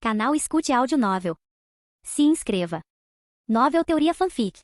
Canal Escute Áudio Novel. Se inscreva. Novel Teoria Fanfic.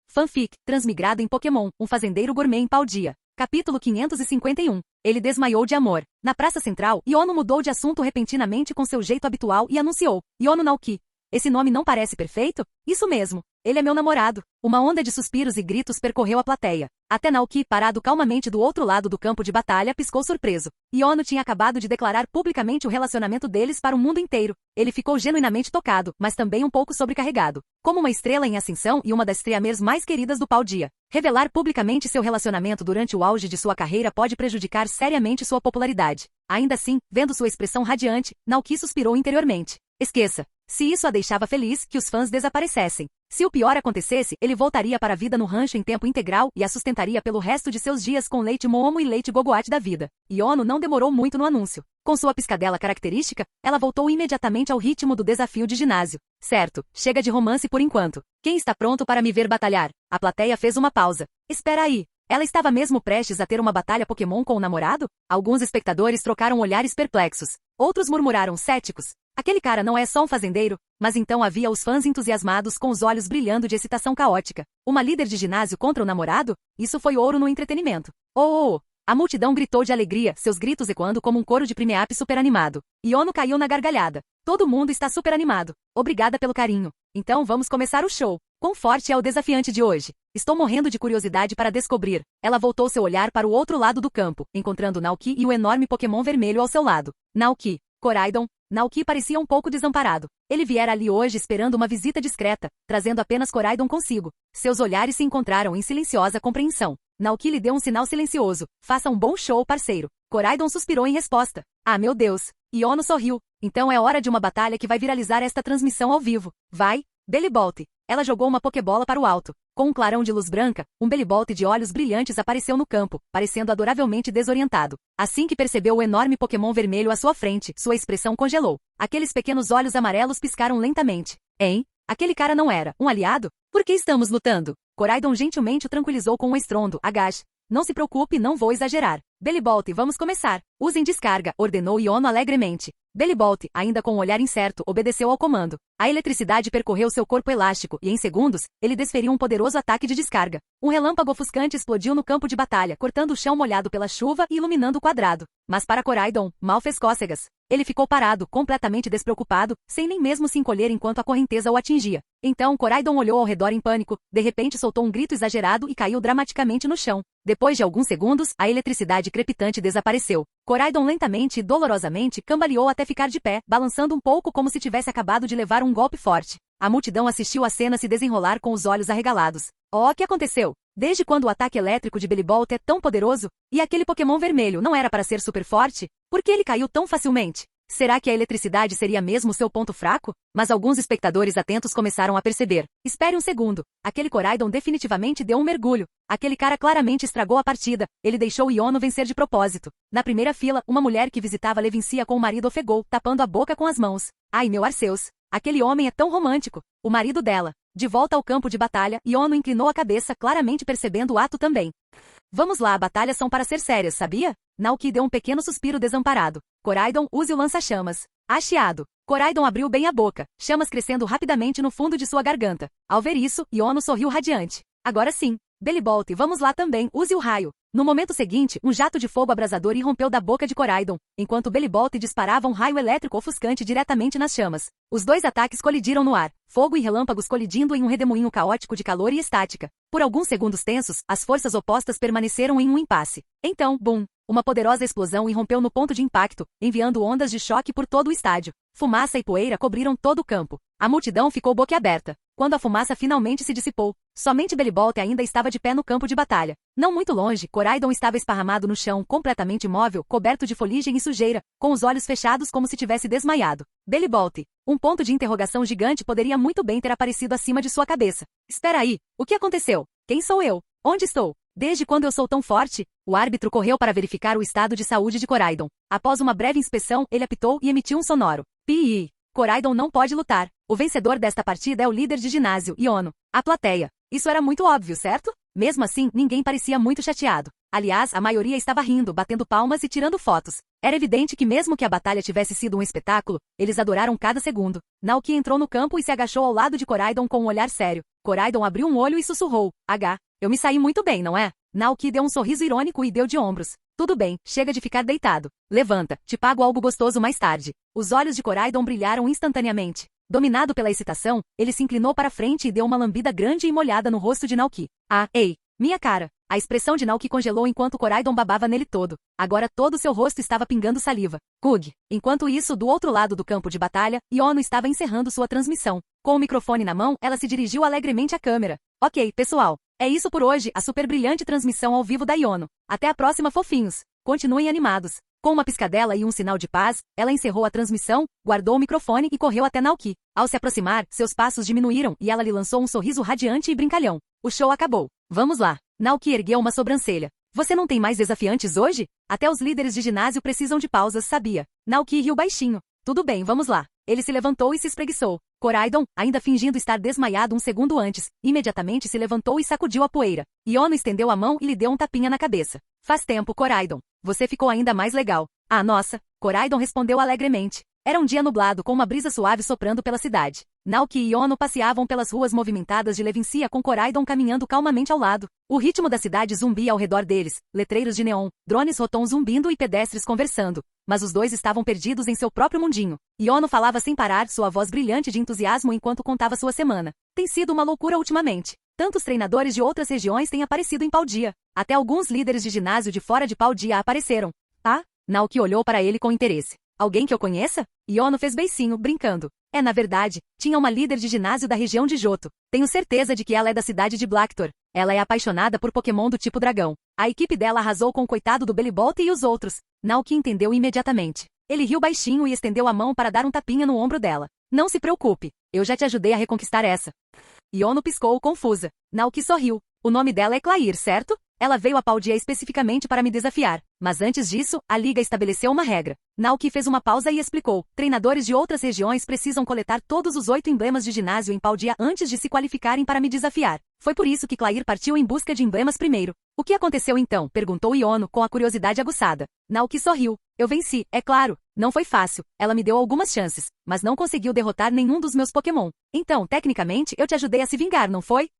Fanfic, transmigrado em Pokémon, um fazendeiro gourmet em Paldea. Capítulo 551. Ele desmaiou de amor. Na praça central, Iono mudou de assunto repentinamente com seu jeito habitual e anunciou. Iono Naoki. Esse nome não parece perfeito? Isso mesmo. Ele é meu namorado. Uma onda de suspiros e gritos percorreu a plateia. Até Naoki, parado calmamente do outro lado do campo de batalha, piscou surpreso. Iono tinha acabado de declarar publicamente o relacionamento deles para o mundo inteiro. Ele ficou genuinamente tocado, mas também um pouco sobrecarregado. Como uma estrela em ascensão e uma das Triamers mais queridas do Paldea. Revelar publicamente seu relacionamento durante o auge de sua carreira pode prejudicar seriamente sua popularidade. Ainda assim, vendo sua expressão radiante, Naoki suspirou interiormente. Esqueça. Se isso a deixava feliz, que os fãs desaparecessem. Se o pior acontecesse, ele voltaria para a vida no rancho em tempo integral e a sustentaria pelo resto de seus dias com leite Momo e leite Gogoate da vida. Iono não demorou muito no anúncio. Com sua piscadela característica, ela voltou imediatamente ao ritmo do desafio de ginásio. Certo, chega de romance por enquanto. Quem está pronto para me ver batalhar? A plateia fez uma pausa. Espera aí. Ela estava mesmo prestes a ter uma batalha Pokémon com o namorado? Alguns espectadores trocaram olhares perplexos. Outros murmuraram céticos. Aquele cara não é só um fazendeiro, mas então havia os fãs entusiasmados com os olhos brilhando de excitação caótica. Uma líder de ginásio contra o namorado? Isso foi ouro no entretenimento. Oh! A multidão gritou de alegria, seus gritos ecoando como um coro de Primeape superanimado. Iono caiu na gargalhada. Todo mundo está superanimado. Obrigada pelo carinho. Então vamos começar o show. Quão forte é o desafiante de hoje? Estou morrendo de curiosidade para descobrir. Ela voltou seu olhar para o outro lado do campo, encontrando Naoki e o enorme Pokémon vermelho ao seu lado. Naoki. Koraidon. Naoki parecia um pouco desamparado. Ele viera ali hoje esperando uma visita discreta, trazendo apenas Koraidon consigo. Seus olhares se encontraram em silenciosa compreensão. Naoki lhe deu um sinal silencioso. Faça um bom show, parceiro. Koraidon suspirou em resposta. Ah, meu Deus. Iono sorriu. Então é hora de uma batalha que vai viralizar esta transmissão ao vivo. Vai, Bellibolt. Ela jogou uma Pokébola para o alto. Com um clarão de luz branca, um Bellibolt de olhos brilhantes apareceu no campo, parecendo adoravelmente desorientado. Assim que percebeu o enorme Pokémon vermelho à sua frente, sua expressão congelou. Aqueles pequenos olhos amarelos piscaram lentamente. Hein? Aquele cara não era um aliado? Por que estamos lutando? Koraidon gentilmente o tranquilizou com um estrondo. Agache. Não se preocupe, não vou exagerar. Bellibolt, vamos começar. Usem descarga, ordenou Iono alegremente. Bellibolt, ainda com um olhar incerto, obedeceu ao comando. A eletricidade percorreu seu corpo elástico e, em segundos, ele desferiu um poderoso ataque de descarga. Um relâmpago ofuscante explodiu no campo de batalha, cortando o chão molhado pela chuva e iluminando o quadrado. Mas para Koraidon, mal fez cócegas. Ele ficou parado, completamente despreocupado, sem nem mesmo se encolher enquanto a correnteza o atingia. Então Koraidon olhou ao redor em pânico, de repente soltou um grito exagerado e caiu dramaticamente no chão. Depois de alguns segundos, a eletricidade crepitante desapareceu. Koraidon lentamente e dolorosamente cambaleou até ficar de pé, balançando um pouco como se tivesse acabado de levar um golpe forte. A multidão assistiu a cena se desenrolar com os olhos arregalados. Oh, o que aconteceu? Desde quando o ataque elétrico de Bellibolt é tão poderoso? E aquele Pokémon vermelho não era para ser super forte? Por que ele caiu tão facilmente? Será que a eletricidade seria mesmo seu ponto fraco? Mas alguns espectadores atentos começaram a perceber. Espere um segundo. Aquele Koraidon definitivamente deu um mergulho. Aquele cara claramente estragou a partida. Ele deixou Iono vencer de propósito. Na primeira fila, uma mulher que visitava Levincia com o marido ofegou, tapando a boca com as mãos. Ai, meu Arceus. Aquele homem é tão romântico. O marido dela. De volta ao campo de batalha, Iono inclinou a cabeça, claramente percebendo o ato também. Vamos lá, batalhas são para ser sérias, sabia? Naoki deu um pequeno suspiro desamparado. Koraidon, use o lança-chamas. Acheado. Koraidon abriu bem a boca, chamas crescendo rapidamente no fundo de sua garganta. Ao ver isso, Iono sorriu radiante. Agora sim. Bellibolt, vamos lá também, use o raio. No momento seguinte, um jato de fogo abrasador irrompeu da boca de Koraidon, enquanto Bellibolt disparava um raio elétrico ofuscante diretamente nas chamas. Os dois ataques colidiram no ar, fogo e relâmpagos colidindo em um redemoinho caótico de calor e estática. Por alguns segundos tensos, as forças opostas permaneceram em um impasse. Então, bum! Uma poderosa explosão irrompeu no ponto de impacto, enviando ondas de choque por todo o estádio. Fumaça e poeira cobriram todo o campo. A multidão ficou boquiaberta. Quando a fumaça finalmente se dissipou, somente Bellibolt ainda estava de pé no campo de batalha. Não muito longe, Koraidon estava esparramado no chão, completamente imóvel, coberto de foligem e sujeira, com os olhos fechados como se tivesse desmaiado. Bellibolt. Um ponto de interrogação gigante poderia muito bem ter aparecido acima de sua cabeça. Espera aí, o que aconteceu? Quem sou eu? Onde estou? Desde quando eu sou tão forte? O árbitro correu para verificar o estado de saúde de Koraidon. Após uma breve inspeção, ele apitou e emitiu um sonoro. Pi. Koraidon não pode lutar. O vencedor desta partida é o líder de ginásio, Iono. A plateia. Isso era muito óbvio, certo? Mesmo assim, ninguém parecia muito chateado. Aliás, a maioria estava rindo, batendo palmas e tirando fotos. Era evidente que mesmo que a batalha tivesse sido um espetáculo, eles adoraram cada segundo. Naoki entrou no campo e se agachou ao lado de Koraidon com um olhar sério. Koraidon abriu um olho e sussurrou: eu me saí muito bem, não é? Naoki deu um sorriso irônico e deu de ombros. Tudo bem, chega de ficar deitado. Levanta, te pago algo gostoso mais tarde. Os olhos de Koraidon brilharam instantaneamente. Dominado pela excitação, ele se inclinou para frente e deu uma lambida grande e molhada no rosto de Naoki. Ei, minha cara! A expressão de Naoki congelou enquanto Koraidon babava nele todo. Agora todo seu rosto estava pingando saliva. Kug. Enquanto isso, do outro lado do campo de batalha, Yono estava encerrando sua transmissão. Com o microfone na mão, ela se dirigiu alegremente à câmera. Ok, pessoal. É isso por hoje, a super brilhante transmissão ao vivo da Yono. Até a próxima, fofinhos. Continuem animados. Com uma piscadela e um sinal de paz, ela encerrou a transmissão, guardou o microfone e correu até Naoki. Ao se aproximar, seus passos diminuíram e ela lhe lançou um sorriso radiante e brincalhão. O show acabou. Vamos lá. Naoki ergueu uma sobrancelha. Você não tem mais desafiantes hoje? Até os líderes de ginásio precisam de pausas, sabia? Naoki riu baixinho. Tudo bem, vamos lá. Ele se levantou e se espreguiçou. Koraidon, ainda fingindo estar desmaiado um segundo antes, imediatamente se levantou e sacudiu a poeira. Yono estendeu a mão e lhe deu um tapinha na cabeça. Faz tempo, Koraidon. Você ficou ainda mais legal. Nossa, Koraidon respondeu alegremente. Era um dia nublado com uma brisa suave soprando pela cidade. Naoki e Yono passeavam pelas ruas movimentadas de Levincia com Koraidon caminhando calmamente ao lado. O ritmo da cidade zumbia ao redor deles, letreiros de neon, drones Rotom zumbindo e pedestres conversando. Mas os dois estavam perdidos em seu próprio mundinho. Yono falava sem parar, sua voz brilhante de entusiasmo enquanto contava sua semana. Tem sido uma loucura ultimamente. Tantos treinadores de outras regiões têm aparecido em Paldia. Até alguns líderes de ginásio de fora de Paldia apareceram. Naoki olhou para ele com interesse. Alguém que eu conheça? Yono fez beicinho, brincando. Na verdade, tinha uma líder de ginásio da região de Johto. Tenho certeza de que ela é da cidade de Blackthor. Ela é apaixonada por Pokémon do tipo dragão. A equipe dela arrasou com o coitado do Bellibolt e os outros. Naoki entendeu imediatamente. Ele riu baixinho e estendeu a mão para dar um tapinha no ombro dela. Não se preocupe, eu já te ajudei a reconquistar essa. Yono piscou, confusa. Naoki sorriu. O nome dela é Clair, certo? Ela veio a Paldia especificamente para me desafiar. Mas antes disso, a Liga estabeleceu uma regra. Naoki fez uma pausa e explicou. Treinadores de outras regiões precisam coletar todos os 8 emblemas de ginásio em Paldia antes de se qualificarem para me desafiar. Foi por isso que Clair partiu em busca de emblemas primeiro. O que aconteceu então? Perguntou Yono com a curiosidade aguçada. Naoki sorriu. Eu venci, é claro. Não foi fácil. Ela me deu algumas chances, mas não conseguiu derrotar nenhum dos meus Pokémon. Então, tecnicamente, eu te ajudei a se vingar, não foi?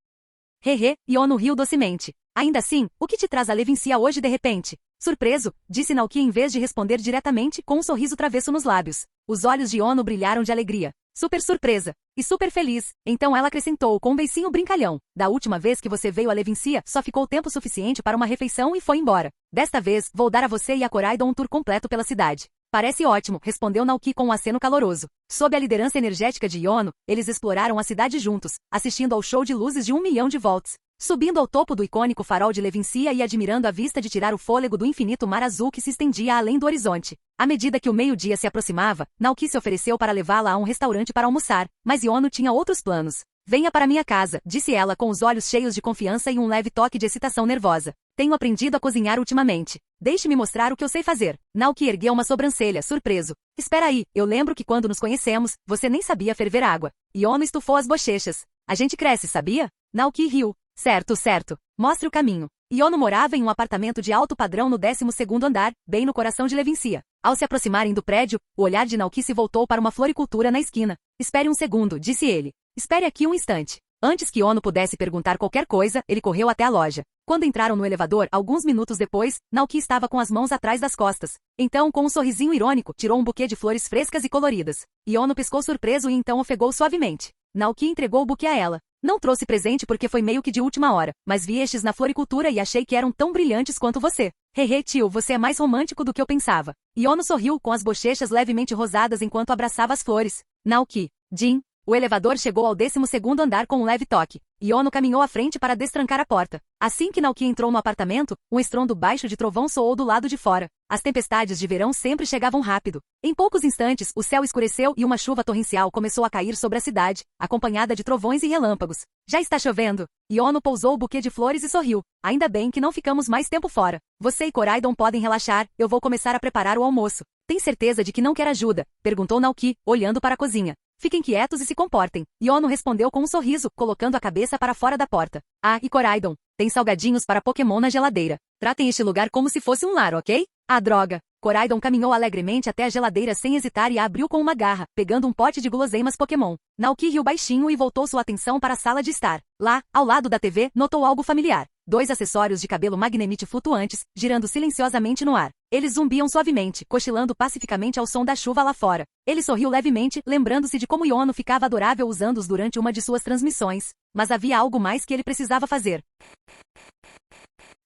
Yono riu docemente. Ainda assim, o que te traz a Levincia hoje de repente? Surpreso, disse Naoki em vez de responder diretamente com um sorriso travesso nos lábios. Os olhos de Yono brilharam de alegria. Super surpresa. E super feliz. Então ela acrescentou com um beicinho brincalhão. Da última vez que você veio a Levincia, só ficou tempo suficiente para uma refeição e foi embora. Desta vez, vou dar a você e a Koraidon um tour completo pela cidade. Parece ótimo, respondeu Naoki com um aceno caloroso. Sob a liderança energética de Yono, eles exploraram a cidade juntos, assistindo ao show de luzes de 1 milhão de volts. Subindo ao topo do icônico farol de Levincia e admirando a vista de tirar o fôlego do infinito mar azul que se estendia além do horizonte. À medida que o meio-dia se aproximava, Naoki se ofereceu para levá-la a um restaurante para almoçar, mas Yono tinha outros planos. Venha para minha casa, disse ela com os olhos cheios de confiança e um leve toque de excitação nervosa. Tenho aprendido a cozinhar ultimamente. Deixe-me mostrar o que eu sei fazer. Naoki ergueu uma sobrancelha, surpreso. Espera aí, eu lembro que quando nos conhecemos, você nem sabia ferver água. Yono estufou as bochechas. A gente cresce, sabia? Naoki riu. Certo. Mostre o caminho. Yono morava em um apartamento de alto padrão no 12º andar, bem no coração de Levincia. Ao se aproximarem do prédio, o olhar de Naoki se voltou para uma floricultura na esquina. Espere um segundo, disse ele. Espere aqui um instante. Antes que Yono pudesse perguntar qualquer coisa, ele correu até a loja. Quando entraram no elevador, alguns minutos depois, Naoki estava com as mãos atrás das costas. Então, com um sorrisinho irônico, tirou um buquê de flores frescas e coloridas. Yono piscou surpreso e então ofegou suavemente. Naoki entregou o buquê a ela. Não trouxe presente porque foi meio que de última hora, mas vi estes na floricultura e achei que eram tão brilhantes quanto você. Tio, você é mais romântico do que eu pensava. Yono sorriu com as bochechas levemente rosadas enquanto abraçava as flores. Naoki. Jin. O elevador chegou ao 12º andar com um leve toque. Yono caminhou à frente para destrancar a porta. Assim que Naoki entrou no apartamento, um estrondo baixo de trovão soou do lado de fora. As tempestades de verão sempre chegavam rápido. Em poucos instantes, o céu escureceu e uma chuva torrencial começou a cair sobre a cidade, acompanhada de trovões e relâmpagos. Já está chovendo. Yono pousou o buquê de flores e sorriu. Ainda bem que não ficamos mais tempo fora. Você e Koraidon podem relaxar, eu vou começar a preparar o almoço. Tem certeza de que não quer ajuda? Perguntou Naoki, olhando para a cozinha. Fiquem quietos e se comportem. Yono respondeu com um sorriso, colocando a cabeça para fora da porta. E Koraidon, tem salgadinhos para Pokémon na geladeira. Tratem este lugar como se fosse um lar, ok? Ah, droga! Coraidon caminhou alegremente até a geladeira sem hesitar e a abriu com uma garra, pegando um pote de guloseimas Pokémon. Naoki riu baixinho e voltou sua atenção para a sala de estar. Lá, ao lado da TV, notou algo familiar. 2 acessórios de cabelo Magnemite flutuantes, girando silenciosamente no ar. Eles zumbiam suavemente, cochilando pacificamente ao som da chuva lá fora. Ele sorriu levemente, lembrando-se de como Iono ficava adorável usando-os durante uma de suas transmissões. Mas havia algo mais que ele precisava fazer.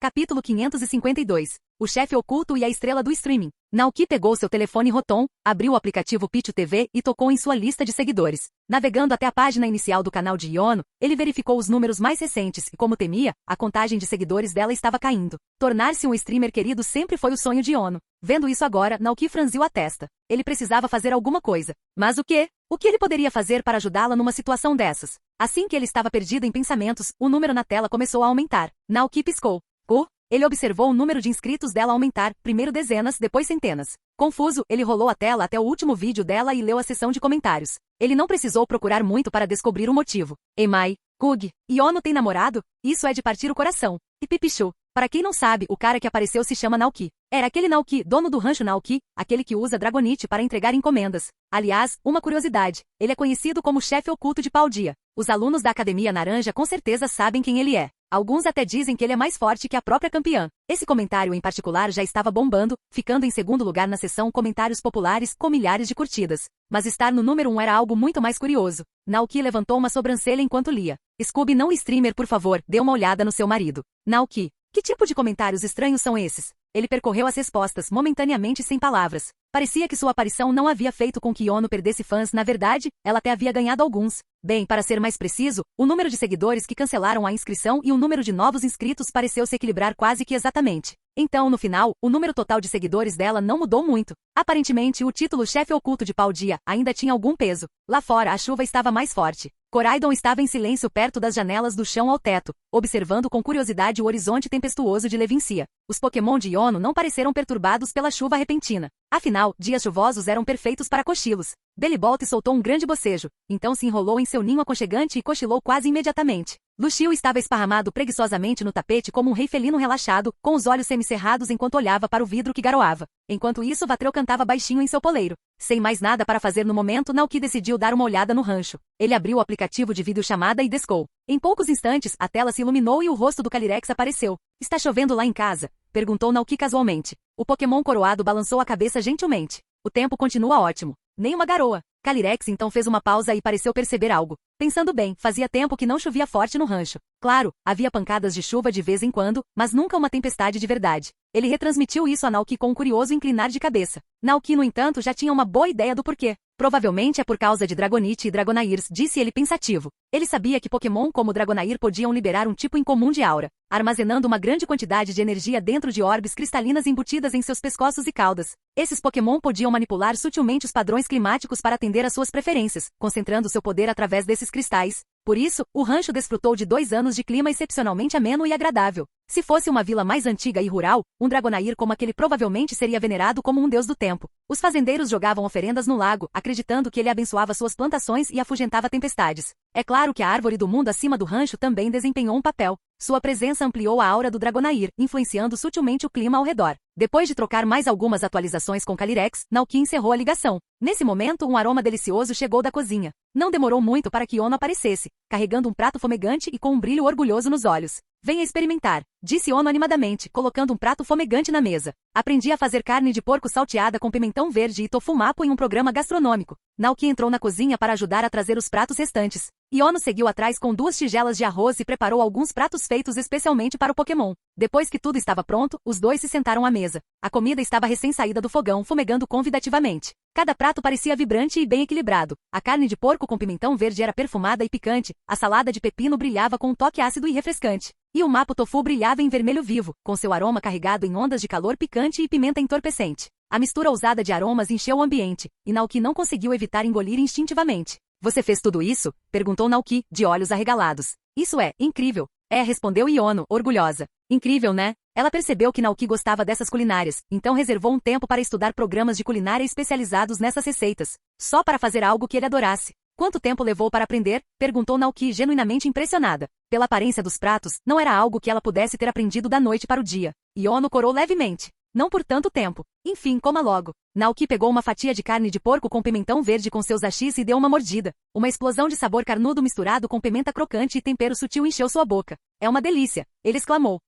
Capítulo 552. O chefe oculto e a estrela do streaming. Naoki pegou seu telefone Rotom, abriu o aplicativo Pichu TV e tocou em sua lista de seguidores. Navegando até a página inicial do canal de Iono, ele verificou os números mais recentes e, como temia, a contagem de seguidores dela estava caindo. Tornar-se um streamer querido sempre foi o sonho de Iono. Vendo isso agora, Naoki franziu a testa. Ele precisava fazer alguma coisa. Mas o quê? O que ele poderia fazer para ajudá-la numa situação dessas? Assim que ele estava perdido em pensamentos, o número na tela começou a aumentar. Naoki piscou. Ele observou o número de inscritos dela aumentar, primeiro dezenas, depois centenas. Confuso, ele rolou a tela até o último vídeo dela e leu a seção de comentários. Ele não precisou procurar muito para descobrir o motivo. Emai, Kug, Iono tem namorado? Isso é de partir o coração. E Pipichu. Para quem não sabe, o cara que apareceu se chama Naoki. Era aquele Naoki, dono do rancho Naoki, aquele que usa Dragonite para entregar encomendas. Aliás, uma curiosidade, ele é conhecido como chefe oculto de Paldea. Os alunos da Academia Naranja com certeza sabem quem ele é. Alguns até dizem que ele é mais forte que a própria campeã. Esse comentário em particular já estava bombando, ficando em segundo lugar na seção comentários populares com milhares de curtidas. Mas estar no número 1 era algo muito mais curioso. Naoki levantou uma sobrancelha enquanto lia. Scooby não streamer, por favor, dê uma olhada no seu marido. Naoki. Que tipo de comentários estranhos são esses? Ele percorreu as respostas momentaneamente sem palavras. Parecia que sua aparição não havia feito com que Iono perdesse fãs, na verdade, ela até havia ganhado alguns. Bem, para ser mais preciso, o número de seguidores que cancelaram a inscrição e o número de novos inscritos pareceu se equilibrar quase que exatamente. Então, no final, o número total de seguidores dela não mudou muito. Aparentemente, o título chefe oculto de Paldea ainda tinha algum peso. Lá fora, a chuva estava mais forte. Coraidon estava em silêncio perto das janelas do chão ao teto, observando com curiosidade o horizonte tempestuoso de Levincia. Os Pokémon de Iono não pareceram perturbados pela chuva repentina. Afinal, dias chuvosos eram perfeitos para cochilos. Bellibolt soltou um grande bocejo, então se enrolou em seu ninho aconchegante e cochilou quase imediatamente. Luxio estava esparramado preguiçosamente no tapete como um rei felino relaxado, com os olhos semicerrados enquanto olhava para o vidro que garoava. Enquanto isso, Vatreu cantava baixinho em seu poleiro. Sem mais nada para fazer no momento, Naoki decidiu dar uma olhada no rancho. Ele abriu o aplicativo de videochamada e descou. Em poucos instantes, a tela se iluminou e o rosto do Calyrex apareceu. Está chovendo lá em casa? Perguntou Naoki casualmente. O Pokémon coroado balançou a cabeça gentilmente. O tempo continua ótimo. Nem uma garoa. Calyrex então fez uma pausa e pareceu perceber algo. Pensando bem, fazia tempo que não chovia forte no rancho. Claro, havia pancadas de chuva de vez em quando, mas nunca uma tempestade de verdade. Ele retransmitiu isso a Naoki com um curioso inclinar de cabeça. Naoki, no entanto, já tinha uma boa ideia do porquê. Provavelmente é por causa de Dragonite e Dragonairs, disse ele pensativo. Ele sabia que Pokémon como Dragonair podiam liberar um tipo incomum de aura, armazenando uma grande quantidade de energia dentro de orbes cristalinas embutidas em seus pescoços e caudas. Esses Pokémon podiam manipular sutilmente os padrões climáticos para atender às suas preferências, concentrando seu poder através desses cristais. Por isso, o rancho desfrutou de 2 anos de clima excepcionalmente ameno e agradável. Se fosse uma vila mais antiga e rural, um Dragonair como aquele provavelmente seria venerado como um deus do tempo. Os fazendeiros jogavam oferendas no lago, acreditando que ele abençoava suas plantações e afugentava tempestades. É claro que a árvore do mundo acima do rancho também desempenhou um papel. Sua presença ampliou a aura do Dragonair, influenciando sutilmente o clima ao redor. Depois de trocar mais algumas atualizações com Calyrex, Naoki encerrou a ligação. Nesse momento, um aroma delicioso chegou da cozinha. Não demorou muito para que Iono aparecesse, carregando um prato fumegante e com um brilho orgulhoso nos olhos. Venha experimentar, disse Iono animadamente, colocando um prato fumegante na mesa. Aprendi a fazer carne de porco salteada com pimentão verde e tofu mapo em um programa gastronômico. Naoki entrou na cozinha para ajudar a trazer os pratos restantes. Iono seguiu atrás com 2 tigelas de arroz e preparou alguns pratos feitos especialmente para o Pokémon. Depois que tudo estava pronto, os dois se sentaram à mesa. A comida estava recém-saída do fogão, fumegando convidativamente. Cada prato parecia vibrante e bem equilibrado. A carne de porco com pimentão verde era perfumada e picante, a salada de pepino brilhava com um toque ácido e refrescante. E o mapo tofu brilhava em vermelho vivo, com seu aroma carregado em ondas de calor picante e pimenta entorpecente. A mistura ousada de aromas encheu o ambiente, e Naoki não conseguiu evitar engolir instintivamente. Você fez tudo isso? Perguntou Naoki, de olhos arregalados. Isso é incrível. É, respondeu Iono, orgulhosa. Incrível, né? Ela percebeu que Naoki gostava dessas culinárias, então reservou um tempo para estudar programas de culinária especializados nessas receitas, só para fazer algo que ele adorasse. Quanto tempo levou para aprender? Perguntou Naoki, genuinamente impressionada. Pela aparência dos pratos, não era algo que ela pudesse ter aprendido da noite para o dia. Yono corou levemente. Não por tanto tempo. Enfim, coma logo. Naoki pegou uma fatia de carne de porco com pimentão verde com seus hashis e deu uma mordida. Uma explosão de sabor carnudo misturado com pimenta crocante e tempero sutil encheu sua boca. É uma delícia, ele exclamou.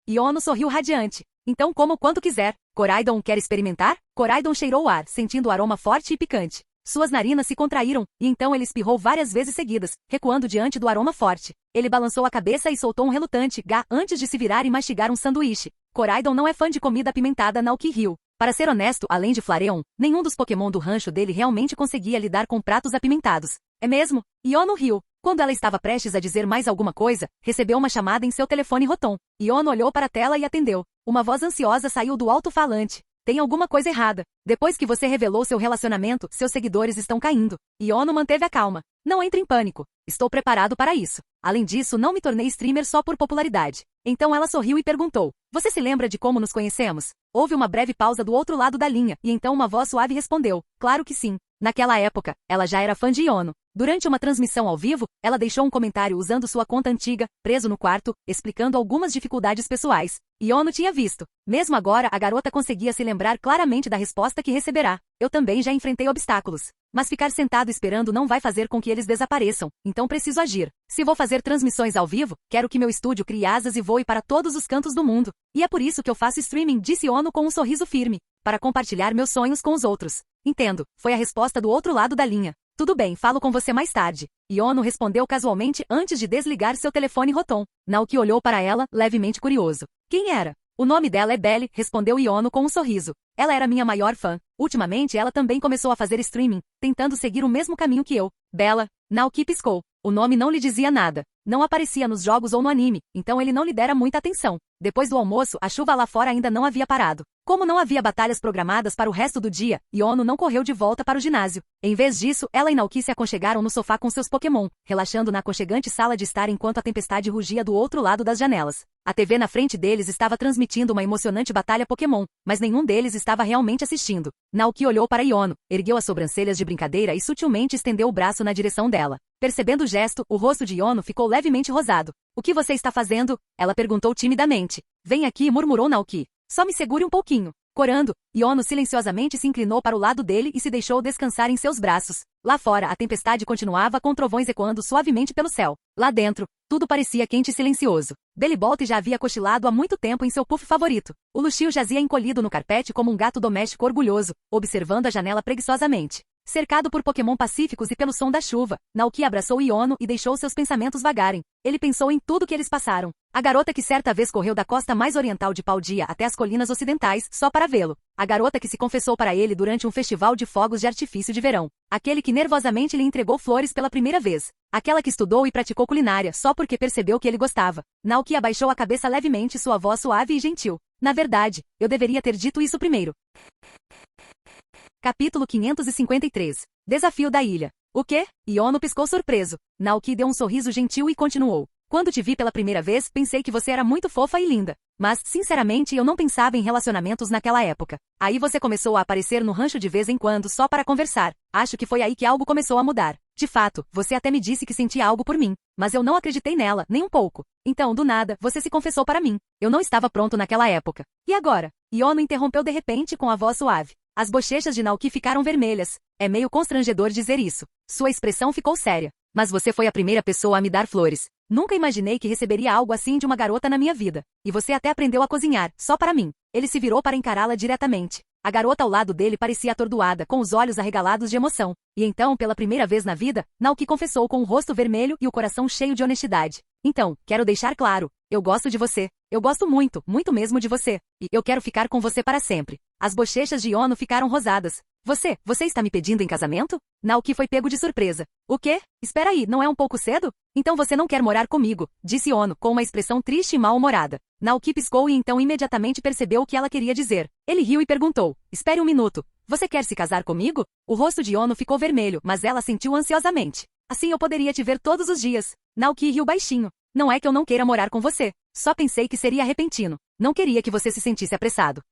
Yono sorriu radiante. Então coma o quanto quiser. Koraidon quer experimentar? Koraidon cheirou o ar, sentindo o aroma forte e picante. Suas narinas se contraíram, e então ele espirrou várias vezes seguidas, recuando diante do aroma forte. Ele balançou a cabeça e soltou um relutante gá antes de se virar e mastigar um sanduíche. Koraidon não é fã de comida apimentada, Naoki riu. Para ser honesto, além de Flareon, nenhum dos Pokémon do rancho dele realmente conseguia lidar com pratos apimentados. É mesmo? Yono riu. Quando ela estava prestes a dizer mais alguma coisa, recebeu uma chamada em seu telefone Rotom. Yono olhou para a tela e atendeu. Uma voz ansiosa saiu do alto-falante. Tem alguma coisa errada. Depois que você revelou seu relacionamento, seus seguidores estão caindo. Yono manteve a calma. Não entre em pânico. Estou preparado para isso. Além disso, não me tornei streamer só por popularidade. Então ela sorriu e perguntou. Você se lembra de como nos conhecemos? Houve uma breve pausa do outro lado da linha, e então uma voz suave respondeu. Claro que sim. Naquela época, ela já era fã de Yono. Durante uma transmissão ao vivo, ela deixou um comentário usando sua conta antiga, preso no quarto, explicando algumas dificuldades pessoais. Yono tinha visto. Mesmo agora, a garota conseguia se lembrar claramente da resposta que receberá. Eu também já enfrentei obstáculos. Mas ficar sentado esperando não vai fazer com que eles desapareçam, então preciso agir. Se vou fazer transmissões ao vivo, quero que meu estúdio crie asas e voe para todos os cantos do mundo. E é por isso que eu faço streaming, disse Yono com um sorriso firme. Para compartilhar meus sonhos com os outros. Entendo, foi a resposta do outro lado da linha. Tudo bem, falo com você mais tarde. Yono respondeu casualmente antes de desligar seu telefone Rotom. Naoki olhou para ela, levemente curioso. Quem era? O nome dela é Belle, respondeu Yono com um sorriso. Ela era minha maior fã. Ultimamente ela também começou a fazer streaming, tentando seguir o mesmo caminho que eu. Bella. Naoki piscou. O nome não lhe dizia nada. Não aparecia nos jogos ou no anime, então ele não lhe dera muita atenção. Depois do almoço, a chuva lá fora ainda não havia parado. Como não havia batalhas programadas para o resto do dia, Yono não correu de volta para o ginásio. Em vez disso, ela e Naoki se aconchegaram no sofá com seus Pokémon, relaxando na aconchegante sala de estar enquanto a tempestade rugia do outro lado das janelas. A TV na frente deles estava transmitindo uma emocionante batalha Pokémon, mas nenhum deles estava realmente assistindo. Naoki olhou para Yono, ergueu as sobrancelhas de brincadeira e sutilmente estendeu o braço na direção dela. Percebendo o gesto, o rosto de Yono ficou levemente rosado. O que você está fazendo? Ela perguntou timidamente. Vem aqui, murmurou Naoki. Só me segure um pouquinho. Corando, Yono silenciosamente se inclinou para o lado dele e se deixou descansar em seus braços. Lá fora, a tempestade continuava com trovões ecoando suavemente pelo céu. Lá dentro, tudo parecia quente e silencioso. Bellibolt já havia cochilado há muito tempo em seu puff favorito. O Luxio jazia encolhido no carpete como um gato doméstico orgulhoso, observando a janela preguiçosamente. Cercado por Pokémon pacíficos e pelo som da chuva, Naoki abraçou Yono e deixou seus pensamentos vagarem. Ele pensou em tudo que eles passaram. A garota que certa vez correu da costa mais oriental de Paldia até as colinas ocidentais, só para vê-lo. A garota que se confessou para ele durante um festival de fogos de artifício de verão. Aquele que nervosamente lhe entregou flores pela primeira vez. Aquela que estudou e praticou culinária só porque percebeu que ele gostava. Naoki abaixou a cabeça levemente, sua voz suave e gentil. Na verdade, eu deveria ter dito isso primeiro. Capítulo 553. Desafio da ilha. O quê? Yono piscou surpreso. Naoki deu um sorriso gentil e continuou. Quando te vi pela primeira vez, pensei que você era muito fofa e linda. Mas, sinceramente, eu não pensava em relacionamentos naquela época. Aí você começou a aparecer no rancho de vez em quando só para conversar. Acho que foi aí que algo começou a mudar. De fato, você até me disse que sentia algo por mim. Mas eu não acreditei nela, nem um pouco. Então, do nada, você se confessou para mim. Eu não estava pronto naquela época. E agora? Yono interrompeu de repente com a voz suave. As bochechas de Naoki ficaram vermelhas. É meio constrangedor dizer isso. Sua expressão ficou séria. Mas você foi a primeira pessoa a me dar flores. Nunca imaginei que receberia algo assim de uma garota na minha vida. E você até aprendeu a cozinhar, só para mim. Ele se virou para encará-la diretamente. A garota ao lado dele parecia atordoada, com os olhos arregalados de emoção. E então, pela primeira vez na vida, Naoki confessou com o rosto vermelho e o coração cheio de honestidade. Então, quero deixar claro, eu gosto de você. Eu gosto muito, muito mesmo de você. E eu quero ficar com você para sempre. As bochechas de Yono ficaram rosadas. Você está me pedindo em casamento? Naoki foi pego de surpresa. O quê? Espera aí, não é um pouco cedo? Então você não quer morar comigo, disse Yono, com uma expressão triste e mal-humorada. Naoki piscou e então imediatamente percebeu o que ela queria dizer. Ele riu e perguntou, espere um minuto, você quer se casar comigo? O rosto de Yono ficou vermelho, mas ela sentiu ansiosamente. Assim eu poderia te ver todos os dias. Naoki riu baixinho. Não é que eu não queira morar com você. Só pensei que seria repentino. Não queria que você se sentisse apressado.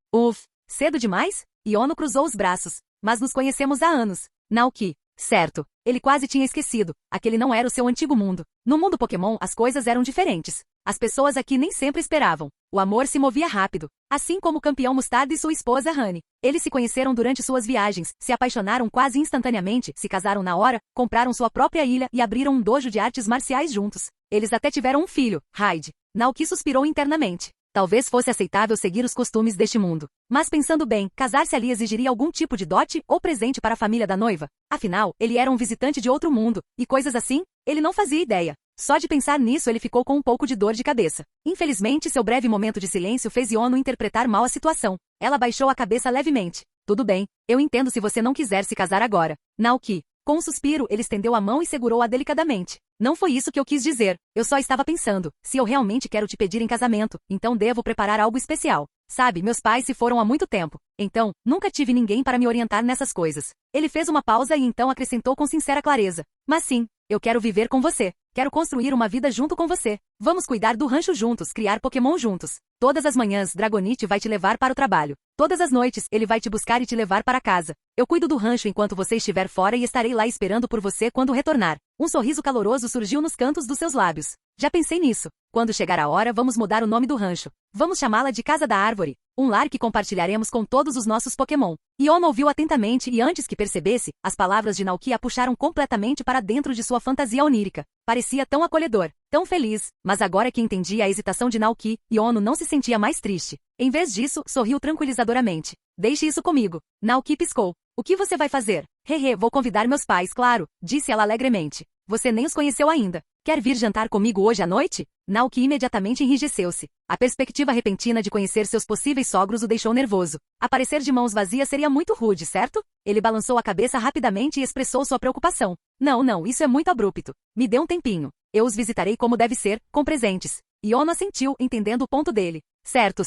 Cedo demais? Yono cruzou os braços. Mas nos conhecemos há anos. Naoki, Certo, ele quase tinha esquecido. Aquele não era o seu antigo mundo. No mundo Pokémon, as coisas eram diferentes. As pessoas aqui nem sempre esperavam. O amor se movia rápido, assim como o campeão Mostarda e sua esposa Honey. Eles se conheceram durante suas viagens, se apaixonaram quase instantaneamente, se casaram na hora, compraram sua própria ilha e abriram um dojo de artes marciais juntos. Eles até tiveram um filho, Hyde. Naoki suspirou internamente. Talvez fosse aceitável seguir os costumes deste mundo. Mas pensando bem, casar-se ali exigiria algum tipo de dote ou presente para a família da noiva. Afinal, ele era um visitante de outro mundo, e coisas assim, ele não fazia ideia. Só de pensar nisso ele ficou com um pouco de dor de cabeça. Infelizmente, seu breve momento de silêncio fez Yono interpretar mal a situação. Ela baixou a cabeça levemente. Tudo bem, eu entendo se você não quiser se casar agora. Naoki. Com um suspiro, ele estendeu a mão e segurou-a delicadamente. Não foi isso que eu quis dizer. Eu só estava pensando, se eu realmente quero te pedir em casamento, então devo preparar algo especial. Sabe, meus pais se foram há muito tempo. Então, nunca tive ninguém para me orientar nessas coisas. Ele fez uma pausa e então acrescentou com sincera clareza. Mas sim, eu quero viver com você. Quero construir uma vida junto com você. Vamos cuidar do rancho juntos, criar Pokémon juntos. Todas as manhãs, Dragonite vai te levar para o trabalho. Todas as noites, ele vai te buscar e te levar para casa. Eu cuido do rancho enquanto você estiver fora e estarei lá esperando por você quando retornar. Um sorriso caloroso surgiu nos cantos dos seus lábios. Já pensei nisso. Quando chegar a hora, vamos mudar o nome do rancho. Vamos chamá-la de Casa da Árvore. Um lar que compartilharemos com todos os nossos Pokémon. Yono ouviu atentamente e antes que percebesse, as palavras de Naoki a puxaram completamente para dentro de sua fantasia onírica. Parecia tão acolhedor, tão feliz, mas agora que entendia a hesitação de Naoki, Yono não se sentia mais triste. Em vez disso, sorriu tranquilizadoramente. Deixe isso comigo. Naoki piscou. O que você vai fazer? Hehe, vou convidar meus pais, claro, disse ela alegremente. Você nem os conheceu ainda. Quer vir jantar comigo hoje à noite? Naoki imediatamente enrijeceu-se. A perspectiva repentina de conhecer seus possíveis sogros o deixou nervoso. Aparecer de mãos vazias seria muito rude, certo? Ele balançou a cabeça rapidamente e expressou sua preocupação. Não, isso é muito abrupto. Me dê um tempinho. Eu os visitarei como deve ser, com presentes. Yono assentiu, entendendo o ponto dele. Certo.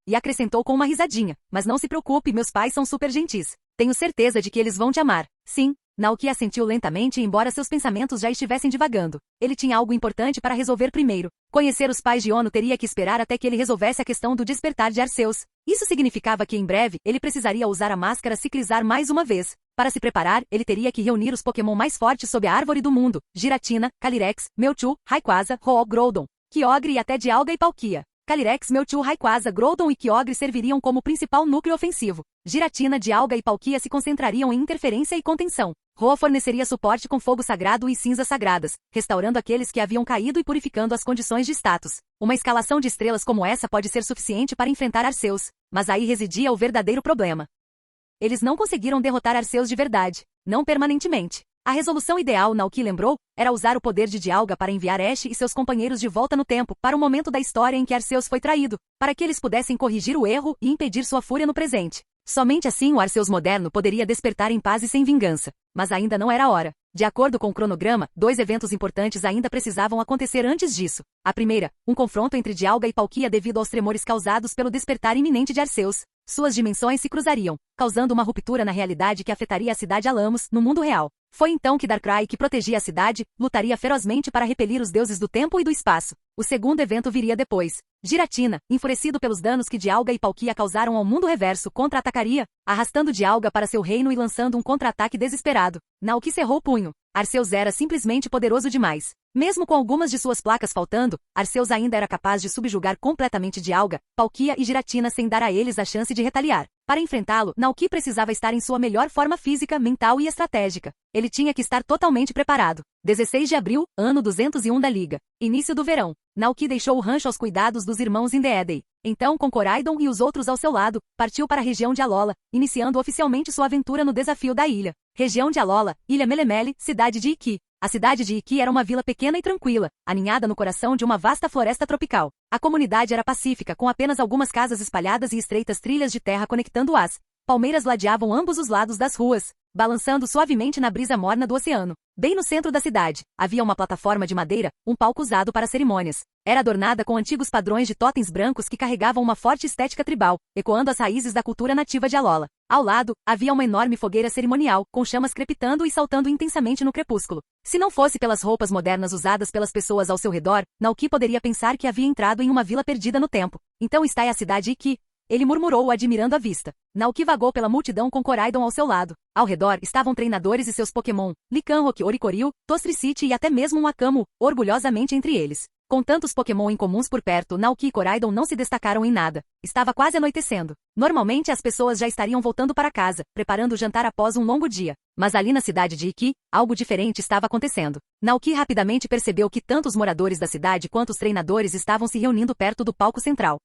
E acrescentou com uma risadinha. Mas não se preocupe, meus pais são super gentis. Tenho certeza de que eles vão te amar. Sim. Naoki assentiu lentamente embora seus pensamentos já estivessem divagando. Ele tinha algo importante para resolver primeiro. Conhecer os pais de Yono teria que esperar até que ele resolvesse a questão do despertar de Arceus. Isso significava que em breve, ele precisaria usar a máscara ciclizar mais uma vez. Para se preparar, ele teria que reunir os Pokémon mais fortes sob a árvore do mundo. Giratina, Calyrex, Mewtwo, Rayquaza, Ho-Oh, Groudon, Kyogre e até Dialga e Palkia. Calyrex, Mewtwo, Rayquaza, Groudon e Kyogre serviriam como principal núcleo ofensivo. Giratina, Dialga e Palkia se concentrariam em interferência e contenção. Ho forneceria suporte com fogo sagrado e cinzas sagradas, restaurando aqueles que haviam caído e purificando as condições de status. Uma escalação de estrelas como essa pode ser suficiente para enfrentar Arceus, mas aí residia o verdadeiro problema. Eles não conseguiram derrotar Arceus de verdade, não permanentemente. A resolução ideal, Naoki lembrou, era usar o poder de Dialga para enviar Ash e seus companheiros de volta no tempo, para o momento da história em que Arceus foi traído, para que eles pudessem corrigir o erro e impedir sua fúria no presente. Somente assim o Arceus moderno poderia despertar em paz e sem vingança. Mas ainda não era a hora. De acordo com o cronograma, 2 eventos importantes ainda precisavam acontecer antes disso. A primeira, um confronto entre Dialga e Palkia devido aos tremores causados pelo despertar iminente de Arceus. Suas dimensões se cruzariam, causando uma ruptura na realidade que afetaria a cidade Alamos, no mundo real. Foi então que Darkrai, que protegia a cidade, lutaria ferozmente para repelir os deuses do tempo e do espaço. O segundo evento viria depois. Giratina, enfurecido pelos danos que Dialga e Palkia causaram ao mundo reverso, contra-atacaria, arrastando Dialga para seu reino e lançando um contra-ataque desesperado. Naoki cerrou o punho. Arceus era simplesmente poderoso demais. Mesmo com algumas de suas placas faltando, Arceus ainda era capaz de subjugar completamente Dialga, Palkia e Giratina sem dar a eles a chance de retaliar. Para enfrentá-lo, Naoki precisava estar em sua melhor forma física, mental e estratégica. Ele tinha que estar totalmente preparado. 16 de abril, ano 201 da Liga. Início do verão. Naoki deixou o rancho aos cuidados dos irmãos Indeedei. Então, com Koraidon e os outros ao seu lado, partiu para a região de Alola, iniciando oficialmente sua aventura no desafio da ilha. Região de Alola, Ilha Melemele, cidade de Iki. A cidade de Iki era uma vila pequena e tranquila, aninhada no coração de uma vasta floresta tropical. A comunidade era pacífica, com apenas algumas casas espalhadas e estreitas trilhas de terra conectando-as. Palmeiras ladeavam ambos os lados das ruas, balançando suavemente na brisa morna do oceano. Bem no centro da cidade, havia uma plataforma de madeira, um palco usado para cerimônias. Era adornada com antigos padrões de totens brancos que carregavam uma forte estética tribal, ecoando as raízes da cultura nativa de Alola. Ao lado, havia uma enorme fogueira cerimonial, com chamas crepitando e saltando intensamente no crepúsculo. Se não fosse pelas roupas modernas usadas pelas pessoas ao seu redor, Naoki poderia pensar que havia entrado em uma vila perdida no tempo. Então está aí a cidade Iki. Ele murmurou, admirando a vista. Naoki vagou pela multidão com Koraidon ao seu lado. Ao redor estavam treinadores e seus Pokémon, Lycanroc, Oricorio, Tostricity e até mesmo um Akamo, orgulhosamente entre eles. Com tantos Pokémon incomuns por perto, Naoki e Koraidon não se destacaram em nada. Estava quase anoitecendo. Normalmente as pessoas já estariam voltando para casa, preparando o jantar após um longo dia. Mas ali na cidade de Iki, algo diferente estava acontecendo. Naoki rapidamente percebeu que tanto os moradores da cidade quanto os treinadores estavam se reunindo perto do palco central.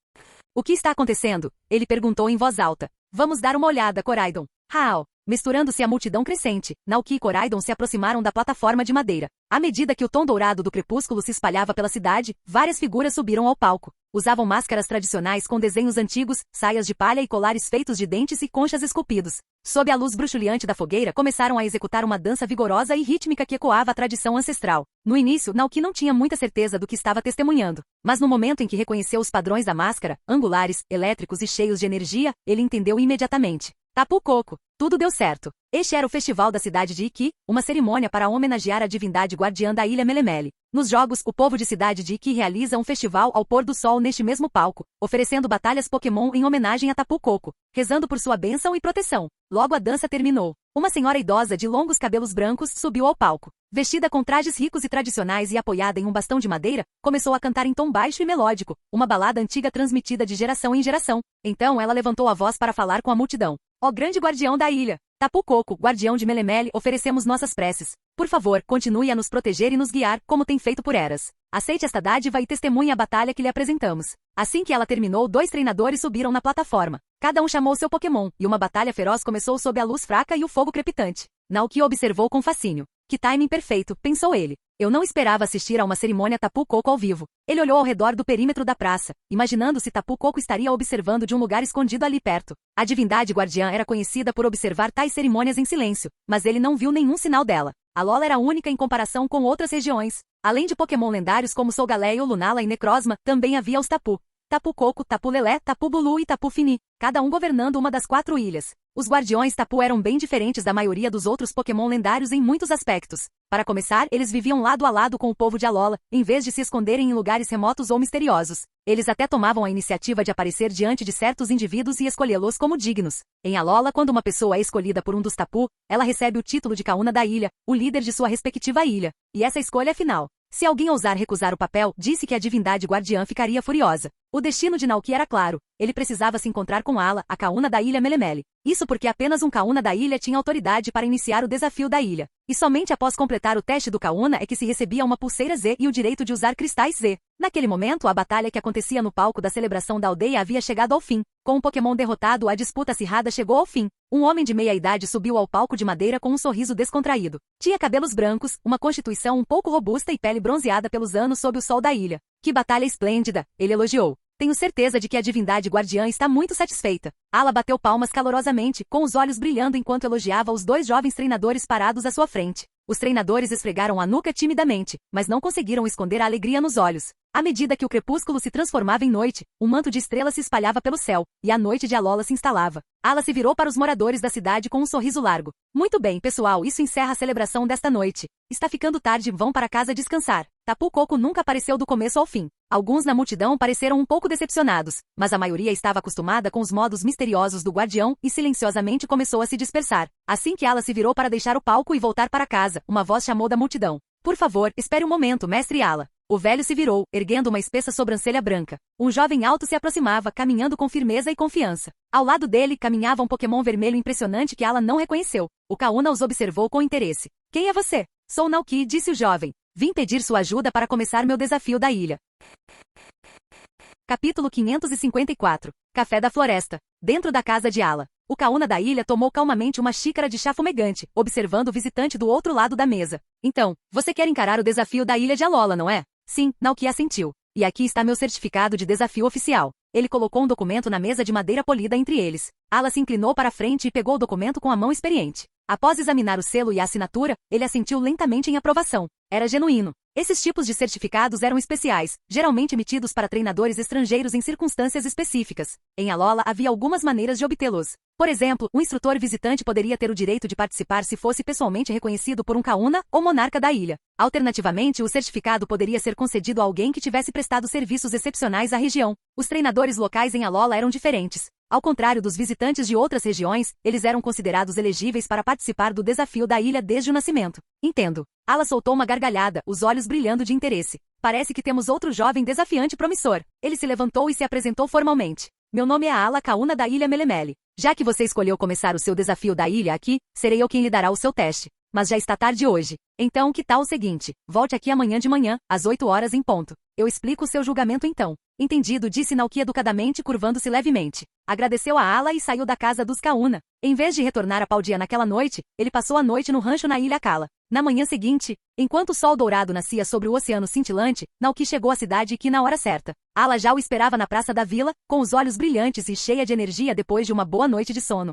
O que está acontecendo? Ele perguntou em voz alta. Vamos dar uma olhada, Koraidon. Hao. Misturando-se à multidão crescente, Naoki e Koraidon se aproximaram da plataforma de madeira. À medida que o tom dourado do crepúsculo se espalhava pela cidade, várias figuras subiram ao palco. Usavam máscaras tradicionais com desenhos antigos, saias de palha e colares feitos de dentes e conchas esculpidos. Sob a luz bruxuleante da fogueira, começaram a executar uma dança vigorosa e rítmica que ecoava a tradição ancestral. No início, Naoki não tinha muita certeza do que estava testemunhando. Mas no momento em que reconheceu os padrões da máscara, angulares, elétricos e cheios de energia, ele entendeu imediatamente. Tapu Koko. Tudo deu certo. Este era o festival da cidade de Iki, uma cerimônia para homenagear a divindade guardiã da ilha Melemele. Nos jogos, o povo de cidade de Iki realiza um festival ao pôr do sol neste mesmo palco, oferecendo batalhas Pokémon em homenagem a Tapu Koko, rezando por sua bênção e proteção. Logo a dança terminou. Uma senhora idosa de longos cabelos brancos subiu ao palco. Vestida com trajes ricos e tradicionais e apoiada em um bastão de madeira, começou a cantar em tom baixo e melódico, uma balada antiga transmitida de geração em geração. Então ela levantou a voz para falar com a multidão. Ó grande guardião da ilha, Tapu Koko, guardião de Melemele, oferecemos nossas preces. Por favor, continue a nos proteger e nos guiar, como tem feito por eras. Aceite esta dádiva e testemunhe a batalha que lhe apresentamos. Assim que ela terminou, 2 treinadores subiram na plataforma. Cada um chamou seu Pokémon, e uma batalha feroz começou sob a luz fraca e o fogo crepitante. Naoki observou com fascínio. Que timing perfeito, pensou ele. Eu não esperava assistir a uma cerimônia Tapu Koko ao vivo. Ele olhou ao redor do perímetro da praça, imaginando se Tapu Koko estaria observando de um lugar escondido ali perto. A divindade guardiã era conhecida por observar tais cerimônias em silêncio, mas ele não viu nenhum sinal dela. Alola era única em comparação com outras regiões. Além de Pokémon lendários como Solgaleo, Lunala e Necrozma, também havia os Tapu. Tapu Koko, Tapu Lelé, Tapu Bulu e Tapu Fini, cada um governando uma das 4 ilhas. Os guardiões Tapu eram bem diferentes da maioria dos outros Pokémon lendários em muitos aspectos. Para começar, eles viviam lado a lado com o povo de Alola, em vez de se esconderem em lugares remotos ou misteriosos. Eles até tomavam a iniciativa de aparecer diante de certos indivíduos e escolhê-los como dignos. Em Alola, quando uma pessoa é escolhida por um dos Tapu, ela recebe o título de Kauna da ilha, o líder de sua respectiva ilha. E essa escolha é final. Se alguém ousar recusar o papel, disse que a divindade guardiã ficaria furiosa. O destino de Naoki era claro. Ele precisava se encontrar com Ala, a Kauna da ilha Melemele. Isso porque apenas um Kauna da ilha tinha autoridade para iniciar o desafio da ilha. E somente após completar o teste do Kauna é que se recebia uma pulseira Z e o direito de usar cristais Z. Naquele momento, a batalha que acontecia no palco da celebração da aldeia havia chegado ao fim. Com um Pokémon derrotado, a disputa acirrada chegou ao fim. Um homem de meia-idade subiu ao palco de madeira com um sorriso descontraído. Tinha cabelos brancos, uma constituição um pouco robusta e pele bronzeada pelos anos sob o sol da ilha. Que batalha esplêndida, ele elogiou. Tenho certeza de que a divindade guardiã está muito satisfeita. Ala bateu palmas calorosamente, com os olhos brilhando enquanto elogiava os 2 jovens treinadores parados à sua frente. Os treinadores esfregaram a nuca timidamente, mas não conseguiram esconder a alegria nos olhos. À medida que o crepúsculo se transformava em noite, um manto de estrelas se espalhava pelo céu, e a noite de Alola se instalava. Ala se virou para os moradores da cidade com um sorriso largo. Muito bem, pessoal, isso encerra a celebração desta noite. Está ficando tarde, vão para casa descansar. Tapu Koko nunca apareceu do começo ao fim. Alguns na multidão pareceram um pouco decepcionados, mas a maioria estava acostumada com os modos misteriosos do guardião e silenciosamente começou a se dispersar. Assim que Ala se virou para deixar o palco e voltar para casa, uma voz chamou da multidão. Por favor, espere um momento, mestre Ala. O velho se virou, erguendo uma espessa sobrancelha branca. Um jovem alto se aproximava, caminhando com firmeza e confiança. Ao lado dele, caminhava um Pokémon vermelho impressionante que Ala não reconheceu. O Kauna os observou com interesse. Quem é você? Sou Naoki, disse o jovem. Vim pedir sua ajuda para começar meu desafio da ilha. Capítulo 554. Café da Floresta. Dentro da casa de Ala. O Kauna da ilha tomou calmamente uma xícara de chá fumegante, observando o visitante do outro lado da mesa. Então, você quer encarar o desafio da ilha de Alola, não é? Sim, Naoki assentiu. E aqui está meu certificado de desafio oficial. Ele colocou um documento na mesa de madeira polida entre eles. Ala se inclinou para a frente e pegou o documento com a mão experiente. Após examinar o selo e a assinatura, ele assentiu lentamente em aprovação. Era genuíno. Esses tipos de certificados eram especiais, geralmente emitidos para treinadores estrangeiros em circunstâncias específicas. Em Alola havia algumas maneiras de obtê-los. Por exemplo, um instrutor visitante poderia ter o direito de participar se fosse pessoalmente reconhecido por um Kauna ou monarca da ilha. Alternativamente, o certificado poderia ser concedido a alguém que tivesse prestado serviços excepcionais à região. Os treinadores locais em Alola eram diferentes. Ao contrário dos visitantes de outras regiões, eles eram considerados elegíveis para participar do desafio da ilha desde o nascimento. Entendo. Ala soltou uma gargalhada, os olhos brilhando de interesse. Parece que temos outro jovem desafiante promissor. Ele se levantou e se apresentou formalmente. Meu nome é Ala Kauna da ilha Melemele. Já que você escolheu começar o seu desafio da ilha aqui, serei eu quem lhe dará o seu teste. Mas já está tarde hoje. Então, que tal o seguinte? Volte aqui amanhã de manhã, às 8 horas em ponto. Eu explico o seu julgamento então. Entendido, disse Naoki educadamente, curvando-se levemente. Agradeceu a Ala e saiu da casa dos Kauna. Em vez de retornar a Paldia naquela noite, ele passou a noite no rancho na ilha Kala. Na manhã seguinte, enquanto o sol dourado nascia sobre o oceano cintilante, Naoki chegou à cidade que na hora certa. Ala já o esperava na praça da vila, com os olhos brilhantes e cheia de energia depois de uma boa noite de sono.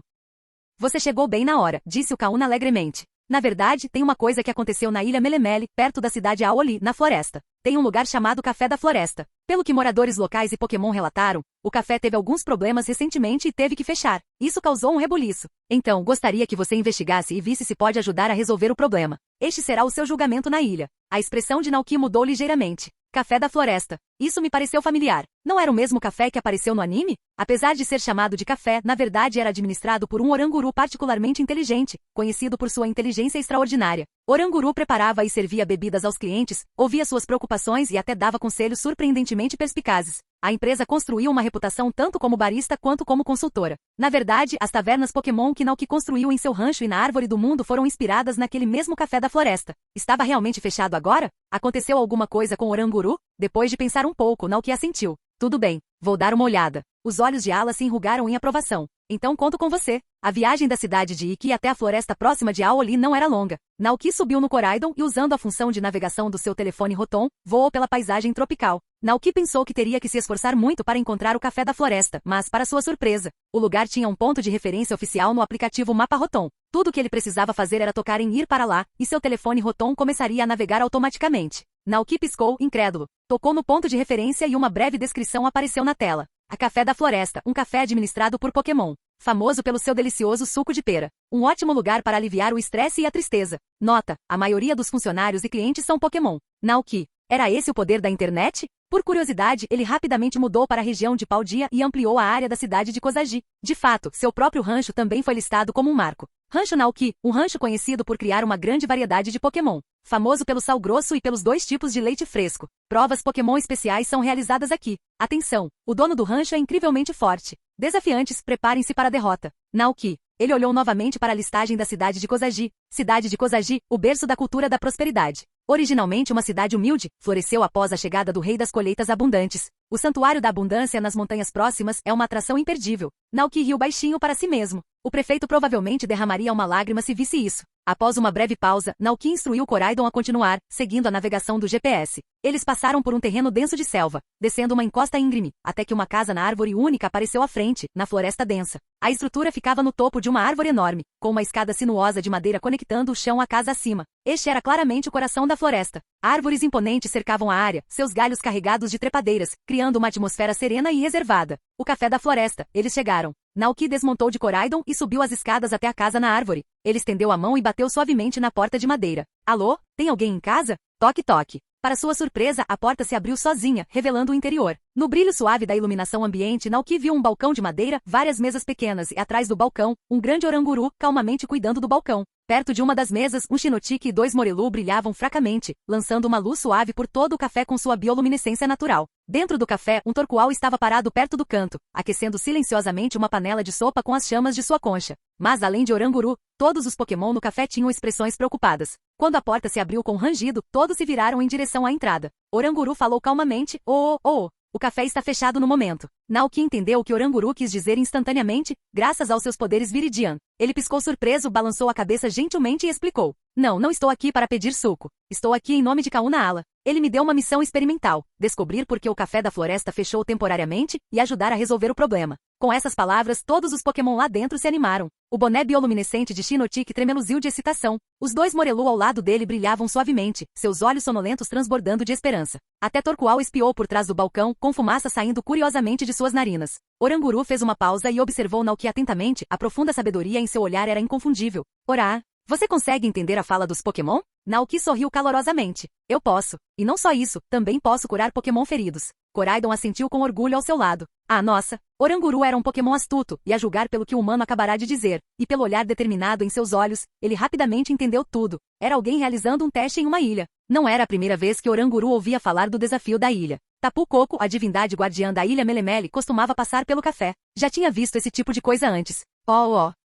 Você chegou bem na hora, disse o Kauna alegremente. Na verdade, tem uma coisa que aconteceu na ilha Melemele, perto da cidade Aoli, na floresta. Tem um lugar chamado Café da Floresta. Pelo que moradores locais e Pokémon relataram, o café teve alguns problemas recentemente e teve que fechar. Isso causou um rebuliço. Então, gostaria que você investigasse e visse se pode ajudar a resolver o problema. Este será o seu julgamento na ilha. A expressão de Naoki mudou ligeiramente. Café da Floresta. Isso me pareceu familiar. Não era o mesmo café que apareceu no anime? Apesar de ser chamado de café, na verdade era administrado por um oranguru particularmente inteligente, conhecido por sua inteligência extraordinária. Oranguru preparava e servia bebidas aos clientes, ouvia suas preocupações e até dava conselhos surpreendentemente perspicazes. A empresa construiu uma reputação tanto como barista quanto como consultora. Na verdade, as tavernas Pokémon que Naoki construiu em seu rancho e na Árvore do Mundo foram inspiradas naquele mesmo Café da Floresta. Estava realmente fechado agora? Aconteceu alguma coisa com Oranguru? Depois de pensar um pouco, Naoki assentiu. Tudo bem, vou dar uma olhada. Os olhos de Ala se enrugaram em aprovação. Então conto com você. A viagem da cidade de Iki até a floresta próxima de Aoli não era longa. Naoki subiu no Koraidon e usando a função de navegação do seu telefone Rotom, voou pela paisagem tropical. Naoki pensou que teria que se esforçar muito para encontrar o Café da Floresta, mas, para sua surpresa, o lugar tinha um ponto de referência oficial no aplicativo Mapa Rotom. Tudo o que ele precisava fazer era tocar em ir para lá, e seu telefone Rotom começaria a navegar automaticamente. Naoki piscou, incrédulo. Tocou no ponto de referência e uma breve descrição apareceu na tela. A Café da Floresta, um café administrado por Pokémon. Famoso pelo seu delicioso suco de pera. Um ótimo lugar para aliviar o estresse e a tristeza. Nota, a maioria dos funcionários e clientes são Pokémon. Naoki. Era esse o poder da internet? Por curiosidade, ele rapidamente mudou para a região de Paldia e ampliou a área da cidade de Kozagi. De fato, seu próprio rancho também foi listado como um marco. Rancho Naoki, um rancho conhecido por criar uma grande variedade de Pokémon. Famoso pelo sal grosso e pelos 2 tipos de leite fresco. Provas Pokémon especiais são realizadas aqui. Atenção, o dono do rancho é incrivelmente forte. Desafiantes, preparem-se para a derrota. Naoki. Ele olhou novamente para a listagem da cidade de Kozagi. Cidade de Kozagi, o berço da cultura da prosperidade. Originalmente uma cidade humilde, floresceu após a chegada do rei das colheitas abundantes. O Santuário da Abundância nas montanhas próximas é uma atração imperdível. Naoki riu baixinho para si mesmo. O prefeito provavelmente derramaria uma lágrima se visse isso. Após uma breve pausa, Naoki instruiu Koraidon a continuar, seguindo a navegação do GPS. Eles passaram por um terreno denso de selva, descendo uma encosta íngreme, até que uma casa na árvore única apareceu à frente, na floresta densa. A estrutura ficava no topo de uma árvore enorme, com uma escada sinuosa de madeira conectando o chão à casa acima. Este era claramente o coração da floresta. Árvores imponentes cercavam a área, seus galhos carregados de trepadeiras, criando uma atmosfera serena e reservada. O Café da Floresta, eles chegaram. Naoki desmontou de Koraidon e subiu as escadas até a casa na árvore. Ele estendeu a mão e bateu suavemente na porta de madeira. Alô? Tem alguém em casa? Toque, toque. Para sua surpresa, a porta se abriu sozinha, revelando o interior. No brilho suave da iluminação ambiente, Naoki viu um balcão de madeira, várias mesas pequenas e, atrás do balcão, um grande oranguru, calmamente cuidando do balcão. Perto de uma das mesas, um Shinotique e 2 Morelu brilhavam fracamente, lançando uma luz suave por todo o café com sua bioluminescência natural. Dentro do café, um Torkoal estava parado perto do canto, aquecendo silenciosamente uma panela de sopa com as chamas de sua concha. Mas, além de Oranguru, todos os Pokémon no café tinham expressões preocupadas. Quando a porta se abriu com um rangido, todos se viraram em direção à entrada. Oranguru falou calmamente, o café está fechado no momento. Naoki entendeu o que Oranguru quis dizer instantaneamente, graças aos seus poderes Viridian. Ele piscou surpreso, balançou a cabeça gentilmente e explicou. Não estou aqui para pedir suco. Estou aqui em nome de Kauna Ala. Ele me deu uma missão experimental, descobrir por que o Café da Floresta fechou temporariamente e ajudar a resolver o problema. Com essas palavras, todos os Pokémon lá dentro se animaram. O boné bioluminescente de Shiinotic tremeluziu de excitação. Os dois Morelu ao lado dele brilhavam suavemente, seus olhos sonolentos transbordando de esperança. Até Torqual espiou por trás do balcão, com fumaça saindo curiosamente de suas narinas. Oranguru fez uma pausa e observou Naoki atentamente, a profunda sabedoria em seu olhar era inconfundível. Ora, você consegue entender a fala dos Pokémon? Naoki sorriu calorosamente. Eu posso. E não só isso, também posso curar Pokémon feridos. Koraidon assentiu com orgulho ao seu lado. Ah, nossa! Oranguru era um Pokémon astuto, e a julgar pelo que o humano acabará de dizer, e pelo olhar determinado em seus olhos, ele rapidamente entendeu tudo. Era alguém realizando um teste em uma ilha. Não era a primeira vez que Oranguru ouvia falar do desafio da ilha. Tapu Koko, a divindade guardiã da ilha Melemele, costumava passar pelo café. Já tinha visto esse tipo de coisa antes.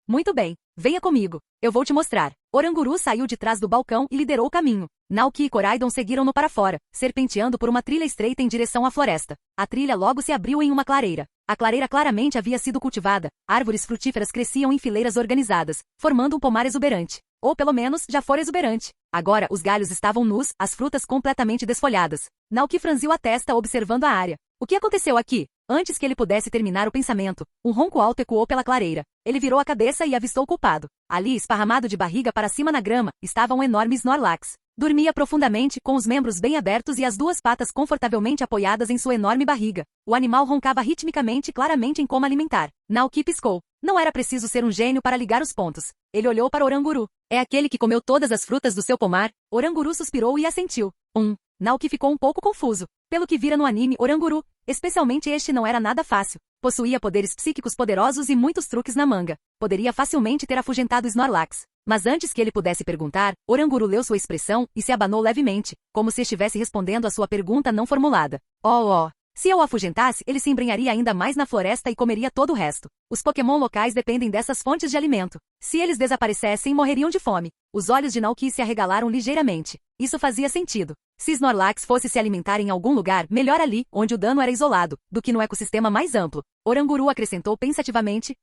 Muito bem. Venha comigo. Eu vou te mostrar. Oranguru saiu de trás do balcão e liderou o caminho. Naoki e Koraidon seguiram-no para fora, serpenteando por uma trilha estreita em direção à floresta. A trilha logo se abriu em uma clareira. A clareira claramente havia sido cultivada. Árvores frutíferas cresciam em fileiras organizadas, formando um pomar exuberante. Ou pelo menos, já fora exuberante. Agora, os galhos estavam nus, as frutas completamente desfolhadas. Naoki franziu a testa observando a área. O que aconteceu aqui? Antes que ele pudesse terminar o pensamento, um ronco alto ecoou pela clareira. Ele virou a cabeça e avistou o culpado. Ali, esparramado de barriga para cima na grama, estava um enorme Snorlax. Dormia profundamente, com os membros bem abertos e as duas patas confortavelmente apoiadas em sua enorme barriga. O animal roncava ritmicamente, claramente em coma alimentar. Naoki piscou. Não era preciso ser um gênio para ligar os pontos. Ele olhou para Oranguru. É aquele que comeu todas as frutas do seu pomar? Oranguru suspirou e assentiu. Naoki ficou um pouco confuso. Pelo que vira no anime, Oranguru, especialmente este, não era nada fácil. Possuía poderes psíquicos poderosos e muitos truques na manga. Poderia facilmente ter afugentado Snorlax. Mas antes que ele pudesse perguntar, Oranguru leu sua expressão e se abanou levemente, como se estivesse respondendo a sua pergunta não formulada. Se eu o afugentasse, ele se embrenharia ainda mais na floresta e comeria todo o resto. Os Pokémon locais dependem dessas fontes de alimento. Se eles desaparecessem, morreriam de fome. Os olhos de Naoki se arregalaram ligeiramente. Isso fazia sentido. Se Snorlax fosse se alimentar em algum lugar, melhor ali, onde o dano era isolado, do que no ecossistema mais amplo. Oranguru acrescentou pensativamente,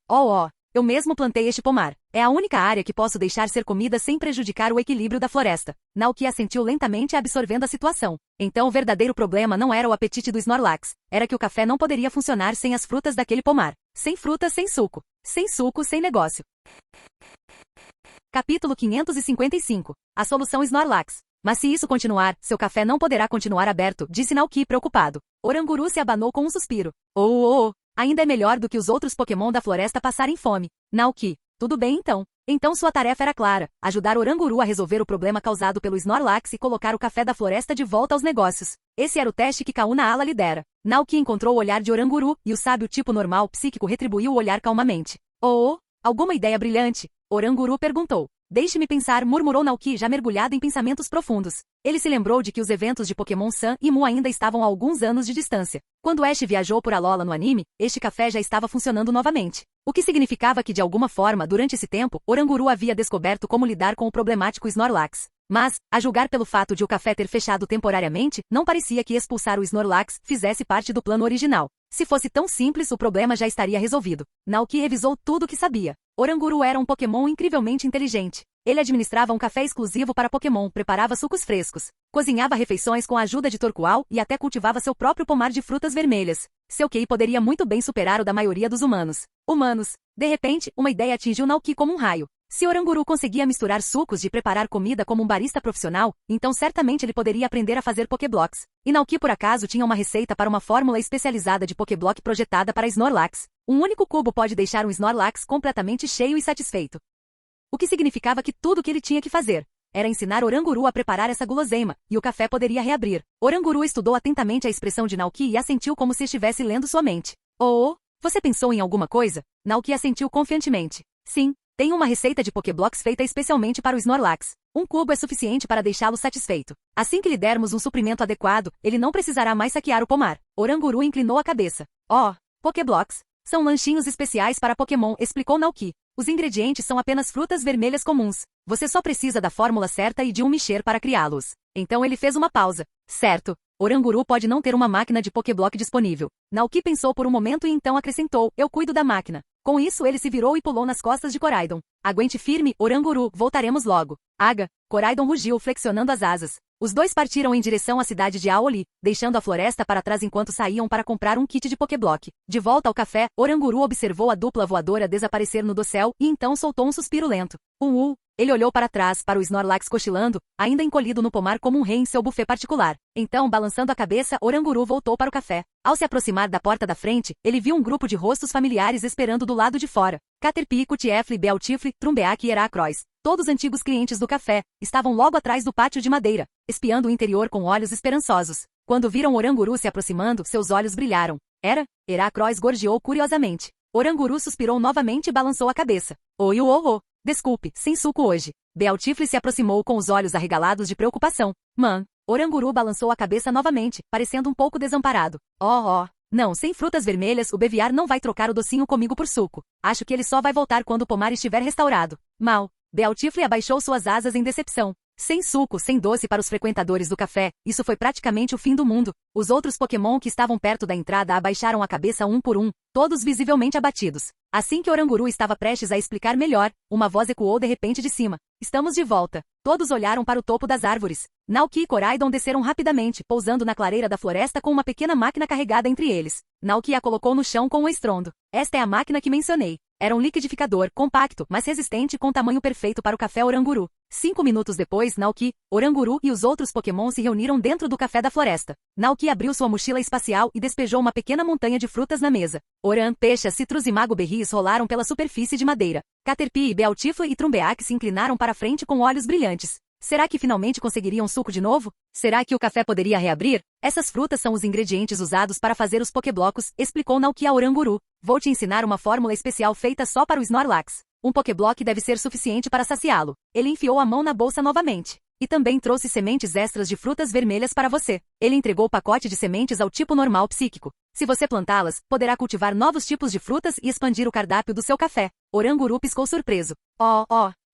eu mesmo plantei este pomar. É a única área que posso deixar ser comida sem prejudicar o equilíbrio da floresta. Naoki assentiu lentamente absorvendo a situação. Então o verdadeiro problema não era o apetite do Snorlax. Era que o café não poderia funcionar sem as frutas daquele pomar. Sem frutas, sem suco. Sem suco, sem negócio. Capítulo 555. A solução Snorlax. Mas se isso continuar, seu café não poderá continuar aberto, disse Naoki preocupado. Oranguru se abanou com um suspiro. Ainda é melhor do que os outros Pokémon da floresta passarem fome. Naoki, tudo bem então. Então sua tarefa era clara, ajudar Oranguru a resolver o problema causado pelo Snorlax e colocar o café da floresta de volta aos negócios. Esse era o teste que Kauna Ala lidera. Naoki encontrou o olhar de Oranguru, e o sábio tipo normal psíquico retribuiu o olhar calmamente. Alguma ideia brilhante? Oranguru perguntou. Deixe-me pensar, murmurou Naoki, já mergulhado em pensamentos profundos. Ele se lembrou de que os eventos de Pokémon Sun e Mu ainda estavam a alguns anos de distância. Quando Ash viajou por Alola no anime, este café já estava funcionando novamente. O que significava que de alguma forma, durante esse tempo, Oranguru havia descoberto como lidar com o problemático Snorlax. Mas, a julgar pelo fato de o café ter fechado temporariamente, não parecia que expulsar o Snorlax fizesse parte do plano original. Se fosse tão simples, o problema já estaria resolvido. Naoki revisou tudo o que sabia. Oranguru era um Pokémon incrivelmente inteligente. Ele administrava um café exclusivo para Pokémon, preparava sucos frescos, cozinhava refeições com a ajuda de Torqual e até cultivava seu próprio pomar de frutas vermelhas. Seu QI poderia muito bem superar o da maioria dos humanos. De repente, uma ideia atingiu Naoki como um raio. Se Oranguru conseguia misturar sucos de preparar comida como um barista profissional, então certamente ele poderia aprender a fazer Pokéblocks. E Naoki por acaso tinha uma receita para uma fórmula especializada de Pokéblock projetada para Snorlax. Um único cubo pode deixar um Snorlax completamente cheio e satisfeito. O que significava que tudo o que ele tinha que fazer era ensinar Oranguru a preparar essa guloseima, e o café poderia reabrir. Oranguru estudou atentamente a expressão de Naoki e assentiu como se estivesse lendo sua mente. Você pensou em alguma coisa? Naoki assentiu confiantemente. Sim. Tenho uma receita de Pokéblocks feita especialmente para o Snorlax. Um cubo é suficiente para deixá-lo satisfeito. Assim que lhe dermos um suprimento adequado, ele não precisará mais saquear o pomar. Oranguru inclinou a cabeça. Pokéblocks são lanchinhos especiais para Pokémon, explicou Naoki. Os ingredientes são apenas frutas vermelhas comuns. Você só precisa da fórmula certa e de um mexer para criá-los. Então ele fez uma pausa. Certo. Oranguru pode não ter uma máquina de Pokéblock disponível. Naoki pensou por um momento e então acrescentou, eu cuido da máquina. Com isso ele se virou e pulou nas costas de Koraidon. Aguente firme, Oranguru, voltaremos logo. Aga, Koraidon rugiu flexionando as asas. Os dois partiram em direção à cidade de Aoli, deixando a floresta para trás enquanto saíam para comprar um kit de Pokéblock. De volta ao café, Oranguru observou a dupla voadora desaparecer no dossel e então soltou um suspiro lento. Ele olhou para trás, para o Snorlax cochilando, ainda encolhido no pomar como um rei em seu buffet particular. Então, balançando a cabeça, Oranguru voltou para o café. Ao se aproximar da porta da frente, ele viu um grupo de rostos familiares esperando do lado de fora. Caterpie, Cutiefly, Bealtifly, Trumbeak e Heracrois, todos antigos clientes do café, estavam logo atrás do pátio de madeira, espiando o interior com olhos esperançosos. Quando viram Oranguru se aproximando, seus olhos brilharam. Heracrois gorjeou curiosamente. Oranguru suspirou novamente e balançou a cabeça. Desculpe, sem suco hoje. Bealtifly se aproximou com os olhos arregalados de preocupação. Oranguru balançou a cabeça novamente, parecendo um pouco desamparado. Não, sem frutas vermelhas, o Beviar não vai trocar o docinho comigo por suco. Acho que ele só vai voltar quando o pomar estiver restaurado. Mal. Bealtifly abaixou suas asas em decepção. Sem suco, sem doce para os frequentadores do café, isso foi praticamente o fim do mundo. Os outros Pokémon que estavam perto da entrada abaixaram a cabeça um por um, todos visivelmente abatidos. Assim que Oranguru estava prestes a explicar melhor, uma voz ecoou de repente de cima. Estamos de volta. Todos olharam para o topo das árvores. Naoki e Koraidon desceram rapidamente, pousando na clareira da floresta com uma pequena máquina carregada entre eles. Naoki a colocou no chão com um estrondo. Esta é a máquina que mencionei. Era um liquidificador, compacto, mas resistente com tamanho perfeito para o café Oranguru. 5 minutos depois, Naoki, Oranguru e os outros Pokémon se reuniram dentro do café da floresta. Naoki abriu sua mochila espacial e despejou uma pequena montanha de frutas na mesa. Oran, Peixa, Citrus e Mago Berries rolaram pela superfície de madeira. Caterpie, Bealtifly e Trumbeak se inclinaram para frente com olhos brilhantes. Será que finalmente conseguiriam suco de novo? Será que o café poderia reabrir? Essas frutas são os ingredientes usados para fazer os Pokéblocos, explicou Naoki a Oranguru. Vou te ensinar uma fórmula especial feita só para o Snorlax. Um Pokéblock deve ser suficiente para saciá-lo. Ele enfiou a mão na bolsa novamente. E também trouxe sementes extras de frutas vermelhas para você. Ele entregou o pacote de sementes ao tipo normal psíquico. Se você plantá-las, poderá cultivar novos tipos de frutas e expandir o cardápio do seu café. Oranguru piscou surpreso.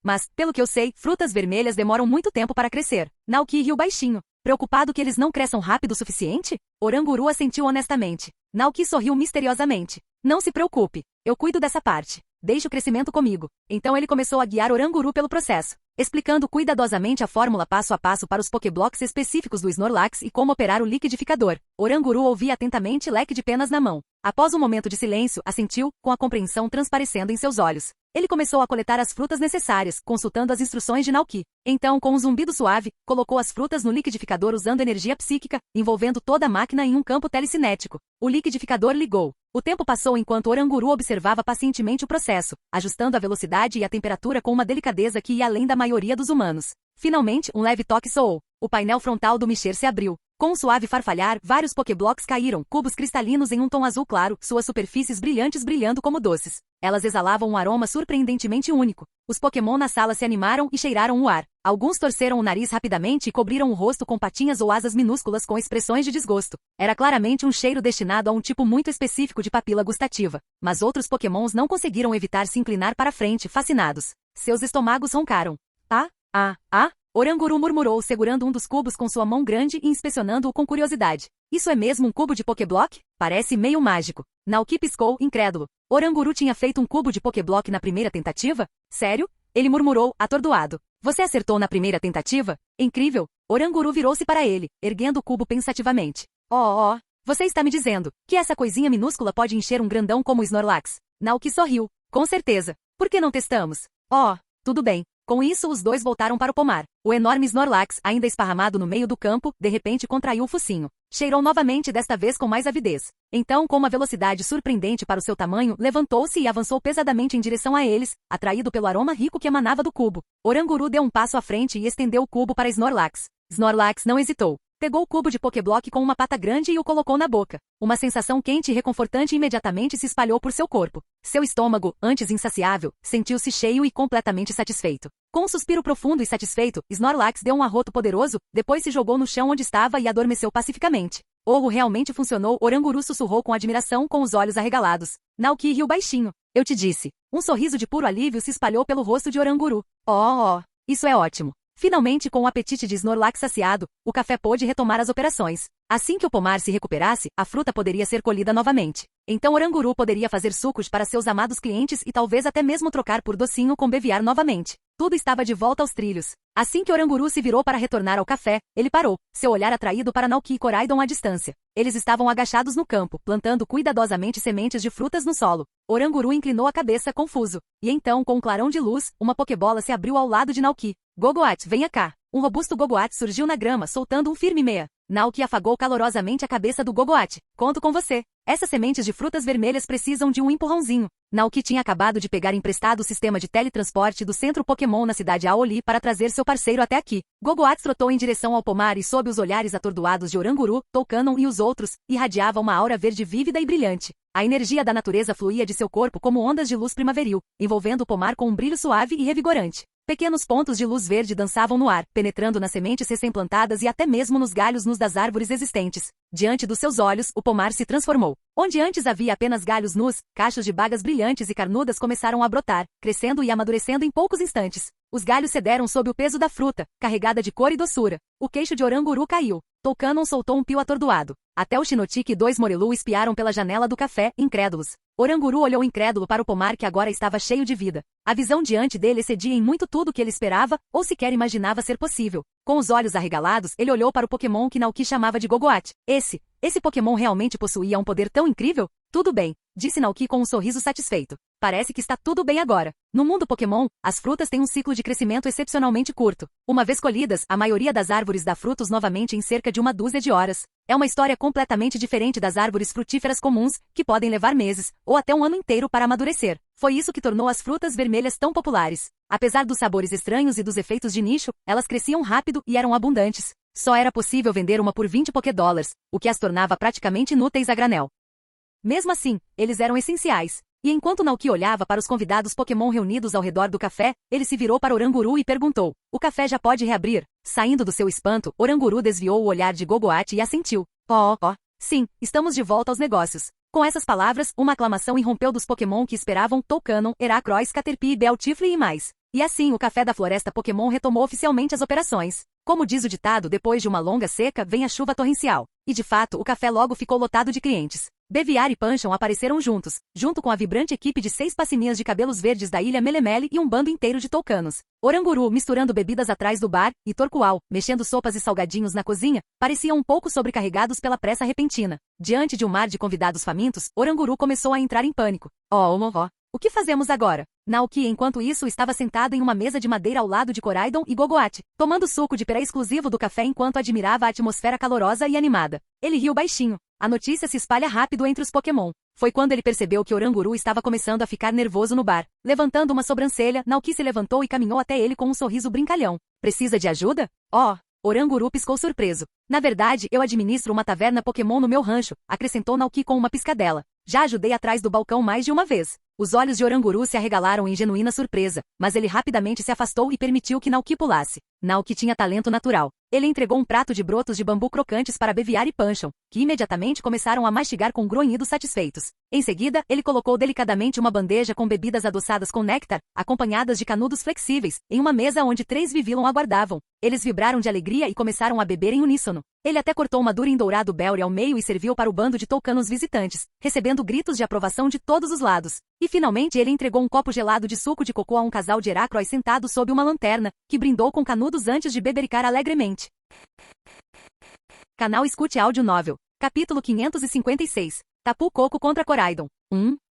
Mas, pelo que eu sei, frutas vermelhas demoram muito tempo para crescer. Naoki riu baixinho. Preocupado que eles não cresçam rápido o suficiente? Oranguru assentiu honestamente. Naoki sorriu misteriosamente. Não se preocupe. Eu cuido dessa parte. Deixe o crescimento comigo. Então ele começou a guiar Oranguru pelo processo, explicando cuidadosamente a fórmula passo a passo para os Pokéblocks específicos do Snorlax e como operar o liquidificador. Oranguru ouvia atentamente, leque de penas na mão. Após um momento de silêncio, assentiu, com a compreensão transparecendo em seus olhos. Ele começou a coletar as frutas necessárias, consultando as instruções de Naoki. Então, com um zumbido suave, colocou as frutas no liquidificador usando energia psíquica, envolvendo toda a máquina em um campo telecinético. O liquidificador ligou. O tempo passou enquanto Oranguru observava pacientemente o processo, ajustando a velocidade e a temperatura com uma delicadeza que ia além da maioria dos humanos. Finalmente, um leve toque soou. O painel frontal do mexer se abriu. Com um suave farfalhar, vários Pokéblocks caíram, cubos cristalinos em um tom azul claro, suas superfícies brilhantes brilhando como doces. Elas exalavam um aroma surpreendentemente único. Os Pokémon na sala se animaram e cheiraram o ar. Alguns torceram o nariz rapidamente e cobriram o rosto com patinhas ou asas minúsculas com expressões de desgosto. Era claramente um cheiro destinado a um tipo muito específico de papila gustativa. Mas outros Pokémons não conseguiram evitar se inclinar para frente, fascinados. Seus estômagos roncaram. Oranguru murmurou, segurando um dos cubos com sua mão grande e inspecionando-o com curiosidade. Isso é mesmo um cubo de Pokéblock? Parece meio mágico. Naoki piscou, incrédulo. Oranguru tinha feito um cubo de Pokéblock na primeira tentativa? Sério? Ele murmurou, atordoado. Você acertou na primeira tentativa? Incrível. Oranguru virou-se para ele, erguendo o cubo pensativamente. Você está me dizendo que essa coisinha minúscula pode encher um grandão como o Snorlax? Naoki sorriu. Com certeza. Por que não testamos? Tudo bem. Com isso, os dois voltaram para o pomar. O enorme Snorlax, ainda esparramado no meio do campo, de repente contraiu o focinho. Cheirou novamente, desta vez com mais avidez. Então, com uma velocidade surpreendente para o seu tamanho, levantou-se e avançou pesadamente em direção a eles, atraído pelo aroma rico que emanava do cubo. Oranguru deu um passo à frente e estendeu o cubo para Snorlax. Snorlax não hesitou. Pegou o cubo de Pokéblock com uma pata grande e o colocou na boca. Uma sensação quente e reconfortante imediatamente se espalhou por seu corpo. Seu estômago, antes insaciável, sentiu-se cheio e completamente satisfeito. Com um suspiro profundo e satisfeito, Snorlax deu um arroto poderoso, depois se jogou no chão onde estava e adormeceu pacificamente. Realmente funcionou, Oranguru sussurrou com admiração com os olhos arregalados. Naoki riu baixinho. Eu te disse. Um sorriso de puro alívio se espalhou pelo rosto de Oranguru. Isso é ótimo. Finalmente, com o apetite de Snorlax saciado, o café pôde retomar as operações. Assim que o pomar se recuperasse, a fruta poderia ser colhida novamente. Então Oranguru poderia fazer sucos para seus amados clientes e talvez até mesmo trocar por docinho com Beviar novamente. Tudo estava de volta aos trilhos. Assim que Oranguru se virou para retornar ao café, ele parou, seu olhar atraído para Naoki e Koraidon à distância. Eles estavam agachados no campo, plantando cuidadosamente sementes de frutas no solo. Oranguru inclinou a cabeça, confuso. E então, com um clarão de luz, uma pokebola se abriu ao lado de Naoki. Gogoat, venha cá. Um robusto Gogoat surgiu na grama, soltando um firme meia. Naoki afagou calorosamente a cabeça do Gogoat. Conto com você. Essas sementes de frutas vermelhas precisam de um empurrãozinho. Naoki tinha acabado de pegar emprestado o sistema de teletransporte do centro Pokémon na cidade Aoli para trazer seu parceiro até aqui. Gogoat trotou em direção ao pomar e sob os olhares atordoados de Oranguru, Toucanon e os outros, irradiava uma aura verde vívida e brilhante. A energia da natureza fluía de seu corpo como ondas de luz primaveril, envolvendo o pomar com um brilho suave e revigorante. Pequenos pontos de luz verde dançavam no ar, penetrando nas sementes recém-plantadas e até mesmo nos galhos nus das árvores existentes. Diante dos seus olhos, o pomar se transformou. Onde antes havia apenas galhos nus, cachos de bagas brilhantes e carnudas começaram a brotar, crescendo e amadurecendo em poucos instantes. Os galhos cederam sob o peso da fruta, carregada de cor e doçura. O queixo de Oranguru caiu. Toucanon soltou um pio atordoado. Até o Shinotique e 2 Morelu espiaram pela janela do café, incrédulos. Oranguru olhou incrédulo para o pomar que agora estava cheio de vida. A visão diante dele excedia em muito tudo que ele esperava, ou sequer imaginava ser possível. Com os olhos arregalados, ele olhou para o Pokémon que Naoki chamava de Gogoat. Esse Pokémon realmente possuía um poder tão incrível? Tudo bem, disse Naoki com um sorriso satisfeito. Parece que está tudo bem agora. No mundo Pokémon, as frutas têm um ciclo de crescimento excepcionalmente curto. Uma vez colhidas, a maioria das árvores dá frutos novamente em cerca de uma dúzia de horas. É uma história completamente diferente das árvores frutíferas comuns, que podem levar meses, ou até um ano inteiro para amadurecer. Foi isso que tornou as frutas vermelhas tão populares. Apesar dos sabores estranhos e dos efeitos de nicho, elas cresciam rápido e eram abundantes. Só era possível vender uma por 20 Pokédólares, o que as tornava praticamente inúteis a granel. Mesmo assim, eles eram essenciais. E enquanto Naoki olhava para os convidados Pokémon reunidos ao redor do café, ele se virou para Oranguru e perguntou: o café já pode reabrir? Saindo do seu espanto, Oranguru desviou o olhar de Gogoat e assentiu. Sim, estamos de volta aos negócios. Com essas palavras, uma aclamação irrompeu dos Pokémon que esperavam Toucanon, Heracross, Caterpie, Beltifle e mais. E assim, o café da floresta Pokémon retomou oficialmente as operações. Como diz o ditado, depois de uma longa seca, vem a chuva torrencial. E de fato, o café logo ficou lotado de clientes. Beviar e Panchon apareceram juntos, junto com a vibrante equipe de 6 pacininhas de cabelos verdes da ilha Melemele e um bando inteiro de toucanos. Oranguru, misturando bebidas atrás do bar, e Torqual, mexendo sopas e salgadinhos na cozinha, pareciam um pouco sobrecarregados pela pressa repentina. Diante de um mar de convidados famintos, Oranguru começou a entrar em pânico. O que fazemos agora? Naoki, enquanto isso, estava sentado em uma mesa de madeira ao lado de Koraidon e Gogoat, tomando suco de perá exclusivo do café enquanto admirava a atmosfera calorosa e animada. Ele riu baixinho. A notícia se espalha rápido entre os Pokémon. Foi quando ele percebeu que Oranguru estava começando a ficar nervoso no bar. Levantando uma sobrancelha, Naoki se levantou e caminhou até ele com um sorriso brincalhão. Precisa de ajuda? Oranguru piscou surpreso. Na verdade, eu administro uma taverna Pokémon no meu rancho, acrescentou Naoki com uma piscadela. Já ajudei atrás do balcão mais de uma vez. Os olhos de Oranguru se arregalaram em genuína surpresa, mas ele rapidamente se afastou e permitiu que Naoki pulasse. Naoki tinha talento natural. Ele entregou um prato de brotos de bambu crocantes para Beviar e Panchon, que imediatamente começaram a mastigar com grunhidos satisfeitos. Em seguida, ele colocou delicadamente uma bandeja com bebidas adoçadas com néctar, acompanhadas de canudos flexíveis, em uma mesa onde 3 Vivillon aguardavam. Eles vibraram de alegria e começaram a beber em uníssono. Ele até cortou uma dura em dourado Belry ao meio e serviu para o bando de toucanos visitantes, recebendo gritos de aprovação de todos os lados. E finalmente ele entregou um copo gelado de suco de cocô a um casal de Heracross sentado sob uma lanterna, que brindou com canudos antes de bebericar alegremente. Canal Escute Áudio Novel. Capítulo 556. Tapu Koko contra Koraidon.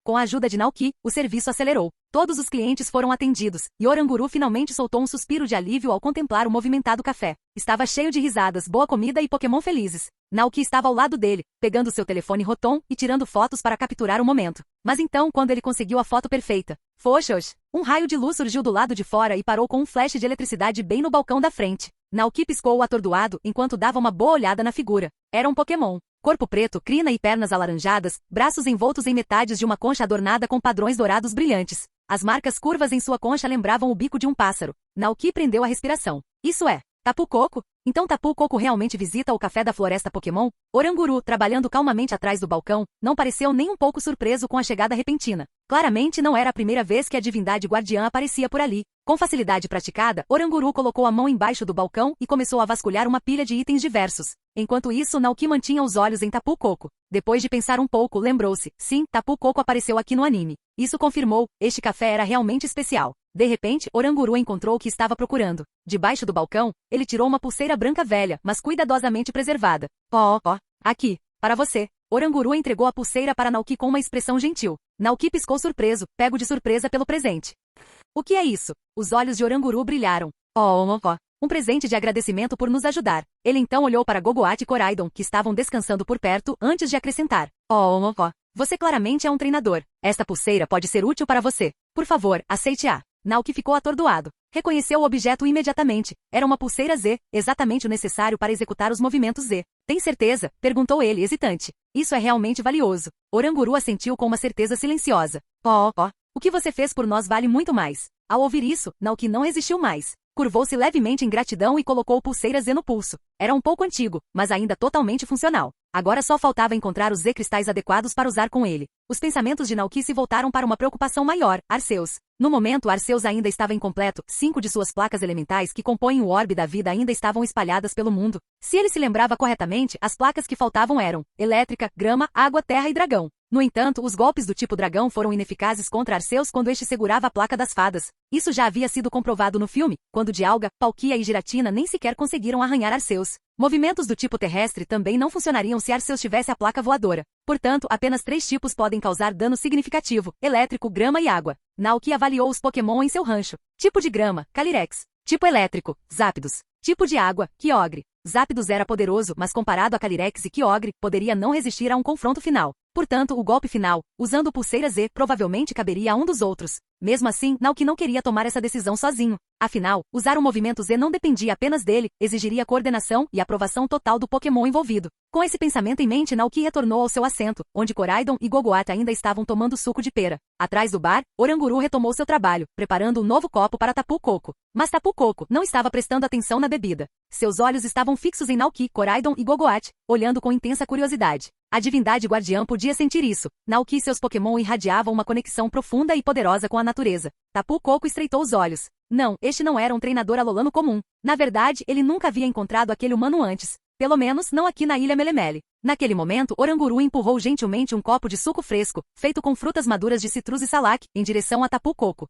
Com a ajuda de Naoki, o serviço acelerou. Todos os clientes foram atendidos, e Oranguru finalmente soltou um suspiro de alívio ao contemplar o movimentado café. Estava cheio de risadas, boa comida e Pokémon felizes. Naoki estava ao lado dele, pegando seu telefone Rotom e tirando fotos para capturar o momento. Mas então, quando ele conseguiu a foto perfeita, Foxos! Um raio de luz surgiu do lado de fora e parou com um flash de eletricidade bem no balcão da frente. Naoki piscou atordoado enquanto dava uma boa olhada na figura. Era um Pokémon. Corpo preto, crina e pernas alaranjadas, braços envoltos em metades de uma concha adornada com padrões dourados brilhantes. As marcas curvas em sua concha lembravam o bico de um pássaro. Naoki prendeu a respiração. Isso é Tapu Koko? Então Tapu Koko realmente visita o café da floresta Pokémon? Oranguru, trabalhando calmamente atrás do balcão, não pareceu nem um pouco surpreso com a chegada repentina. Claramente não era a primeira vez que a divindade guardiã aparecia por ali. Com facilidade praticada, Oranguru colocou a mão embaixo do balcão e começou a vasculhar uma pilha de itens diversos. Enquanto isso, Naoki mantinha os olhos em Tapu Koko. Depois de pensar um pouco, lembrou-se. Sim, Tapu Koko apareceu aqui no anime. Isso confirmou, este café era realmente especial. De repente, Oranguru encontrou o que estava procurando. Debaixo do balcão, ele tirou uma pulseira branca velha, mas cuidadosamente preservada. Aqui, para você. Oranguru entregou a pulseira para Naoki com uma expressão gentil. Naoki piscou surpreso, pego de surpresa pelo presente. O que é isso? Os olhos de Oranguru brilharam. Um presente de agradecimento por nos ajudar. Ele então olhou para Gogoat e Koraidon, que estavam descansando por perto, antes de acrescentar. Você claramente é um treinador. Esta pulseira pode ser útil para você. Por favor, aceite-a. Naoki ficou atordoado. Reconheceu o objeto imediatamente. Era uma pulseira Z, exatamente o necessário para executar os movimentos Z. Tem certeza? Perguntou ele, hesitante. Isso é realmente valioso. Oranguru assentiu com uma certeza silenciosa. O que você fez por nós vale muito mais. Ao ouvir isso, Naoki não resistiu mais. Curvou-se levemente em gratidão e colocou pulseira Z no pulso. Era um pouco antigo, mas ainda totalmente funcional. Agora só faltava encontrar os Z-cristais adequados para usar com ele. Os pensamentos de Naoki se voltaram para uma preocupação maior, Arceus. No momento, Arceus ainda estava incompleto, 5 de suas placas elementais que compõem o orbe da vida ainda estavam espalhadas pelo mundo. Se ele se lembrava corretamente, as placas que faltavam eram elétrica, grama, água, terra e dragão. No entanto, os golpes do tipo dragão foram ineficazes contra Arceus quando este segurava a placa das fadas. Isso já havia sido comprovado no filme, quando Dialga, Palkia e Giratina nem sequer conseguiram arranhar Arceus. Movimentos do tipo terrestre também não funcionariam se Arceus tivesse a placa voadora. Portanto, apenas 3 tipos podem causar dano significativo: elétrico, grama e água. Naoki avaliou os Pokémon em seu rancho. Tipo de grama, Calyrex. Tipo elétrico, Zapdos. Tipo de água, Kyogre. Zapdos era poderoso, mas comparado a Calyrex e Kyogre, poderia não resistir a um confronto final. Portanto, o golpe final, usando pulseira Z, provavelmente caberia a um dos outros. Mesmo assim, Naoki não queria tomar essa decisão sozinho. Afinal, usar o movimento Z não dependia apenas dele, exigiria coordenação e aprovação total do Pokémon envolvido. Com esse pensamento em mente, Naoki retornou ao seu assento, onde Koraidon e Gogoat ainda estavam tomando suco de pera. Atrás do bar, Oranguru retomou seu trabalho, preparando um novo copo para Tapu Koko. Mas Tapu Koko não estava prestando atenção na bebida. Seus olhos estavam fixos em Naoki, Koraidon e Gogoat, olhando com intensa curiosidade. A divindade guardiã podia sentir isso. Naoki e seus Pokémon irradiavam uma conexão profunda e poderosa com a natureza. Tapu Koko estreitou os olhos. Não, este não era um treinador alolano comum. Na verdade, ele nunca havia encontrado aquele humano antes. Pelo menos, não aqui na Ilha Melemele. Naquele momento, Oranguru empurrou gentilmente um copo de suco fresco, feito com frutas maduras de citrus e salac, em direção a Tapu Koko.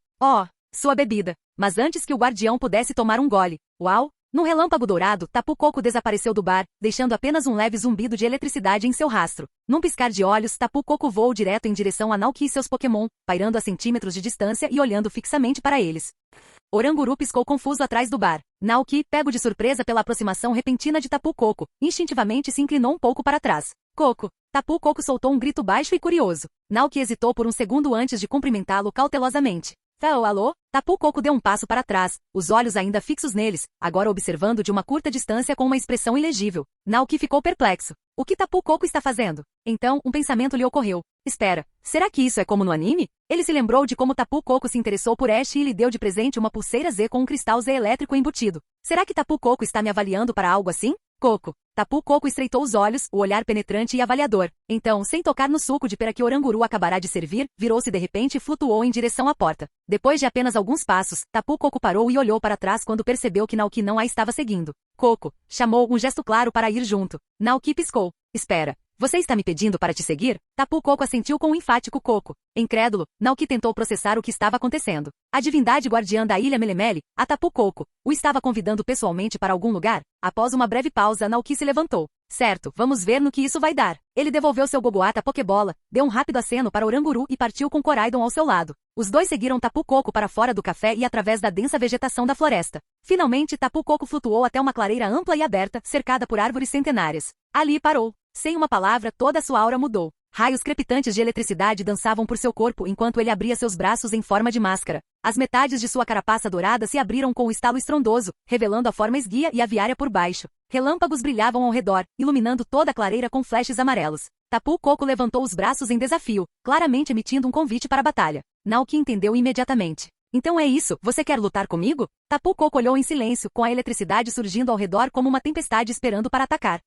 Sua bebida. Mas antes que o guardião pudesse tomar um gole. Uau! Num relâmpago dourado, Tapu Koko desapareceu do bar, deixando apenas um leve zumbido de eletricidade em seu rastro. Num piscar de olhos, Tapu Koko voou direto em direção a Naoki e seus Pokémon, pairando a centímetros de distância e olhando fixamente para eles. Oranguru piscou confuso atrás do bar. Naoki, pego de surpresa pela aproximação repentina de Tapu Koko, instintivamente se inclinou um pouco para trás. Koko! Tapu Koko soltou um grito baixo e curioso. Naoki hesitou por um segundo antes de cumprimentá-lo cautelosamente. Alô? Tapu Koko deu um passo para trás, os olhos ainda fixos neles, agora observando de uma curta distância com uma expressão ilegível. Naoki ficou perplexo. O que Tapu Koko está fazendo? Então, um pensamento lhe ocorreu. Espera, será que isso é como no anime? Ele se lembrou de como Tapu Koko se interessou por Ash e lhe deu de presente uma pulseira Z com um cristal Z elétrico embutido. Será que Tapu Koko está me avaliando para algo assim? Koko. Tapu Koko estreitou os olhos, o olhar penetrante e avaliador. Então, sem tocar no suco de pera que Oranguru acabará de servir, virou-se de repente e flutuou em direção à porta. Depois de apenas alguns passos, Tapu Koko parou e olhou para trás quando percebeu que Naoki não a estava seguindo. Koko, chamou, um gesto claro para ir junto. Naoki piscou. Espera. Você está me pedindo para te seguir? Tapu Koko assentiu com um enfático Koko. Incrédulo, Naoki tentou processar o que estava acontecendo. A divindade guardiã da Ilha Melemele, a Tapu Koko, o estava convidando pessoalmente para algum lugar? Após uma breve pausa, Naoki se levantou. Certo, vamos ver no que isso vai dar. Ele devolveu seu Gogoat à Pokébola, deu um rápido aceno para Oranguru e partiu com Koraidon ao seu lado. Os dois seguiram Tapu Koko para fora do café e através da densa vegetação da floresta. Finalmente, Tapu Koko flutuou até uma clareira ampla e aberta, cercada por árvores centenárias. Ali parou. Sem uma palavra, toda a sua aura mudou. Raios crepitantes de eletricidade dançavam por seu corpo enquanto ele abria seus braços em forma de máscara. As metades de sua carapaça dourada se abriram com um estalo estrondoso, revelando a forma esguia e aviária por baixo. Relâmpagos brilhavam ao redor, iluminando toda a clareira com flashes amarelos. Tapu Koko levantou os braços em desafio, claramente emitindo um convite para a batalha. Naoki entendeu imediatamente. Então é isso, você quer lutar comigo? Tapu Koko olhou em silêncio, com a eletricidade surgindo ao redor como uma tempestade esperando para atacar.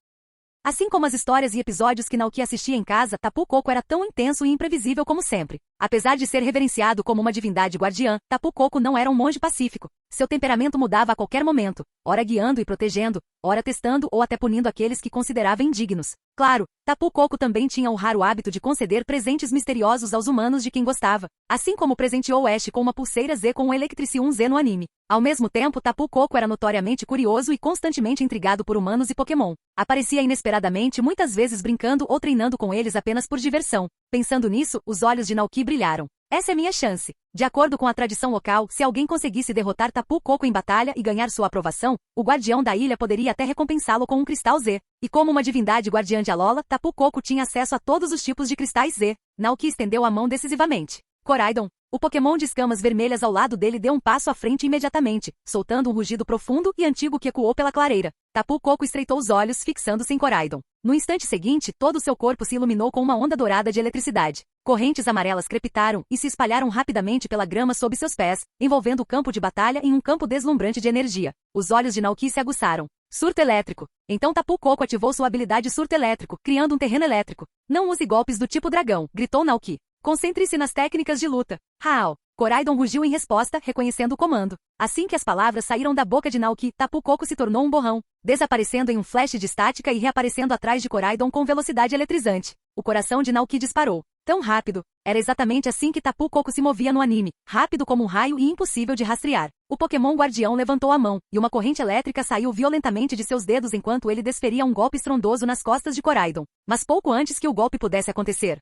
Assim como as histórias e episódios que Naoki assistia em casa, Tapu Koko era tão intenso e imprevisível como sempre. Apesar de ser reverenciado como uma divindade guardiã, Tapu Koko não era um monge pacífico. Seu temperamento mudava a qualquer momento, ora guiando e protegendo, ora testando ou até punindo aqueles que considerava indignos. Claro, Tapu Koko também tinha o raro hábito de conceder presentes misteriosos aos humanos de quem gostava, assim como presenteou Ash com uma pulseira Z com um Electricium Z no anime. Ao mesmo tempo, Tapu Koko era notoriamente curioso e constantemente intrigado por humanos e Pokémon. Aparecia inesperadamente, muitas vezes brincando ou treinando com eles apenas por diversão. Pensando nisso, os olhos de Naoki brilharam. Essa é minha chance. De acordo com a tradição local, se alguém conseguisse derrotar Tapu Koko em batalha e ganhar sua aprovação, o guardião da ilha poderia até recompensá-lo com um cristal Z. E como uma divindade guardiã de Alola, Tapu Koko tinha acesso a todos os tipos de cristais Z. Naoki estendeu a mão decisivamente. Koraidon. O Pokémon de escamas vermelhas ao lado dele deu um passo à frente imediatamente, soltando um rugido profundo e antigo que ecoou pela clareira. Tapu Koko estreitou os olhos, fixando-se em Koraidon. No instante seguinte, todo o seu corpo se iluminou com uma onda dourada de eletricidade. Correntes amarelas crepitaram e se espalharam rapidamente pela grama sob seus pés, envolvendo o campo de batalha em um campo deslumbrante de energia. Os olhos de Naoki se aguçaram. Surto elétrico. Então Tapu Koko ativou sua habilidade surto elétrico, criando um terreno elétrico. Não use golpes do tipo dragão, gritou Naoki. Concentre-se nas técnicas de luta. Hao! Koraidon rugiu em resposta, reconhecendo o comando. Assim que as palavras saíram da boca de Naoki, Tapu Koko se tornou um borrão, desaparecendo em um flash de estática e reaparecendo atrás de Koraidon com velocidade eletrizante. O coração de Naoki disparou. Tão rápido. Era exatamente assim que Tapu Koko se movia no anime, rápido como um raio e impossível de rastrear. O Pokémon guardião levantou a mão, e uma corrente elétrica saiu violentamente de seus dedos enquanto ele desferia um golpe estrondoso nas costas de Koraidon. Mas pouco antes que o golpe pudesse acontecer,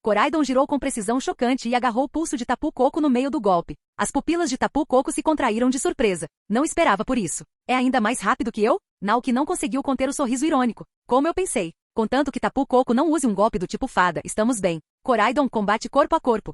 Koraidon girou com precisão chocante e agarrou o pulso de Tapu Koko no meio do golpe. As pupilas de Tapu Koko se contraíram de surpresa. Não esperava por isso. É ainda mais rápido que eu? Naoki não conseguiu conter o sorriso irônico. Como eu pensei. Contanto que Tapu Koko não use um golpe do tipo fada, estamos bem. Koraidon combate corpo a corpo.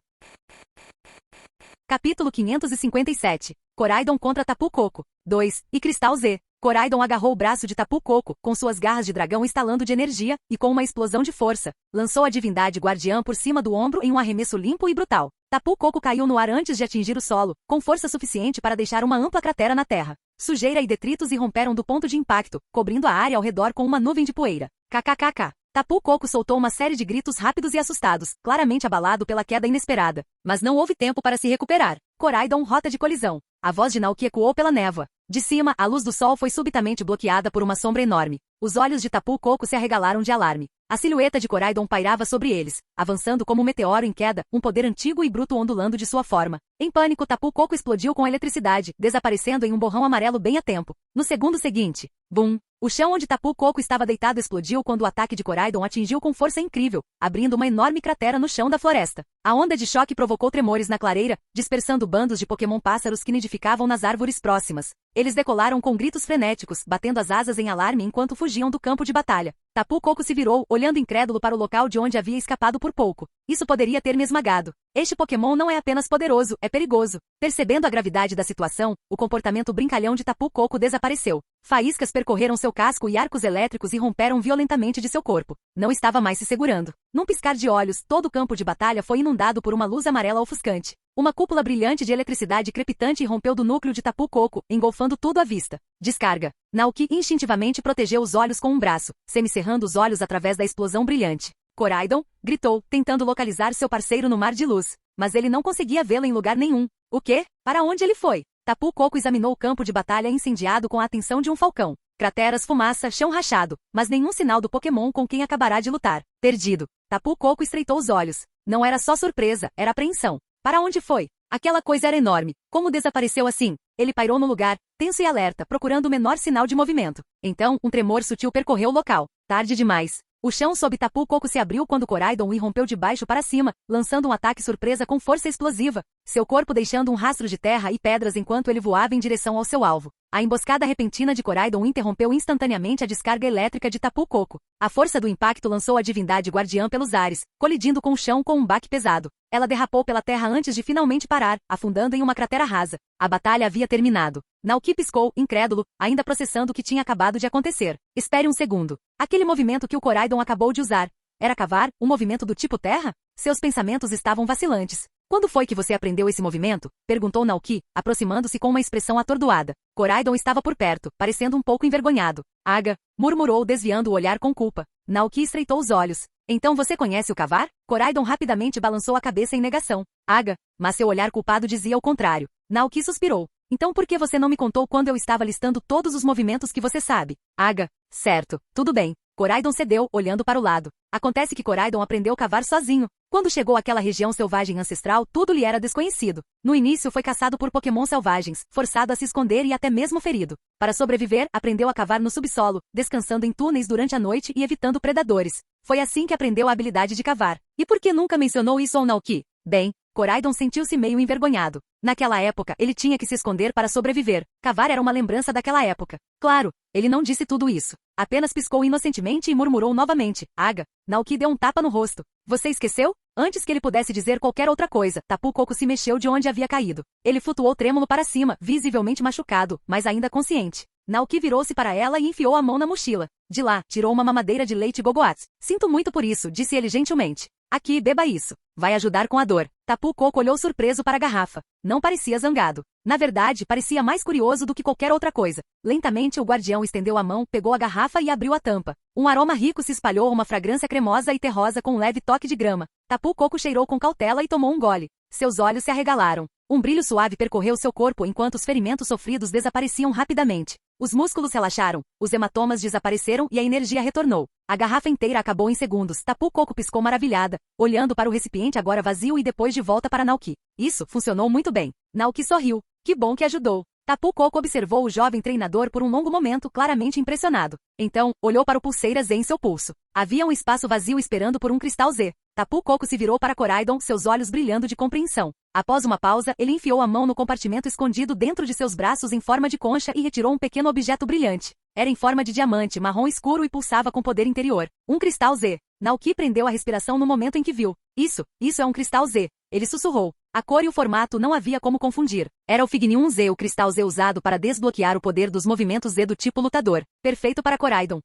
Capítulo 557. Koraidon contra Tapu Koko. 2. E Cristal Z. Koraidon agarrou o braço de Tapu Koko, com suas garras de dragão estalando de energia, e com uma explosão de força, lançou a divindade guardiã por cima do ombro em um arremesso limpo e brutal. Tapu Koko caiu no ar antes de atingir o solo, com força suficiente para deixar uma ampla cratera na terra. Sujeira e detritos irromperam do ponto de impacto, cobrindo a área ao redor com uma nuvem de poeira. KKKK. Tapu Koko soltou uma série de gritos rápidos e assustados, claramente abalado pela queda inesperada. Mas não houve tempo para se recuperar. Koraidon, rota de colisão. A voz de Naoki ecoou pela névoa. De cima, a luz do sol foi subitamente bloqueada por uma sombra enorme. Os olhos de Tapu Koko se arregalaram de alarme. A silhueta de Koraidon pairava sobre eles, avançando como um meteoro em queda, um poder antigo e bruto ondulando de sua forma. Em pânico, Tapu Koko explodiu com a eletricidade, desaparecendo em um borrão amarelo bem a tempo. No segundo seguinte, bum! O chão onde Tapu Koko estava deitado explodiu quando o ataque de Koraidon atingiu com força incrível, abrindo uma enorme cratera no chão da floresta. A onda de choque provocou tremores na clareira, dispersando bandos de Pokémon pássaros que nidificavam nas árvores próximas. Eles decolaram com gritos frenéticos, batendo as asas em alarme enquanto fugiam do campo de batalha. Tapu Koko se virou, olhando incrédulo para o local de onde havia escapado por pouco. Isso poderia ter me esmagado. Este Pokémon não é apenas poderoso, é perigoso. Percebendo a gravidade da situação, o comportamento brincalhão de Tapu Koko desapareceu. Faíscas percorreram seu casco e arcos elétricos irromperam violentamente de seu corpo. Não estava mais se segurando. Num piscar de olhos, todo o campo de batalha foi inundado por uma luz amarela ofuscante. Uma cúpula brilhante de eletricidade crepitante irrompeu do núcleo de Tapu Koko, engolfando tudo à vista. Descarga. Naoki instintivamente protegeu os olhos com um braço, semicerrando os olhos através da explosão brilhante. Koraidon, gritou, tentando localizar seu parceiro no mar de luz. Mas ele não conseguia vê-lo em lugar nenhum. O quê? Para onde ele foi? Tapu Koko examinou o campo de batalha incendiado com a atenção de um falcão. Crateras, fumaça, chão rachado, mas nenhum sinal do Pokémon com quem acabará de lutar. Perdido. Tapu Koko estreitou os olhos. Não era só surpresa, era apreensão. Para onde foi? Aquela coisa era enorme. Como desapareceu assim? Ele pairou no lugar, tenso e alerta, procurando o menor sinal de movimento. Então, um tremor sutil percorreu o local. Tarde demais. O chão sob Tapu Koko se abriu quando Koraidon o irrompeu de baixo para cima, lançando um ataque surpresa com força explosiva, seu corpo deixando um rastro de terra e pedras enquanto ele voava em direção ao seu alvo. A emboscada repentina de Koraidon interrompeu instantaneamente a descarga elétrica de Tapu Koko. A força do impacto lançou a divindade guardiã pelos ares, colidindo com o chão com um baque pesado. Ela derrapou pela terra antes de finalmente parar, afundando em uma cratera rasa. A batalha havia terminado. Naoki piscou, incrédulo, ainda processando o que tinha acabado de acontecer. Espere um segundo. Aquele movimento que o Koraidon acabou de usar. Era cavar? Um movimento do tipo terra? Seus pensamentos estavam vacilantes. Quando foi que você aprendeu esse movimento? Perguntou Naoki, aproximando-se com uma expressão atordoada. Koraidon estava por perto, parecendo um pouco envergonhado. Aga, murmurou desviando o olhar com culpa. Naoki estreitou os olhos. Então você conhece o cavar? Koraidon rapidamente balançou a cabeça em negação. Aga, mas seu olhar culpado dizia o contrário. Naoki suspirou. Então por que você não me contou quando eu estava listando todos os movimentos que você sabe? Aga, certo, tudo bem. Coraidon cedeu, olhando para o lado. Acontece que Coraidon aprendeu a cavar sozinho. Quando chegou àquela região selvagem ancestral, tudo lhe era desconhecido. No início foi caçado por Pokémon selvagens, forçado a se esconder e até mesmo ferido. Para sobreviver, aprendeu a cavar no subsolo, descansando em túneis durante a noite e evitando predadores. Foi assim que aprendeu a habilidade de cavar. E por que nunca mencionou isso ao Naoki? Bem, Coraidon sentiu-se meio envergonhado. Naquela época, ele tinha que se esconder para sobreviver. Cavar era uma lembrança daquela época. Claro, ele não disse tudo isso. Apenas piscou inocentemente e murmurou novamente. Aga. Naoki deu um tapa no rosto. Você esqueceu? Antes que ele pudesse dizer qualquer outra coisa, Tapu Koko se mexeu de onde havia caído. Ele flutuou trêmulo para cima, visivelmente machucado, mas ainda consciente. Naoki virou-se para ela e enfiou a mão na mochila. De lá, tirou uma mamadeira de leite Gogoatsu. Sinto muito por isso, disse ele gentilmente. Aqui, beba isso. Vai ajudar com a dor. Tapu Koko olhou surpreso para a garrafa. Não parecia zangado. Na verdade, parecia mais curioso do que qualquer outra coisa. Lentamente, o guardião estendeu a mão, pegou a garrafa e abriu a tampa. Um aroma rico se espalhou, uma fragrância cremosa e terrosa com um leve toque de grama. Tapu Koko cheirou com cautela e tomou um gole. Seus olhos se arregalaram. Um brilho suave percorreu seu corpo enquanto os ferimentos sofridos desapareciam rapidamente. Os músculos relaxaram, os hematomas desapareceram e a energia retornou. A garrafa inteira acabou em segundos. Tapu Koko piscou maravilhada, olhando para o recipiente agora vazio e depois de volta para Naoki. Isso funcionou muito bem. Naoki sorriu. Que bom que ajudou. Tapu Koko observou o jovem treinador por um longo momento, claramente impressionado. Então, olhou para o pulseira Z em seu pulso. Havia um espaço vazio esperando por um cristal Z. Tapu Koko se virou para Coraidon, seus olhos brilhando de compreensão. Após uma pausa, ele enfiou a mão no compartimento escondido dentro de seus braços em forma de concha e retirou um pequeno objeto brilhante. Era em forma de diamante marrom escuro e pulsava com poder interior. Um cristal Z. Naoki prendeu a respiração no momento em que viu. Isso é um cristal Z. Ele sussurrou. A cor e o formato não havia como confundir. Era o Fignium Z, o cristal Z usado para desbloquear o poder dos movimentos Z do tipo lutador. Perfeito para Coraidon.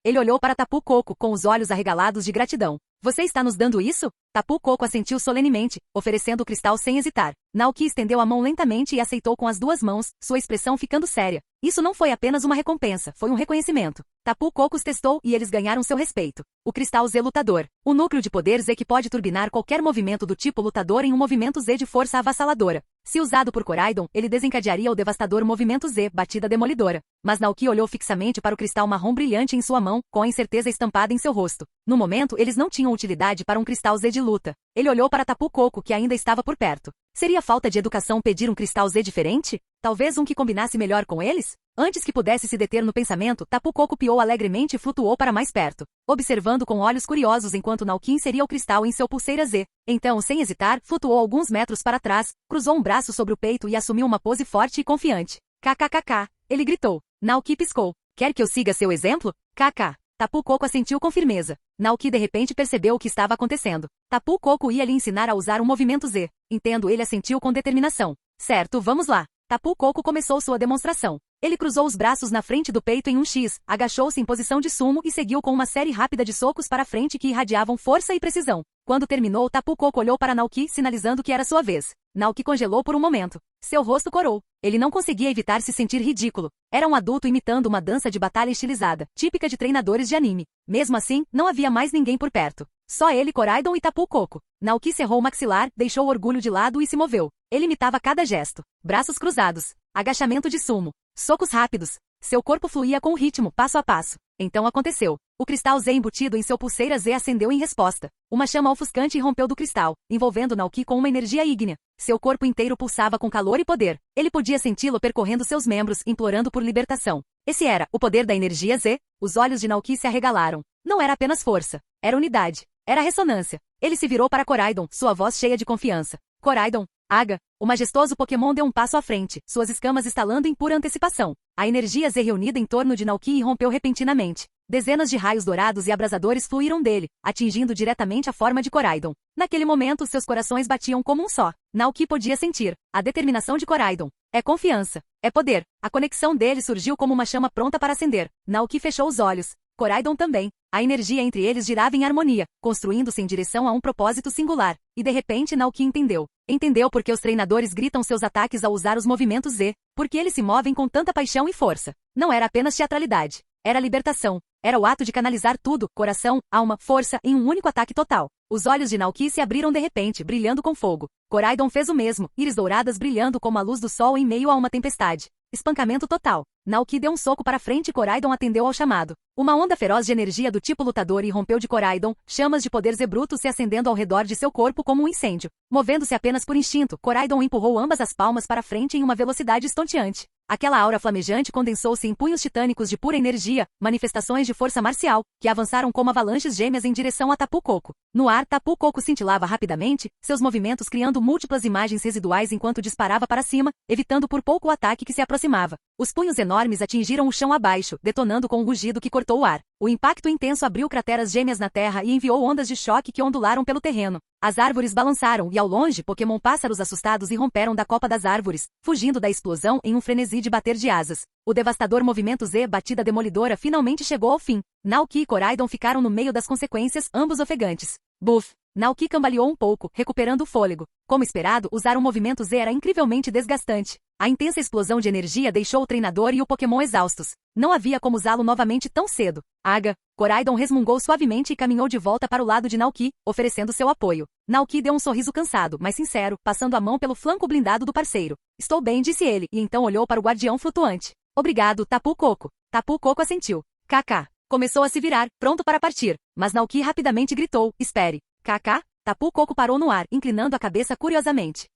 Ele olhou para Tapu Koko com os olhos arregalados de gratidão. Você está nos dando isso? Tapu Koko assentiu solenemente, oferecendo o cristal sem hesitar. Naoki estendeu a mão lentamente e aceitou com as duas mãos, sua expressão ficando séria. Isso não foi apenas uma recompensa, foi um reconhecimento. Tapu Koko os testou e eles ganharam seu respeito. O cristal Z lutador. O núcleo de poder Z que pode turbinar qualquer movimento do tipo lutador em um movimento Z de força avassaladora. Se usado por Coraidon, ele desencadearia o devastador movimento Z, batida demolidora. Mas Naoki olhou fixamente para o cristal marrom brilhante em sua mão, com a incerteza estampada em seu rosto. No momento, eles não tinham utilidade para um cristal Z de luta. Ele olhou para Tapu Koko, que ainda estava por perto. Seria falta de educação pedir um cristal Z diferente? Talvez um que combinasse melhor com eles? Antes que pudesse se deter no pensamento, Tapu Koko piou alegremente e flutuou para mais perto, observando com olhos curiosos enquanto Naoki inseria o cristal em seu pulseira Z. Então, sem hesitar, flutuou alguns metros para trás, cruzou um braço sobre o peito e assumiu uma pose forte e confiante. KKKK, ele gritou. Naoki piscou. Quer que eu siga seu exemplo? KK. Tapu Koko assentiu com firmeza. Naoki de repente percebeu o que estava acontecendo. Tapu Koko ia lhe ensinar a usar um movimento Z. Entendo, ele assentiu com determinação. Certo, vamos lá. Tapu Koko começou sua demonstração. Ele cruzou os braços na frente do peito em um X, agachou-se em posição de sumo e seguiu com uma série rápida de socos para frente que irradiavam força e precisão. Quando terminou, Tapu Koko olhou para Naoki, sinalizando que era sua vez. Naoki congelou por um momento. Seu rosto corou. Ele não conseguia evitar se sentir ridículo. Era um adulto imitando uma dança de batalha estilizada, típica de treinadores de anime. Mesmo assim, não havia mais ninguém por perto. Só ele, Coraidon e Tapu Koko. Naoki cerrou o maxilar, deixou o orgulho de lado e se moveu. Ele imitava cada gesto. Braços cruzados. Agachamento de sumo. Socos rápidos. Seu corpo fluía com o ritmo, passo a passo. Então aconteceu. O cristal Z embutido em seu pulseira Z acendeu em resposta. Uma chama ofuscante irrompeu do cristal, envolvendo Naoki com uma energia ígnea. Seu corpo inteiro pulsava com calor e poder. Ele podia senti-lo percorrendo seus membros, implorando por libertação. Esse era o poder da energia Z. Os olhos de Naoki se arregalaram. Não era apenas força. Era unidade. Era ressonância. Ele se virou para Coraidon, sua voz cheia de confiança. Coraidon. Aga. O majestoso Pokémon deu um passo à frente, suas escamas estalando em pura antecipação. A energia Z reunida em torno de Naoki irrompeu repentinamente. Dezenas de raios dourados e abrasadores fluíram dele, atingindo diretamente a forma de Coraidon. Naquele momento, seus corações batiam como um só. Naoki podia sentir a determinação de Coraidon. É confiança. É poder. A conexão dele surgiu como uma chama pronta para acender. Naoki fechou os olhos. Coraidon também. A energia entre eles girava em harmonia, construindo-se em direção a um propósito singular. E de repente Naoki entendeu. Entendeu por que os treinadores gritam seus ataques ao usar os movimentos Z, porque eles se movem com tanta paixão e força. Não era apenas teatralidade. Era libertação. Era o ato de canalizar tudo, coração, alma, força, em um único ataque total. Os olhos de Naoki se abriram de repente, brilhando com fogo. Koraidon fez o mesmo, íris douradas brilhando como a luz do sol em meio a uma tempestade. Espancamento total. Naoki deu um soco para frente e Koraidon atendeu ao chamado. Uma onda feroz de energia do tipo lutador irrompeu de Koraidon, chamas de poder Zebruto se acendendo ao redor de seu corpo como um incêndio. Movendo-se apenas por instinto, Koraidon empurrou ambas as palmas para frente em uma velocidade estonteante. Aquela aura flamejante condensou-se em punhos titânicos de pura energia, manifestações de força marcial, que avançaram como avalanches gêmeas em direção a Tapu Koko. No ar, Tapu Koko cintilava rapidamente, seus movimentos criando múltiplas imagens residuais enquanto disparava para cima, evitando por pouco o ataque que se aproximava. Os punhos enormes atingiram o chão abaixo, detonando com um rugido que cortou o ar. O impacto intenso abriu crateras gêmeas na terra e enviou ondas de choque que ondularam pelo terreno. As árvores balançaram e ao longe, Pokémon pássaros assustados irromperam da copa das árvores, fugindo da explosão em um frenesi de bater de asas. O devastador movimento Z batida demolidora finalmente chegou ao fim. Naoki e Koraidon ficaram no meio das consequências, ambos ofegantes. Buff! Naoki cambaleou um pouco, recuperando o fôlego. Como esperado, usar o movimento Z era incrivelmente desgastante. A intensa explosão de energia deixou o treinador e o Pokémon exaustos. Não havia como usá-lo novamente tão cedo. Aga! Koraidon resmungou suavemente e caminhou de volta para o lado de Naoki, oferecendo seu apoio. Naoki deu um sorriso cansado, mas sincero, passando a mão pelo flanco blindado do parceiro. Estou bem, disse ele, e então olhou para o guardião flutuante. Obrigado, Tapu Koko. Tapu Koko assentiu. KK. Começou a se virar, pronto para partir, mas Naoki rapidamente gritou, espere. KK? Tapu Koko parou no ar, inclinando a cabeça curiosamente.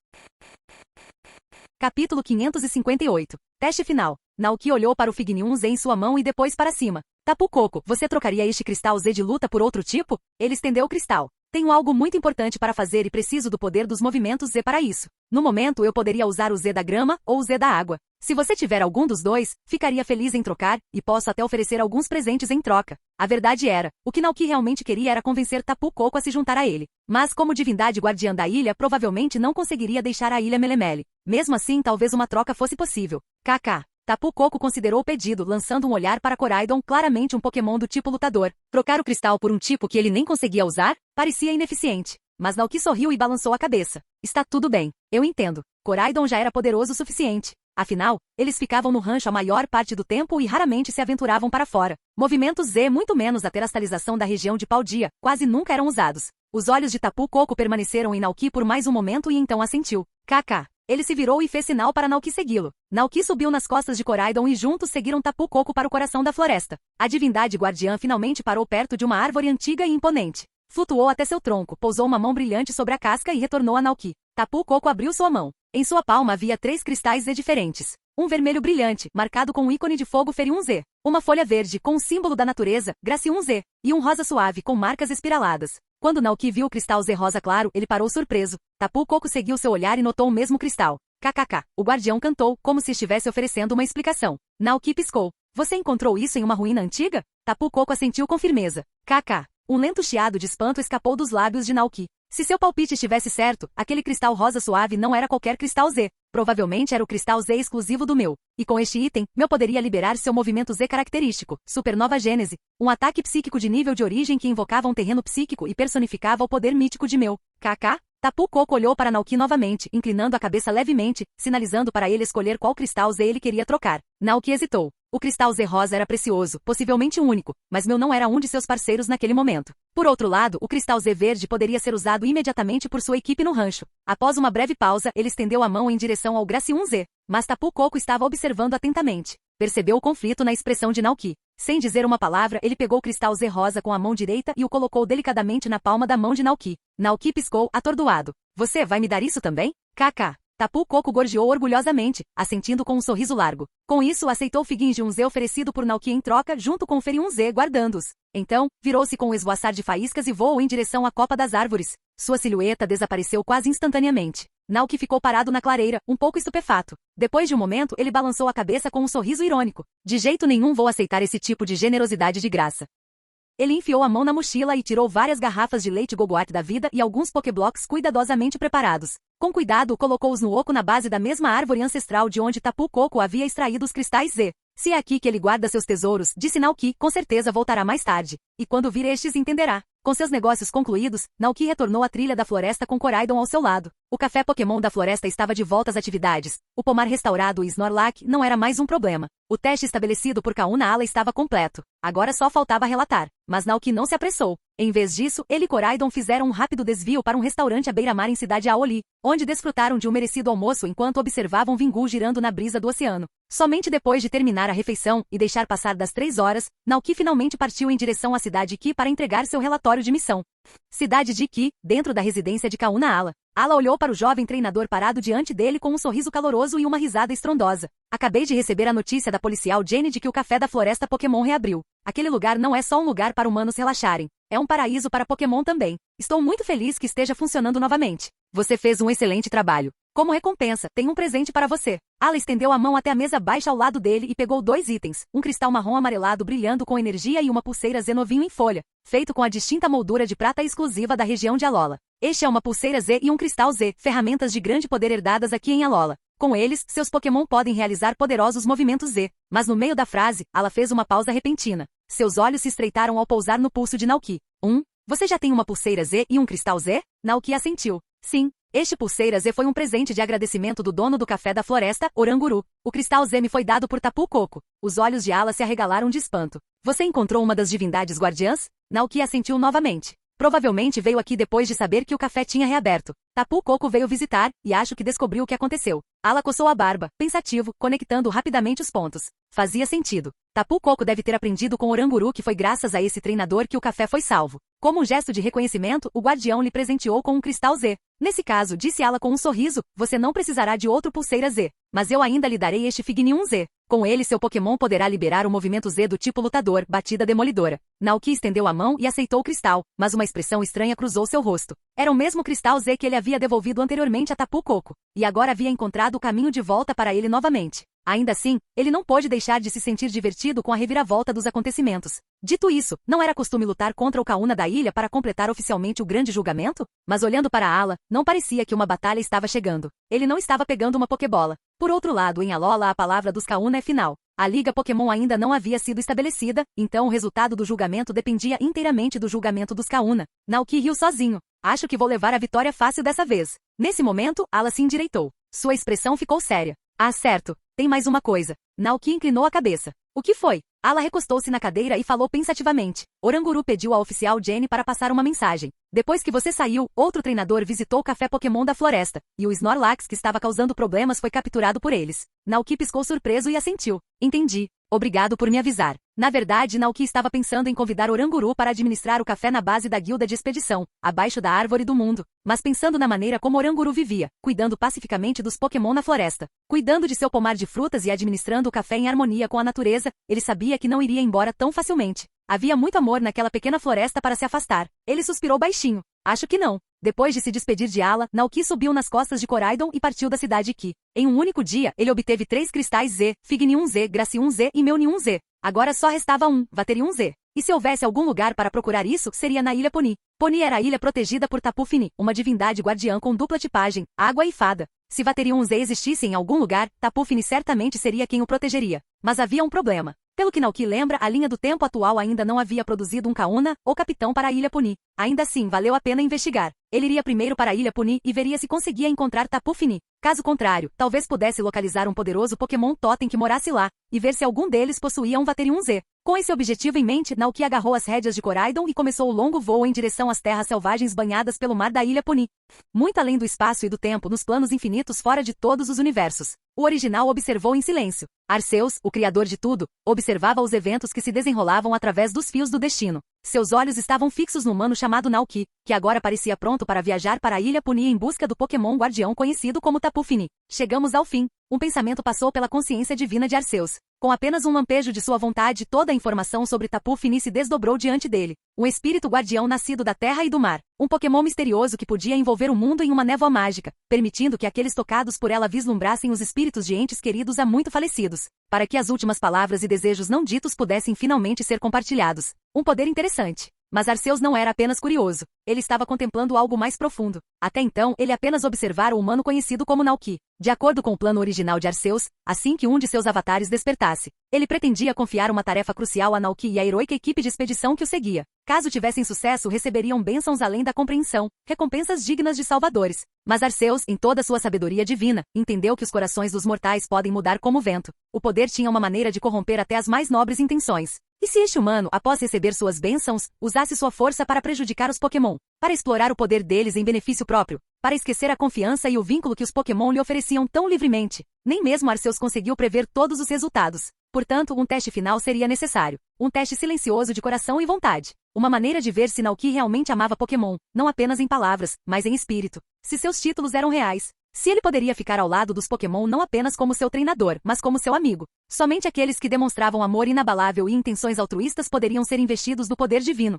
Capítulo 558. Teste final. Naoki olhou para o Fignium Z em sua mão e depois para cima. Tapu Koko, você trocaria este cristal Z de luta por outro tipo? Ele estendeu o cristal. Tenho algo muito importante para fazer e preciso do poder dos movimentos Z para isso. No momento eu poderia usar o Z da grama ou o Z da água. Se você tiver algum dos dois, ficaria feliz em trocar, e posso até oferecer alguns presentes em troca. A verdade era, o que Naoki realmente queria era convencer Tapu Koko a se juntar a ele. Mas como divindade guardiã da ilha, provavelmente não conseguiria deixar a ilha Melemele. Mesmo assim, talvez uma troca fosse possível. KK. Tapu Koko considerou o pedido, lançando um olhar para Koraidon, claramente um Pokémon do tipo lutador. Trocar o cristal por um tipo que ele nem conseguia usar? Parecia ineficiente. Mas Naoki sorriu e balançou a cabeça. Está tudo bem. Eu entendo. Koraidon já era poderoso o suficiente. Afinal, eles ficavam no rancho a maior parte do tempo e raramente se aventuravam para fora. Movimentos Z, muito menos a terastalização da região de Paldia, quase nunca eram usados. Os olhos de Tapu Koko permaneceram em Naoki por mais um momento e então assentiu. KK. Ele se virou e fez sinal para Naoki segui-lo. Naoki subiu nas costas de Koraidon e juntos seguiram Tapu Koko para o coração da floresta. A divindade guardiã finalmente parou perto de uma árvore antiga e imponente. Flutuou até seu tronco, pousou uma mão brilhante sobre a casca e retornou a Naoki. Tapu Koko abriu sua mão. Em sua palma havia 3 cristais Z diferentes. Um vermelho brilhante, marcado com um ícone de fogo Ferium Z. Uma folha verde, com o símbolo da natureza, Gracium Z. E um rosa suave, com marcas espiraladas. Quando Naoki viu o cristal Z rosa claro, ele parou surpreso. Tapu Koko seguiu seu olhar e notou o mesmo cristal. KKK. O guardião cantou, como se estivesse oferecendo uma explicação. Naoki piscou. Você encontrou isso em uma ruína antiga? Tapu Koko assentiu com firmeza. KK. Um lento chiado de espanto escapou dos lábios de Naoki. Se seu palpite estivesse certo, aquele cristal rosa suave não era qualquer cristal Z. Provavelmente era o cristal Z exclusivo do meu. E com este item, meu poderia liberar seu movimento Z característico, Supernova Gênese, um ataque psíquico de nível de origem que invocava um terreno psíquico e personificava o poder mítico de meu. KK? Tapu Koko olhou para Naoki novamente, inclinando a cabeça levemente, sinalizando para ele escolher qual cristal Z ele queria trocar. Naoki hesitou. O cristal Z rosa era precioso, possivelmente único, mas meu não era um de seus parceiros naquele momento. Por outro lado, o cristal Z verde poderia ser usado imediatamente por sua equipe no rancho. Após uma breve pausa, ele estendeu a mão em direção ao Gracium Z, mas Tapu Koko estava observando atentamente. Percebeu o conflito na expressão de Naoki. Sem dizer uma palavra, ele pegou o cristal Z rosa com a mão direita e o colocou delicadamente na palma da mão de Naoki. Naoki piscou, atordoado. Você vai me dar isso também? KK. Tapu Koko gorjeou orgulhosamente, assentindo com um sorriso largo. Com isso, aceitou o Fignium Z oferecido por Naoki em troca, junto com o Ferium Z guardando-os. Então, virou-se com um esvoaçar de faíscas e voou em direção à copa das árvores. Sua silhueta desapareceu quase instantaneamente. Naoki ficou parado na clareira, um pouco estupefato. Depois de um momento, ele balançou a cabeça com um sorriso irônico. De jeito nenhum vou aceitar esse tipo de generosidade de graça. Ele enfiou a mão na mochila e tirou várias garrafas de leite Gogoat da vida e alguns Pokéblocks cuidadosamente preparados. Com cuidado, colocou-os no oco na base da mesma árvore ancestral de onde Tapu Koko havia extraído os cristais Z. Se é aqui que ele guarda seus tesouros, disse Naoki, com certeza voltará mais tarde. E quando vir estes entenderá. Com seus negócios concluídos, Naoki retornou à trilha da floresta com Koraidon ao seu lado. O café Pokémon da floresta estava de volta às atividades. O pomar restaurado e Snorlax não era mais um problema. O teste estabelecido por Kauna Ala estava completo. Agora só faltava relatar. Mas Naoki não se apressou. Em vez disso, ele e Koraidon fizeram um rápido desvio para um restaurante à beira-mar em Cidade Aoli, onde desfrutaram de um merecido almoço enquanto observavam Vingu girando na brisa do oceano. Somente depois de terminar a refeição e deixar passar das 3 horas, Naoki finalmente partiu em direção à cidade Ki para entregar seu relatório de missão. Cidade de Ki, dentro da residência de Kauna Ala. Ala olhou para o jovem treinador parado diante dele com um sorriso caloroso e uma risada estrondosa. Acabei de receber a notícia da policial Jenny de que o café da floresta Pokémon reabriu. Aquele lugar não é só um lugar para humanos relaxarem. É um paraíso para Pokémon também. Estou muito feliz que esteja funcionando novamente. Você fez um excelente trabalho. Como recompensa, tenho um presente para você. Ala estendeu a mão até a mesa baixa ao lado dele e pegou 2 itens, um cristal marrom amarelado brilhando com energia e uma pulseira Z novinho em folha, feito com a distinta moldura de prata exclusiva da região de Alola. Este é uma pulseira Z e um cristal Z, ferramentas de grande poder herdadas aqui em Alola. Com eles, seus Pokémon podem realizar poderosos movimentos Z. Mas no meio da frase, Ala fez uma pausa repentina. Seus olhos se estreitaram ao pousar no pulso de Naoki. Você já tem uma pulseira Z e um cristal Z? Naoki assentiu. Sim. Este pulseira Z foi um presente de agradecimento do dono do café da floresta, Oranguru. O cristal Z me foi dado por Tapu Koko. Os olhos de Ala se arregalaram de espanto. Você encontrou uma das divindades guardiãs? Naoki assentiu novamente. Provavelmente veio aqui depois de saber que o café tinha reaberto. Tapu Koko veio visitar, e acho que descobriu o que aconteceu. Ala coçou a barba, pensativo, conectando rapidamente os pontos. Fazia sentido. Tapu Koko deve ter aprendido com Oranguru que foi graças a esse treinador que o café foi salvo. Como um gesto de reconhecimento, o guardião lhe presenteou com um cristal Z. Nesse caso, disse Ala com um sorriso, você não precisará de outro pulseira Z. Mas eu ainda lhe darei este Fignium Z. Com ele seu Pokémon poderá liberar o movimento Z do tipo lutador, batida demolidora. Naoki estendeu a mão e aceitou o cristal, mas uma expressão estranha cruzou seu rosto. Era o mesmo cristal Z que ele havia devolvido anteriormente a Tapu Koko. E agora havia encontrado o caminho de volta para ele novamente. Ainda assim, ele não pôde deixar de se sentir divertido com a reviravolta dos acontecimentos. Dito isso, não era costume lutar contra o Kauna da ilha para completar oficialmente o grande julgamento? Mas olhando para Ala, não parecia que uma batalha estava chegando. Ele não estava pegando uma Pokébola. Por outro lado, em Alola a palavra dos Kauna é final. A Liga Pokémon ainda não havia sido estabelecida, então o resultado do julgamento dependia inteiramente do julgamento dos Kauna. Naoki riu sozinho. Acho que vou levar a vitória fácil dessa vez. Nesse momento, Ala se endireitou. Sua expressão ficou séria. Ah, certo. Tem mais uma coisa. Naoki inclinou a cabeça. O que foi? Ala recostou-se na cadeira e falou pensativamente. Oranguru pediu à oficial Jenny para passar uma mensagem. Depois que você saiu, outro treinador visitou o café Pokémon da floresta, e o Snorlax que estava causando problemas foi capturado por eles. Naoki piscou surpreso e assentiu. Entendi. Obrigado por me avisar. Na verdade, Naoki estava pensando em convidar Oranguru para administrar o café na base da guilda de expedição, abaixo da árvore do mundo, mas pensando na maneira como Oranguru vivia, cuidando pacificamente dos Pokémon na floresta, cuidando de seu pomar de frutas e administrando o café em harmonia com a natureza, ele sabia que não iria embora tão facilmente. Havia muito amor naquela pequena floresta para se afastar. Ele suspirou baixinho. Acho que não. Depois de se despedir de Ala, Naoki subiu nas costas de Koraidon e partiu da cidade Ki. Em um único dia, ele obteve 3 cristais Z, Fignium Z, Gracium Z e Meunium Z. Agora só restava um, Vaterium Z. E se houvesse algum lugar para procurar isso, seria na Ilha Poni. Poni era a ilha protegida por Tapu Fini, uma divindade guardiã com dupla tipagem, água e fada. Se Vaterium Z existisse em algum lugar, Tapu Fini certamente seria quem o protegeria. Mas havia um problema. Pelo que Naoki lembra, a linha do tempo atual ainda não havia produzido um Kauna, ou capitão para a Ilha Poni. Ainda assim, valeu a pena investigar. Ele iria primeiro para a Ilha Poni e veria se conseguia encontrar Tapu Fini. Caso contrário, talvez pudesse localizar um poderoso Pokémon Totem que morasse lá, e ver se algum deles possuía um Vaterium Z. Com esse objetivo em mente, Naoki agarrou as rédeas de Koraidon e começou o longo voo em direção às terras selvagens banhadas pelo mar da Ilha Poni. Muito além do espaço e do tempo nos planos infinitos fora de todos os universos. O original observou em silêncio. Arceus, o criador de tudo, observava os eventos que se desenrolavam através dos fios do destino. Seus olhos estavam fixos no humano chamado Naoki, que agora parecia pronto para viajar para a Ilha Poni em busca do Pokémon guardião conhecido como Tapu Fini. Chegamos ao fim. Um pensamento passou pela consciência divina de Arceus. Com apenas um lampejo de sua vontade, toda a informação sobre Tapu Fini se desdobrou diante dele. Um espírito guardião nascido da terra e do mar. Um Pokémon misterioso que podia envolver o mundo em uma névoa mágica, permitindo que aqueles tocados por ela vislumbrassem os espíritos de entes queridos há muito falecidos, para que as últimas palavras e desejos não ditos pudessem finalmente ser compartilhados. Um poder interessante. Mas Arceus não era apenas curioso. Ele estava contemplando algo mais profundo. Até então, ele apenas observara o humano conhecido como Naoki. De acordo com o plano original de Arceus, assim que um de seus avatares despertasse, ele pretendia confiar uma tarefa crucial a Naoki e à heroica equipe de expedição que o seguia. Caso tivessem sucesso, receberiam bênçãos além da compreensão, recompensas dignas de salvadores. Mas Arceus, em toda sua sabedoria divina, entendeu que os corações dos mortais podem mudar como o vento. O poder tinha uma maneira de corromper até as mais nobres intenções. E se este humano, após receber suas bênçãos, usasse sua força para prejudicar os Pokémon, para explorar o poder deles em benefício próprio, para esquecer a confiança e o vínculo que os Pokémon lhe ofereciam tão livremente? Nem mesmo Arceus conseguiu prever todos os resultados. Portanto, um teste final seria necessário. Um teste silencioso de coração e vontade. Uma maneira de ver se Naoki realmente amava Pokémon, não apenas em palavras, mas em espírito. Se seus títulos eram reais. Se ele poderia ficar ao lado dos Pokémon não apenas como seu treinador, mas como seu amigo. Somente aqueles que demonstravam amor inabalável e intenções altruístas poderiam ser investidos do poder divino.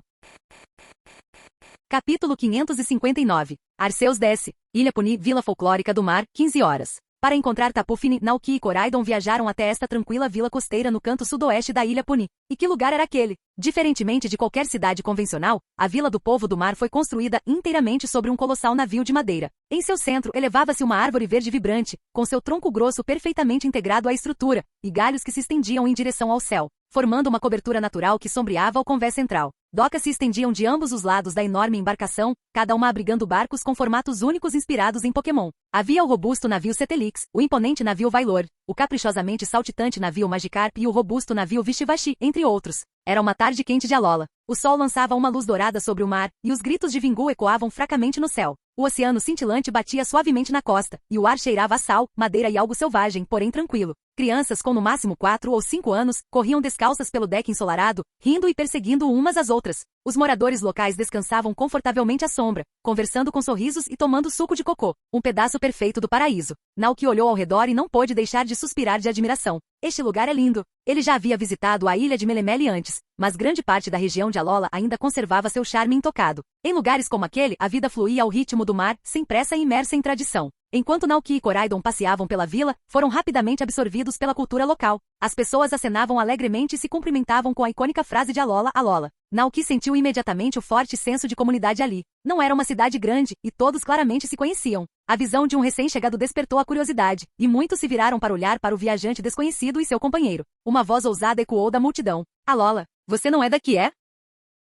Capítulo 559. Arceus desce. Ilha Puni, Vila Folclórica do Mar, 15 horas. Para encontrar Tapu Fini, Naoki e Koraidon viajaram até esta tranquila vila costeira no canto sudoeste da Ilha Puni. E que lugar era aquele? Diferentemente de qualquer cidade convencional, a Vila do Povo do Mar foi construída inteiramente sobre um colossal navio de madeira. Em seu centro elevava-se uma árvore verde vibrante, com seu tronco grosso perfeitamente integrado à estrutura, e galhos que se estendiam em direção ao céu, formando uma cobertura natural que sombreava o convés central. Docas se estendiam de ambos os lados da enorme embarcação, cada uma abrigando barcos com formatos únicos inspirados em Pokémon. Havia o robusto navio Cetelix, o imponente navio Vailor, o caprichosamente saltitante navio Magikarp e o robusto navio Vishivashi, entre outros. Era uma tarde quente de Alola. O sol lançava uma luz dourada sobre o mar, e os gritos de Vingu ecoavam fracamente no céu. O oceano cintilante batia suavemente na costa, e o ar cheirava a sal, madeira e algo selvagem, porém tranquilo. Crianças com no máximo 4 ou 5 anos, corriam descalças pelo deck ensolarado, rindo e perseguindo umas às outras. Os moradores locais descansavam confortavelmente à sombra, conversando com sorrisos e tomando suco de cocô. Um pedaço perfeito do paraíso. Naoki olhou ao redor e não pôde deixar de suspirar de admiração. Este lugar é lindo. Ele já havia visitado a ilha de Melemele antes, mas grande parte da região de Alola ainda conservava seu charme intocado. Em lugares como aquele, a vida fluía ao ritmo do mar, sem pressa e imersa em tradição. Enquanto Naoki e Koraidon passeavam pela vila, foram rapidamente absorvidos pela cultura local. As pessoas acenavam alegremente e se cumprimentavam com a icônica frase de Alola, Alola. Naoki sentiu imediatamente o forte senso de comunidade ali. Não era uma cidade grande, e todos claramente se conheciam. A visão de um recém-chegado despertou a curiosidade, e muitos se viraram para olhar para o viajante desconhecido e seu companheiro. Uma voz ousada ecoou da multidão. Alola, você não é daqui, é?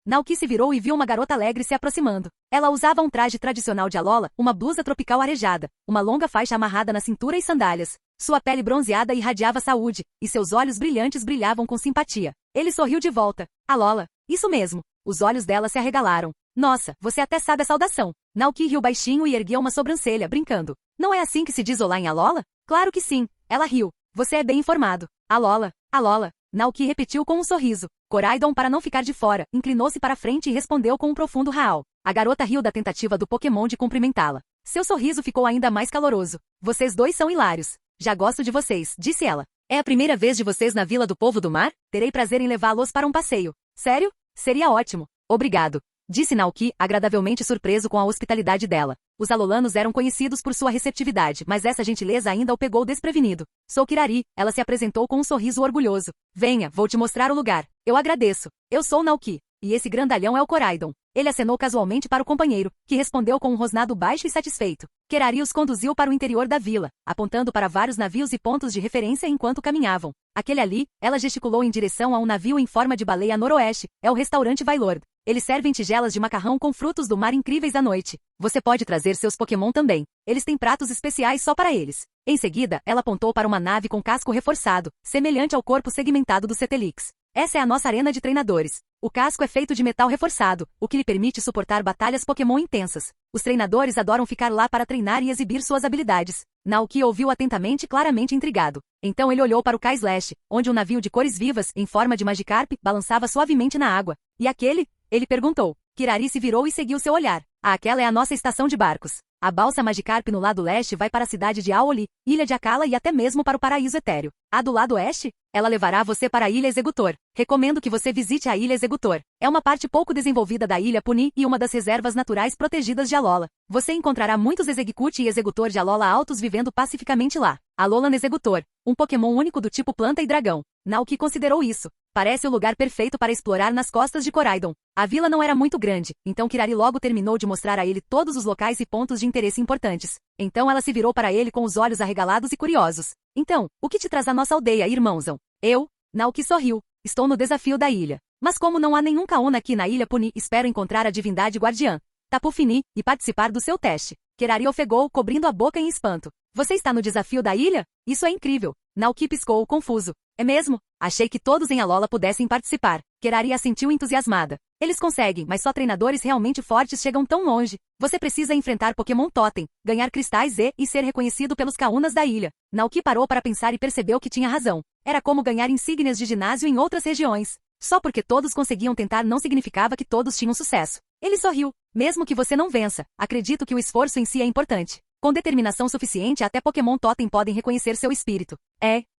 Naoki se virou e viu uma garota alegre se aproximando. Ela usava um traje tradicional de Alola, uma blusa tropical arejada, uma longa faixa amarrada na cintura e sandálias. Sua pele bronzeada irradiava saúde, e seus olhos brilhantes brilhavam com simpatia. Ele sorriu de volta. Alola, isso mesmo. Os olhos dela se arregalaram. Nossa, você até sabe a saudação. Naoki riu baixinho e ergueu uma sobrancelha, brincando. Não é assim que se diz olá em Alola? Claro que sim. Ela riu. Você é bem informado. Alola, Alola. Naoki repetiu com um sorriso. Koraidon, para não ficar de fora, inclinou-se para frente e respondeu com um profundo raal. A garota riu da tentativa do Pokémon de cumprimentá-la. Seu sorriso ficou ainda mais caloroso. Vocês dois são hilários. Já gosto de vocês, disse ela. É a primeira vez de vocês na Vila do Povo do Mar? Terei prazer em levá-los para um passeio. Sério? Seria ótimo. Obrigado, disse Naoki, agradavelmente surpreso com a hospitalidade dela. Os alolanos eram conhecidos por sua receptividade, mas essa gentileza ainda o pegou desprevenido. Sou Kirari, ela se apresentou com um sorriso orgulhoso. Venha, vou te mostrar o lugar. Eu agradeço. Eu sou Naoki. E esse grandalhão é o Koraidon. Ele acenou casualmente para o companheiro, que respondeu com um rosnado baixo e satisfeito. Kirari os conduziu para o interior da vila, apontando para vários navios e pontos de referência enquanto caminhavam. Aquele ali, ela gesticulou em direção a um navio em forma de baleia a noroeste, é o restaurante Vailord. Eles servem tigelas de macarrão com frutos do mar incríveis à noite. Você pode trazer seus Pokémon também. Eles têm pratos especiais só para eles. Em seguida, ela apontou para uma nave com casco reforçado, semelhante ao corpo segmentado do Cetelix. Essa é a nossa arena de treinadores. O casco é feito de metal reforçado, o que lhe permite suportar batalhas Pokémon intensas. Os treinadores adoram ficar lá para treinar e exibir suas habilidades. Naoki ouviu atentamente, claramente intrigado. Então ele olhou para o cais leste, onde um navio de cores vivas, em forma de Magikarp, balançava suavemente na água. E aquele? Ele perguntou. Kirari se virou e seguiu seu olhar. Aquela é a nossa estação de barcos. A balsa Magikarp no lado leste vai para a cidade de Aoli, Ilha de Akala e até mesmo para o Paraíso Etéreo. A do lado oeste? Ela levará você para a Ilha Executor. Recomendo que você visite a Ilha Executor. É uma parte pouco desenvolvida da Ilha Puni e uma das reservas naturais protegidas de Alola. Você encontrará muitos Executive e Executor de Alola altos vivendo pacificamente lá. Alolan Executor, um Pokémon único do tipo planta e dragão. Naoki considerou isso. Parece o lugar perfeito para explorar nas costas de Koraidon. A vila não era muito grande, então Kirari logo terminou de mostrar a ele todos os locais e pontos de interesse importantes. Então ela se virou para ele com os olhos arregalados e curiosos. Então, o que te traz à nossa aldeia, irmãozão? Eu? Naoki sorriu. Estou no desafio da ilha. Mas como não há nenhum Kauna aqui na ilha Puni, espero encontrar a divindade guardiã, Tapu Fini, e participar do seu teste. Kirari ofegou, cobrindo a boca em espanto. Você está no desafio da ilha? Isso é incrível. Naoki piscou, confuso. É mesmo? Achei que todos em Alola pudessem participar. Kirari assentiu entusiasmada. Eles conseguem, mas só treinadores realmente fortes chegam tão longe. Você precisa enfrentar Pokémon Totem, ganhar cristais e ser reconhecido pelos Kaunas da ilha. Naoki parou para pensar e percebeu que tinha razão. Era como ganhar insígnias de ginásio em outras regiões. Só porque todos conseguiam tentar não significava que todos tinham sucesso. Ele sorriu. Mesmo que você não vença, acredito que o esforço em si é importante. Com determinação suficiente, até Pokémon Totem podem reconhecer seu espírito.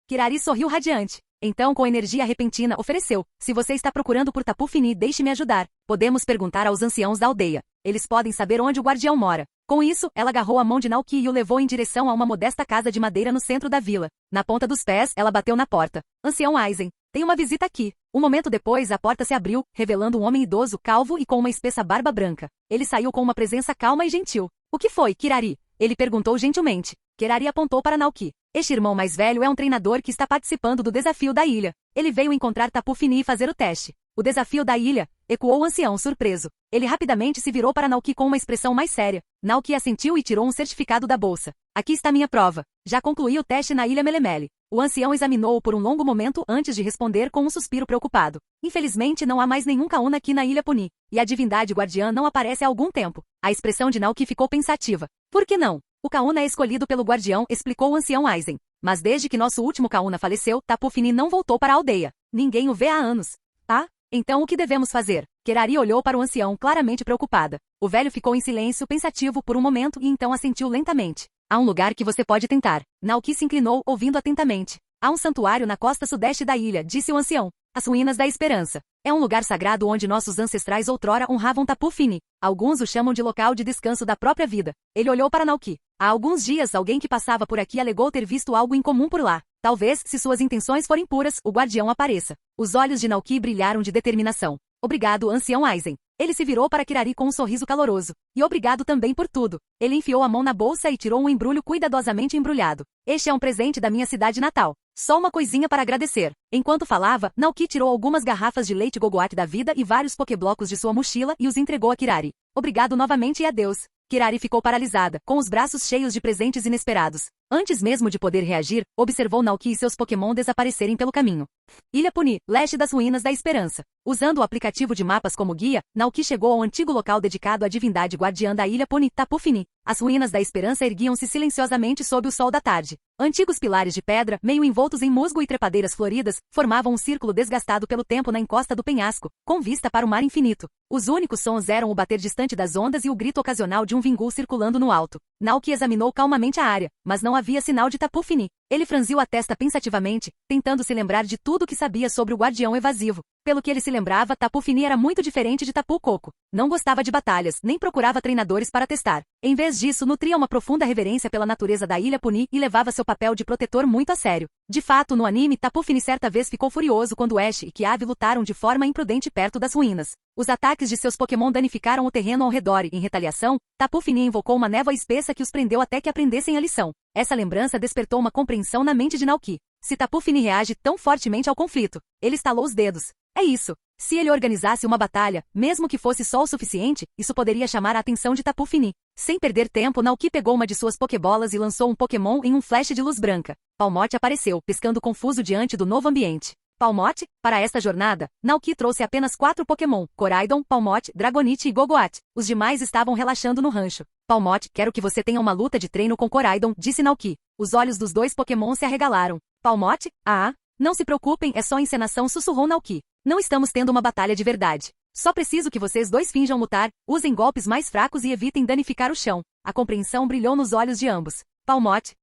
Kirari sorriu radiante. Então, com energia repentina, ofereceu. Se você está procurando por Tapu Fini, deixe-me ajudar. Podemos perguntar aos anciãos da aldeia. Eles podem saber onde o guardião mora. Com isso, ela agarrou a mão de Naoki e o levou em direção a uma modesta casa de madeira no centro da vila. Na ponta dos pés, ela bateu na porta. Ancião Aizen, tem uma visita aqui. Um momento depois, a porta se abriu, revelando um homem idoso, calvo e com uma espessa barba branca. Ele saiu com uma presença calma e gentil. O que foi, Kirari? Ele perguntou gentilmente. Kirari apontou para Naoki. Este irmão mais velho é um treinador que está participando do desafio da ilha. Ele veio encontrar Tapu Fini e fazer o teste. O desafio da ilha? Ecoou o ancião, surpreso. Ele rapidamente se virou para Naoki com uma expressão mais séria. Naoki assentiu e tirou um certificado da bolsa. Aqui está minha prova. Já concluí o teste na ilha Melemele. O ancião examinou-o por um longo momento antes de responder com um suspiro preocupado. Infelizmente não há mais nenhum Kauna aqui na ilha Puni. E a divindade guardiã não aparece há algum tempo. A expressão de Naoki ficou pensativa. Por que não? O Kauna é escolhido pelo guardião, explicou o ancião Aizen. Mas desde que nosso último Kauna faleceu, Tapu Fini não voltou para a aldeia. Ninguém o vê há anos. Ah? Então o que devemos fazer? Kirari olhou para o ancião, claramente preocupada. O velho ficou em silêncio, pensativo por um momento e então assentiu lentamente. Há um lugar que você pode tentar. Naoki se inclinou, ouvindo atentamente. Há um santuário na costa sudeste da ilha, disse o ancião. As Ruínas da Esperança. É um lugar sagrado onde nossos ancestrais outrora honravam Tapu Fini. Alguns o chamam de local de descanso da própria vida. Ele olhou para Naoki. Há alguns dias alguém que passava por aqui alegou ter visto algo incomum por lá. Talvez, se suas intenções forem puras, o guardião apareça. Os olhos de Naoki brilharam de determinação. Obrigado, ancião Aizen. Ele se virou para Kirari com um sorriso caloroso. E obrigado também por tudo. Ele enfiou a mão na bolsa e tirou um embrulho cuidadosamente embrulhado. Este é um presente da minha cidade natal. Só uma coisinha para agradecer. Enquanto falava, Naoki tirou algumas garrafas de leite Gogoat da vida e vários pokéblocos de sua mochila e os entregou a Kirari. Obrigado novamente e adeus. Kirari ficou paralisada, com os braços cheios de presentes inesperados. Antes mesmo de poder reagir, observou Naoki e seus Pokémon desaparecerem pelo caminho. Ilha Puni, leste das Ruínas da Esperança. Usando o aplicativo de mapas como guia, Naoki chegou ao antigo local dedicado à divindade guardiã da Ilha Puni, Tapu Fini. As Ruínas da Esperança erguiam-se silenciosamente sob o sol da tarde. Antigos pilares de pedra, meio envoltos em musgo e trepadeiras floridas, formavam um círculo desgastado pelo tempo na encosta do penhasco, com vista para o mar infinito. Os únicos sons eram o bater distante das ondas e o grito ocasional de um vingu circulando no alto. Naoki examinou calmamente a área, mas não havia sinal de Tapu Fini. Ele franziu a testa pensativamente, tentando se lembrar de tudo o que sabia sobre o guardião evasivo. Pelo que ele se lembrava, Tapu Fini era muito diferente de Tapu Koko. Não gostava de batalhas, nem procurava treinadores para testar. Em vez disso, nutria uma profunda reverência pela natureza da Ilha Puni e levava seu papel de protetor muito a sério. De fato, no anime, Tapu Fini certa vez ficou furioso quando Ash e Kiawe lutaram de forma imprudente perto das ruínas. Os ataques de seus Pokémon danificaram o terreno ao redor e, em retaliação, Tapu Fini invocou uma névoa espessa que os prendeu até que aprendessem a lição. Essa lembrança despertou uma compreensão na mente de Naoki. Se Tapu Fini reage tão fortemente ao conflito, ele estalou os dedos. É isso. Se ele organizasse uma batalha, mesmo que fosse só o suficiente, isso poderia chamar a atenção de Tapu Fini. Sem perder tempo, Naoki pegou uma de suas Pokébolas e lançou um Pokémon em um flash de luz branca. Palmote apareceu, piscando confuso diante do novo ambiente. Palmote? Para esta jornada, Naoki trouxe apenas 4 Pokémon, Koraidon, Palmote, Dragonite e Gogoat. Os demais estavam relaxando no rancho. Palmote, quero que você tenha uma luta de treino com Koraidon, disse Naoki. Os olhos dos 2 Pokémon se arregalaram. Palmote? Ah, não se preocupem, é só encenação, sussurrou Naoki. Não estamos tendo uma batalha de verdade. Só preciso que vocês dois finjam lutar, usem golpes mais fracos e evitem danificar o chão. A compreensão brilhou nos olhos de ambos. Palmote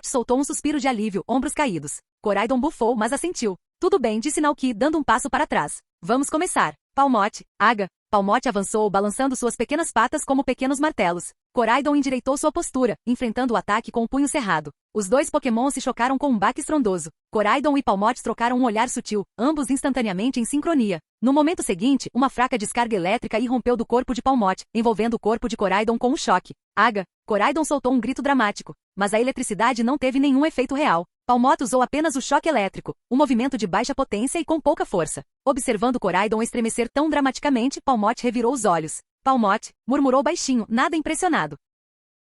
soltou um suspiro de alívio, ombros caídos. Koraidon bufou, mas assentiu. Tudo bem, disse Naoki, dando um passo para trás. Vamos começar. Palmote, Aga. Palmote avançou, balançando suas pequenas patas como pequenos martelos. Koraidon endireitou sua postura, enfrentando o ataque com o punho cerrado. Os dois Pokémon se chocaram com um baque estrondoso. Koraidon e Palmot trocaram um olhar sutil, ambos instantaneamente em sincronia. No momento seguinte, uma fraca descarga elétrica irrompeu do corpo de Palmot, envolvendo o corpo de Koraidon com um choque. Aga! Koraidon soltou um grito dramático, mas a eletricidade não teve nenhum efeito real. Palmot usou apenas o choque elétrico, um movimento de baixa potência e com pouca força. Observando Koraidon estremecer tão dramaticamente, Palmot revirou os olhos. Palmot, murmurou baixinho, nada impressionado.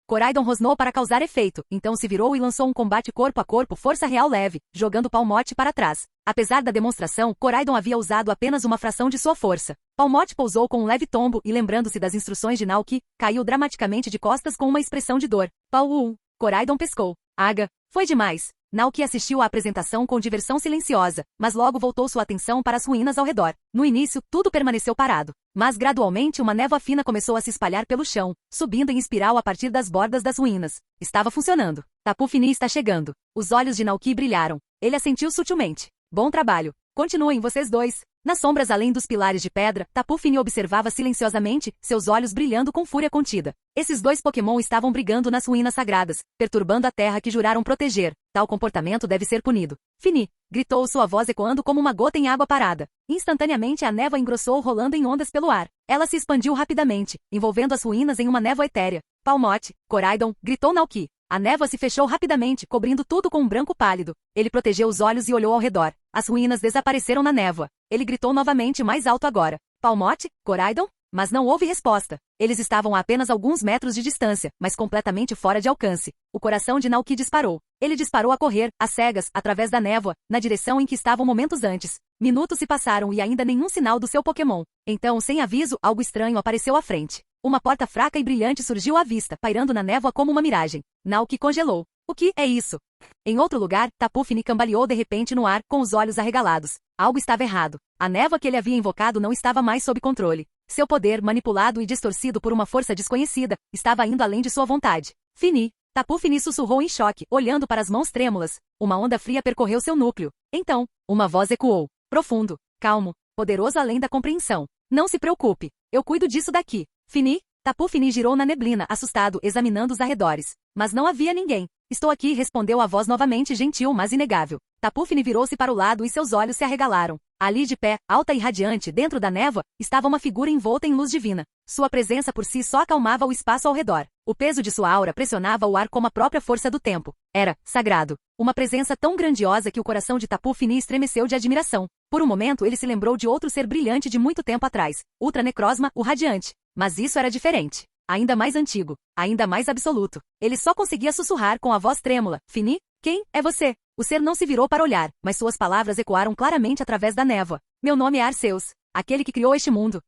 Koraidon rosnou para causar efeito, então se virou e lançou um combate corpo a corpo força real leve, jogando Palmot para trás. Apesar da demonstração, Koraidon havia usado apenas uma fração de sua força. Palmot pousou com um leve tombo e, lembrando-se das instruções de Naoki, caiu dramaticamente de costas com uma expressão de dor. Pau! Koraidon pescou. Aga! Foi demais. Naoki assistiu à apresentação com diversão silenciosa, mas logo voltou sua atenção para as ruínas ao redor. No início, tudo permaneceu parado. Mas gradualmente uma névoa fina começou a se espalhar pelo chão, subindo em espiral a partir das bordas das ruínas. Estava funcionando. Tapu Fini está chegando. Os olhos de Naoki brilharam. Ele assentiu sutilmente. Bom trabalho. Continuem vocês dois. Nas sombras além dos pilares de pedra, Tapu Fini observava silenciosamente, seus olhos brilhando com fúria contida. Esses dois Pokémon estavam brigando nas ruínas sagradas, perturbando a terra que juraram proteger. Tal comportamento deve ser punido. Fini! Gritou sua voz ecoando como uma gota em água parada. Instantaneamente a névoa engrossou rolando em ondas pelo ar. Ela se expandiu rapidamente, envolvendo as ruínas em uma névoa etérea. Palmot! Koraidon! Gritou Naoki. A névoa se fechou rapidamente, cobrindo tudo com um branco pálido. Ele protegeu os olhos e olhou ao redor. As ruínas desapareceram na névoa. Ele gritou novamente mais alto agora. Palmot? Koraidon? Mas não houve resposta. Eles estavam a apenas alguns metros de distância, mas completamente fora de alcance. O coração de Naoki disparou. Ele disparou a correr, às cegas, através da névoa, na direção em que estavam momentos antes. Minutos se passaram e ainda nenhum sinal do seu Pokémon. Então, sem aviso, algo estranho apareceu à frente. Uma porta fraca e brilhante surgiu à vista, pairando na névoa como uma miragem. Naoki congelou. O que é isso? Em outro lugar, Tapu Fini cambaleou de repente no ar, com os olhos arregalados. Algo estava errado. A névoa que ele havia invocado não estava mais sob controle. Seu poder, manipulado e distorcido por uma força desconhecida, estava indo além de sua vontade. Fini! Tapu Fini sussurrou em choque, olhando para as mãos trêmulas. Uma onda fria percorreu seu núcleo. Então, uma voz ecoou. Profundo, calmo, poderoso além da compreensão. Não se preocupe. Eu cuido disso daqui. Fini? Tapu Fini girou na neblina, assustado, examinando os arredores. Mas não havia ninguém. Estou aqui, respondeu a voz novamente gentil mas inegável. Tapu Fini virou-se para o lado e seus olhos se arregalaram. Ali de pé, alta e radiante, dentro da névoa, estava uma figura envolta em luz divina. Sua presença por si só acalmava o espaço ao redor. O peso de sua aura pressionava o ar como a própria força do tempo. Era sagrado. Uma presença tão grandiosa que o coração de Tapu Fini estremeceu de admiração. Por um momento ele se lembrou de outro ser brilhante de muito tempo atrás. Ultra Necrozma, o Radiante. Mas isso era diferente. Ainda mais antigo. Ainda mais absoluto. Ele só conseguia sussurrar com a voz trêmula. Fini? Quem é você? O ser não se virou para olhar, mas suas palavras ecoaram claramente através da névoa. Meu nome é Arceus, aquele que criou este mundo.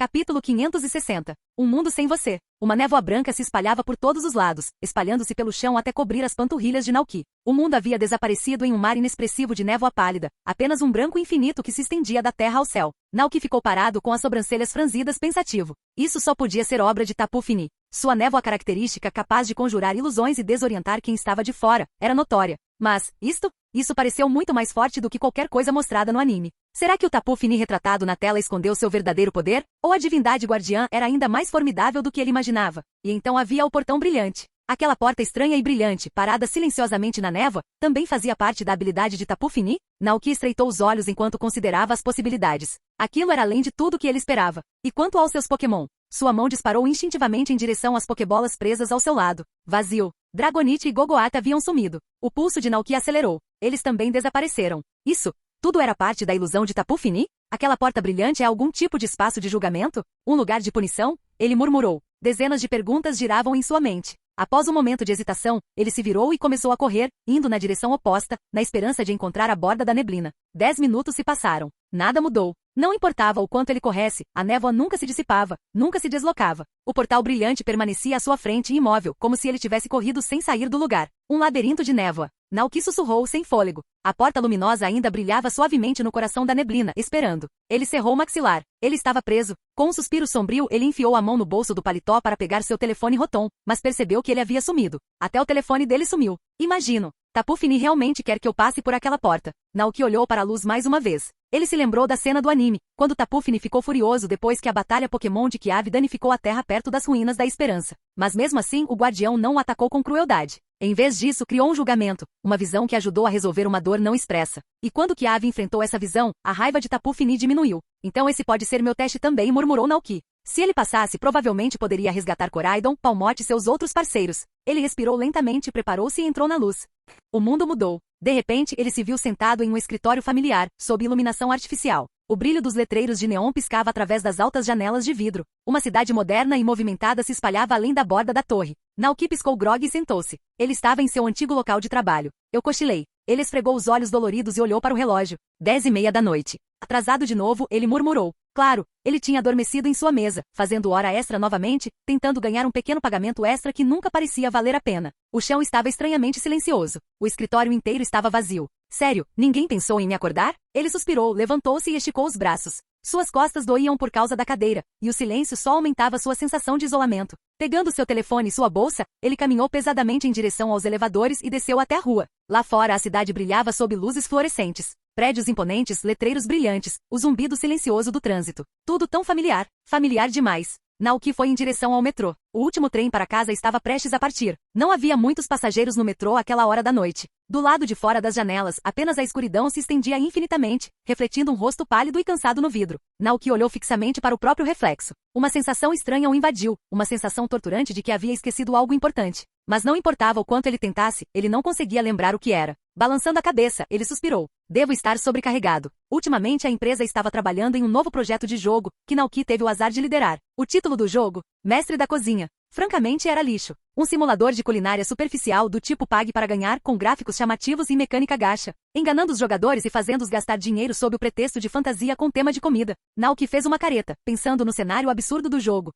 Capítulo 560. Um mundo sem você. Uma névoa branca se espalhava por todos os lados, espalhando-se pelo chão até cobrir as panturrilhas de Naoki. O mundo havia desaparecido em um mar inexpressivo de névoa pálida, apenas um branco infinito que se estendia da terra ao céu. Naoki ficou parado com as sobrancelhas franzidas pensativo. Isso só podia ser obra de Tapu Fini. Sua névoa característica capaz de conjurar ilusões e desorientar quem estava de fora, era notória. Mas, isso pareceu muito mais forte do que qualquer coisa mostrada no anime. Será que o Tapu Fini retratado na tela escondeu seu verdadeiro poder? Ou a divindade guardiã era ainda mais formidável do que ele imaginava? E então havia o portão brilhante. Aquela porta estranha e brilhante, parada silenciosamente na névoa, também fazia parte da habilidade de Tapu Fini? Naoki estreitou os olhos enquanto considerava as possibilidades. Aquilo era além de tudo que ele esperava. E quanto aos seus Pokémon? Sua mão disparou instintivamente em direção às Pokébolas presas ao seu lado. Vazio. Dragonite e Gogoat haviam sumido. O pulso de Naoki acelerou. Eles também desapareceram. Isso, tudo era parte da ilusão de Tapu Fini? Aquela porta brilhante é algum tipo de espaço de julgamento? Um lugar de punição? Ele murmurou. Dezenas de perguntas giravam em sua mente. Após um momento de hesitação, ele se virou e começou a correr, indo na direção oposta, na esperança de encontrar a borda da neblina. 10 minutos se passaram. Nada mudou. Não importava o quanto ele corresse, a névoa nunca se dissipava, nunca se deslocava. O portal brilhante permanecia à sua frente imóvel, como se ele tivesse corrido sem sair do lugar. Um labirinto de névoa. Naoki sussurrou sem fôlego. A porta luminosa ainda brilhava suavemente no coração da neblina, esperando. Ele cerrou o maxilar. Ele estava preso. Com um suspiro sombrio, ele enfiou a mão no bolso do paletó para pegar seu telefone Rotom, mas percebeu que ele havia sumido. Até o telefone dele sumiu. Imagino. Tapu Fini realmente quer que eu passe por aquela porta. Naoki olhou para a luz mais uma vez. Ele se lembrou da cena do anime, quando Tapu Fini ficou furioso depois que a batalha Pokémon de Chiave danificou a terra perto das ruínas da Esperança. Mas mesmo assim, o guardião não o atacou com crueldade. Em vez disso, criou um julgamento, uma visão que ajudou a resolver uma dor não expressa. E quando Chiave enfrentou essa visão, a raiva de Tapu Fini diminuiu. Então esse pode ser meu teste também, murmurou Naoki. Se ele passasse, provavelmente poderia resgatar Koraidon, Palmote e seus outros parceiros. Ele respirou lentamente, preparou-se e entrou na luz. O mundo mudou. De repente, ele se viu sentado em um escritório familiar, sob iluminação artificial. O brilho dos letreiros de neon piscava através das altas janelas de vidro. Uma cidade moderna e movimentada se espalhava além da borda da torre. Naoki piscou grog e sentou-se. Ele estava em seu antigo local de trabalho. Eu cochilei. Ele esfregou os olhos doloridos e olhou para o relógio. 10:30 da noite. Atrasado de novo, ele murmurou. Claro, ele tinha adormecido em sua mesa, fazendo hora extra novamente, tentando ganhar um pequeno pagamento extra que nunca parecia valer a pena. O chão estava estranhamente silencioso. O escritório inteiro estava vazio. Sério, ninguém pensou em me acordar? Ele suspirou, levantou-se e esticou os braços. Suas costas doíam por causa da cadeira, e o silêncio só aumentava sua sensação de isolamento. Pegando seu telefone e sua bolsa, ele caminhou pesadamente em direção aos elevadores e desceu até a rua. Lá fora a cidade brilhava sob luzes fluorescentes. Prédios imponentes, letreiros brilhantes, o zumbido silencioso do trânsito. Tudo tão familiar, familiar demais. Naoki foi em direção ao metrô. O último trem para casa estava prestes a partir. Não havia muitos passageiros no metrô àquela hora da noite. Do lado de fora das janelas, apenas a escuridão se estendia infinitamente, refletindo um rosto pálido e cansado no vidro. Naoki olhou fixamente para o próprio reflexo. Uma sensação estranha o invadiu, uma sensação torturante de que havia esquecido algo importante. Mas não importava o quanto ele tentasse, ele não conseguia lembrar o que era. Balançando a cabeça, ele suspirou. Devo estar sobrecarregado. Ultimamente a empresa estava trabalhando em um novo projeto de jogo, que Naoki teve o azar de liderar. O título do jogo? Mestre da Cozinha. Francamente era lixo. Um simulador de culinária superficial do tipo pague para ganhar, com gráficos chamativos e mecânica gacha, enganando os jogadores e fazendo-os gastar dinheiro sob o pretexto de fantasia com tema de comida. Naoki fez uma careta, pensando no cenário absurdo do jogo.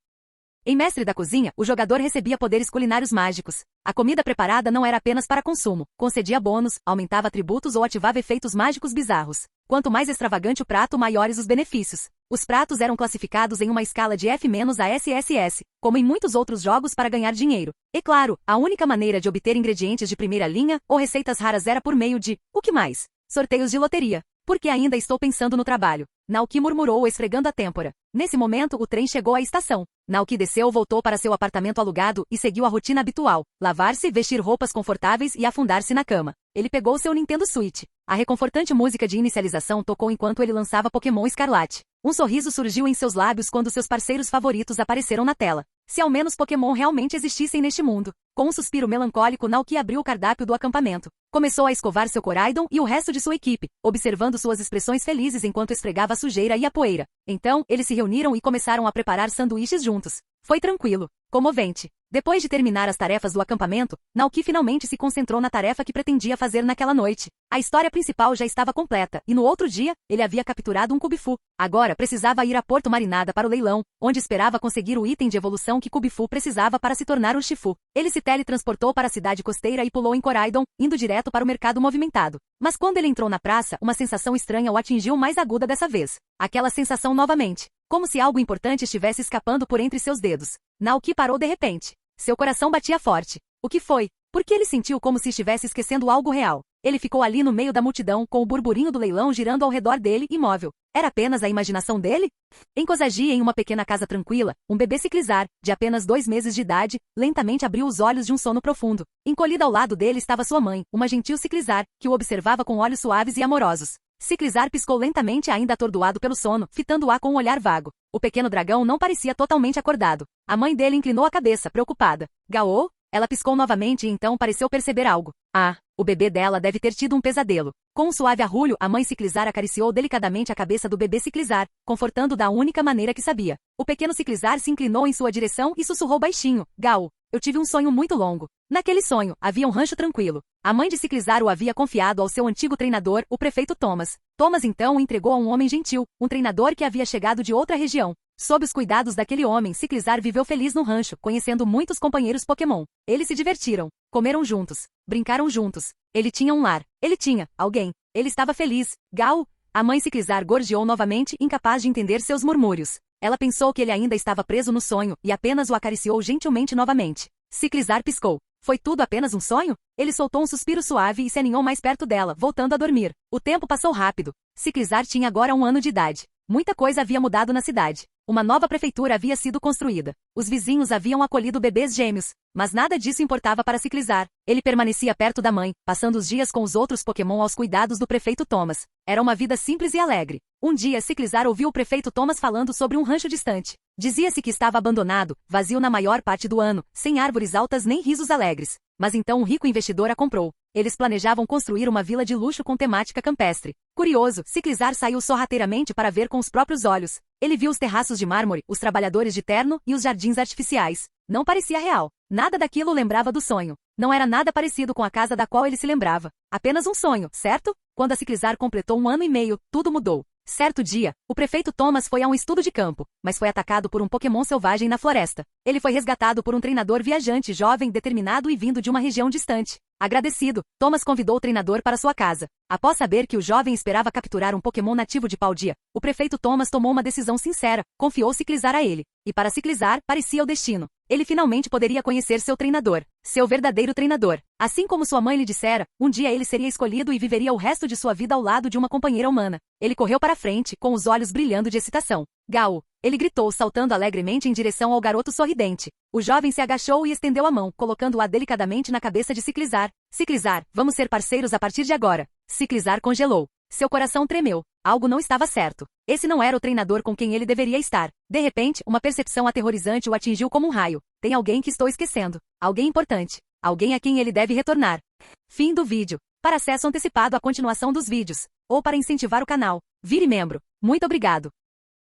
Em Mestre da Cozinha, o jogador recebia poderes culinários mágicos. A comida preparada não era apenas para consumo, concedia bônus, aumentava atributos ou ativava efeitos mágicos bizarros. Quanto mais extravagante o prato, maiores os benefícios. Os pratos eram classificados em uma escala de F- a SSS, como em muitos outros jogos para ganhar dinheiro. E claro, a única maneira de obter ingredientes de primeira linha ou receitas raras era por meio de, o que mais? Sorteios de loteria. Porque ainda estou pensando no trabalho. Naoki murmurou, esfregando a têmpora. Nesse momento, o trem chegou à estação. Naoki desceu, voltou para seu apartamento alugado e seguiu a rotina habitual. Lavar-se, vestir roupas confortáveis e afundar-se na cama. Ele pegou seu Nintendo Switch. A reconfortante música de inicialização tocou enquanto ele lançava Pokémon Escarlate. Um sorriso surgiu em seus lábios quando seus parceiros favoritos apareceram na tela. Se ao menos Pokémon realmente existissem neste mundo. Com um suspiro melancólico, Naoki abriu o cardápio do acampamento. Começou a escovar seu Koraidon e o resto de sua equipe, observando suas expressões felizes enquanto esfregava a sujeira e a poeira. Então, eles se reuniram e começaram a preparar sanduíches juntos. Foi tranquilo, comovente. Depois de terminar as tarefas do acampamento, Naoki finalmente se concentrou na tarefa que pretendia fazer naquela noite. A história principal já estava completa, e no outro dia, ele havia capturado um Kubifu. Agora precisava ir a Porto Marinada para o leilão, onde esperava conseguir o item de evolução que Kubifu precisava para se tornar um Shifu. Ele se teletransportou para a cidade costeira e pulou em Koraidon, indo direto para o mercado movimentado. Mas quando ele entrou na praça, uma sensação estranha o atingiu mais aguda dessa vez. Aquela sensação novamente. Como se algo importante estivesse escapando por entre seus dedos. Naoki parou de repente. Seu coração batia forte. O que foi? Porque ele sentiu como se estivesse esquecendo algo real. Ele ficou ali no meio da multidão, com o burburinho do leilão girando ao redor dele, imóvel. Era apenas a imaginação dele? Em Kozagi, em uma pequena casa tranquila, um bebê Ciclizar, de apenas 2 meses de idade, lentamente abriu os olhos de um sono profundo. Encolhida ao lado dele estava sua mãe, uma gentil Ciclizar, que o observava com olhos suaves e amorosos. Ciclizar piscou lentamente, ainda atordoado pelo sono, fitando-a com um olhar vago. O pequeno dragão não parecia totalmente acordado. A mãe dele inclinou a cabeça, preocupada. Gaô? Ela piscou novamente e então pareceu perceber algo. Ah, o bebê dela deve ter tido um pesadelo. Com um suave arrulho, a mãe Ciclizar acariciou delicadamente a cabeça do bebê Ciclizar, confortando da única maneira que sabia. O pequeno Ciclizar se inclinou em sua direção e sussurrou baixinho. Gaô, eu tive um sonho muito longo. Naquele sonho, havia um rancho tranquilo. A mãe de Ciclizar o havia confiado ao seu antigo treinador, o prefeito Thomas. Thomas então o entregou a um homem gentil, um treinador que havia chegado de outra região. Sob os cuidados daquele homem, Ciclizar viveu feliz no rancho, conhecendo muitos companheiros Pokémon. Eles se divertiram, comeram juntos, brincaram juntos. Ele tinha um lar. Ele tinha alguém. Ele estava feliz. Gaô! A mãe Ciclizar gorjeou novamente, incapaz de entender seus murmúrios. Ela pensou que ele ainda estava preso no sonho, e apenas o acariciou gentilmente novamente. Ciclizar piscou. Foi tudo apenas um sonho? Ele soltou um suspiro suave e se aninhou mais perto dela, voltando a dormir. O tempo passou rápido. Ciclizar tinha agora 1 ano de idade. Muita coisa havia mudado na cidade. Uma nova prefeitura havia sido construída. Os vizinhos haviam acolhido bebês gêmeos. Mas nada disso importava para Ciclizar. Ele permanecia perto da mãe, passando os dias com os outros Pokémon aos cuidados do prefeito Thomas. Era uma vida simples e alegre. Um dia Ciclizar ouviu o prefeito Thomas falando sobre um rancho distante. Dizia-se que estava abandonado, vazio na maior parte do ano, sem árvores altas nem risos alegres. Mas então um rico investidor a comprou. Eles planejavam construir uma vila de luxo com temática campestre. Curioso, Ciclizar saiu sorrateiramente para ver com os próprios olhos. Ele viu os terraços de mármore, os trabalhadores de terno e os jardins artificiais. Não parecia real. Nada daquilo o lembrava do sonho. Não era nada parecido com a casa da qual ele se lembrava. Apenas um sonho, certo? Quando a Ciclizar completou 1 ano e meio, tudo mudou. Certo dia, o prefeito Thomas foi a um estudo de campo, mas foi atacado por um Pokémon selvagem na floresta. Ele foi resgatado por um treinador viajante jovem, determinado e vindo de uma região distante. Agradecido, Thomas convidou o treinador para sua casa. Após saber que o jovem esperava capturar um Pokémon nativo de Paldea, o prefeito Thomas tomou uma decisão sincera, confiou Ciclizar a ele. E para Ciclizar, parecia o destino. Ele finalmente poderia conhecer seu treinador, seu verdadeiro treinador. Assim como sua mãe lhe dissera, um dia ele seria escolhido e viveria o resto de sua vida ao lado de uma companheira humana. Ele correu para frente, com os olhos brilhando de excitação. Gau! Ele gritou, saltando alegremente em direção ao garoto sorridente. O jovem se agachou e estendeu a mão, colocando-a delicadamente na cabeça de Ciclizar. Ciclizar, vamos ser parceiros a partir de agora. Ciclizar congelou. Seu coração tremeu. Algo não estava certo. Esse não era o treinador com quem ele deveria estar. De repente, uma percepção aterrorizante o atingiu como um raio. Tem alguém que estou esquecendo. Alguém importante. Alguém a quem ele deve retornar. Fim do vídeo. Para acesso antecipado à continuação dos vídeos, ou para incentivar o canal, vire membro. Muito obrigado.